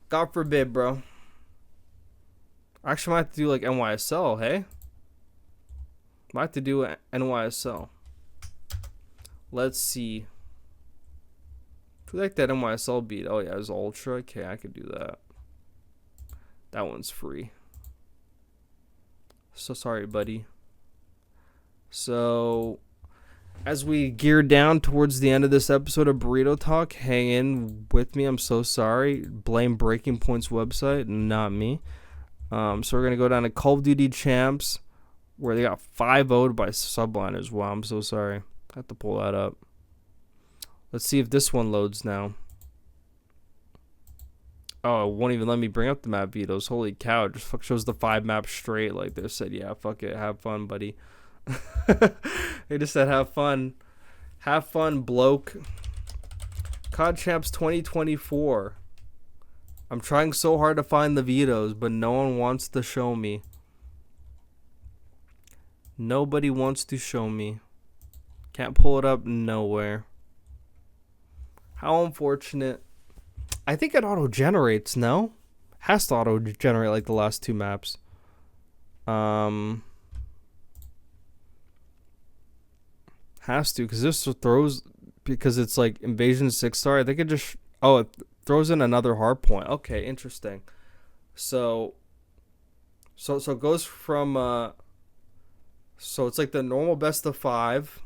God forbid, bro. Actually, I might have to do like NYSL, hey? Might have to do NYSL. Let's see. Who like that NYSL beat? Oh, yeah, it was Ultra. Okay, I could do that. That one's free. So sorry, buddy. So, as we gear down towards the end of this episode of Burrito Talk, hang in with me. I'm so sorry. Blame Breaking Point's website, not me. So we're going to go down to Call of Duty Champs, where they got 5-0'd by Subliners. Wow, I'm so sorry. I have to pull that up. Let's see if this one loads now. Oh, it won't even let me bring up the map vetoes. Holy cow, it just shows the 5 maps straight. Like they said, yeah, fuck it. Have fun, buddy. They just said have fun. Have fun, bloke. COD Champs 2024. I'm trying so hard to find the vetoes, but no one wants to show me. Nobody wants to show me. Can't pull it up nowhere. How unfortunate. I think it auto-generates, no? Has to auto-generate like the last 2 maps. Has to, because this throws, because it's like Invasion 6-star. I think it just, oh, it throws in another hard point. Okay, interesting. So it goes from, so it's like the normal best of 5,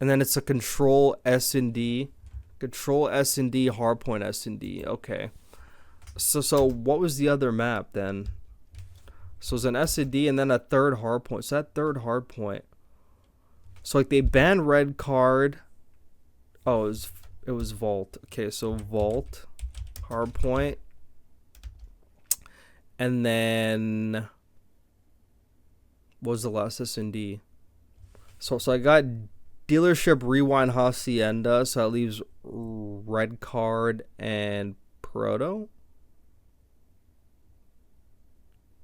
and then it's a control S&D, control S&D, hardpoint S&D. Okay. So what was the other map then? So it's an S&D and then a third hardpoint. So that third hardpoint. So like they banned red card. Oh, it was Vault. Okay, so Vault, hardpoint, and then what was the last S&D? So I got Dealership Rewind Hacienda, so that leaves red card and Proto.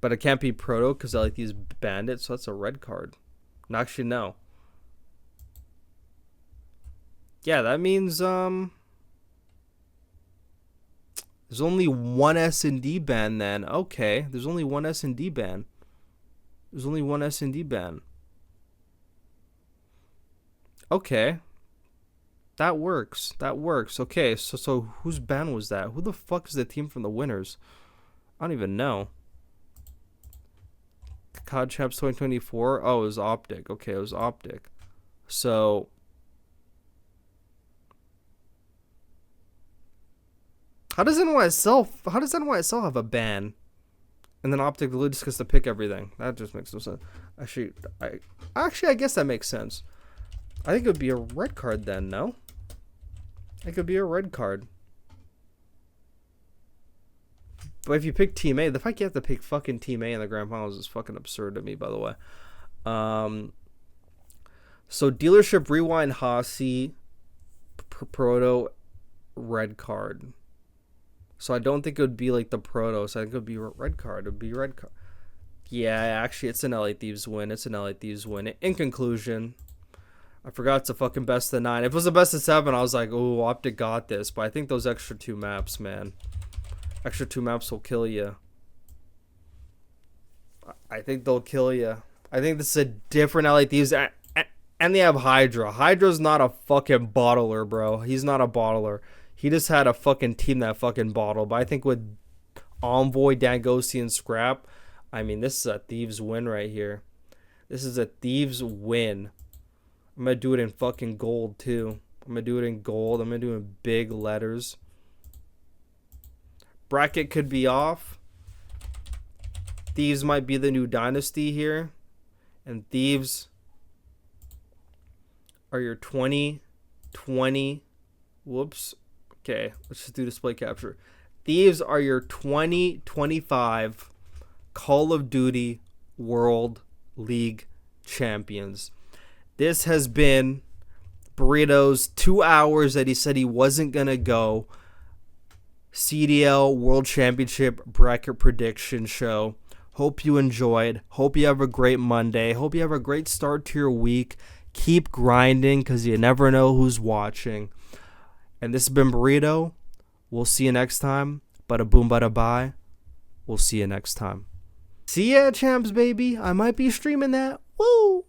But it can't be Proto because I like these bandits, so that's a red card. No, actually, no. Yeah, that means there's only one S&D ban then. Okay, there's only one S&D ban. There's only one S&D ban. Okay. That works. That works. Okay, so whose ban was that? Who the fuck is the team from the winners? I don't even know. COD Champs 2024. Oh, it was OpTic. Okay, it was OpTic. So how does NYSL have a ban? And then OpTic literally just gets to pick everything. That just makes no sense. I guess that makes sense. I think it would be a red card then, no? It could be a red card. But if you pick Team A, the fact you have to pick fucking Team A in the grand finals is fucking absurd to me, by the way. So Dealership Rewind Hasi Proto red card. So I don't think it would be like the Protos. I think it would be a red card. It would be red card. Yeah, actually, it's an LA Thieves win. It's an LA Thieves win. In conclusion, I forgot it's a fucking best of 9. If it was a best of 7, I was like, oh, OpTic got this. But I think those extra 2 maps, man. Extra 2 maps will kill you. I think they'll kill you. I think this is a different LA Thieves. And they have Hydra. Hydra's not a fucking bottler, bro. He's not a bottler. He just had a fucking team that fucking bottle. But I think with Envoy, Dangosi, and Scrap, I mean, this is a Thieves win right here. This is a Thieves win. I'm going to do it in fucking gold, too. I'm going to do it in gold. I'm going to do it in big letters. Bracket could be off. Thieves might be the new dynasty here. And Thieves are your 2020. Whoops. Okay, let's just do display capture. Thieves are your 2025 Call of Duty World League champions. This has been Burrito's 2 hours that he said he wasn't going to go. CDL World Championship bracket prediction show. Hope you enjoyed. Hope you have a great Monday. Hope you have a great start to your week. Keep grinding because you never know who's watching. And this has been Burrito. We'll see you next time. Bada boom, bada bye. We'll see you next time. See ya, champs, baby. I might be streaming that. Woo!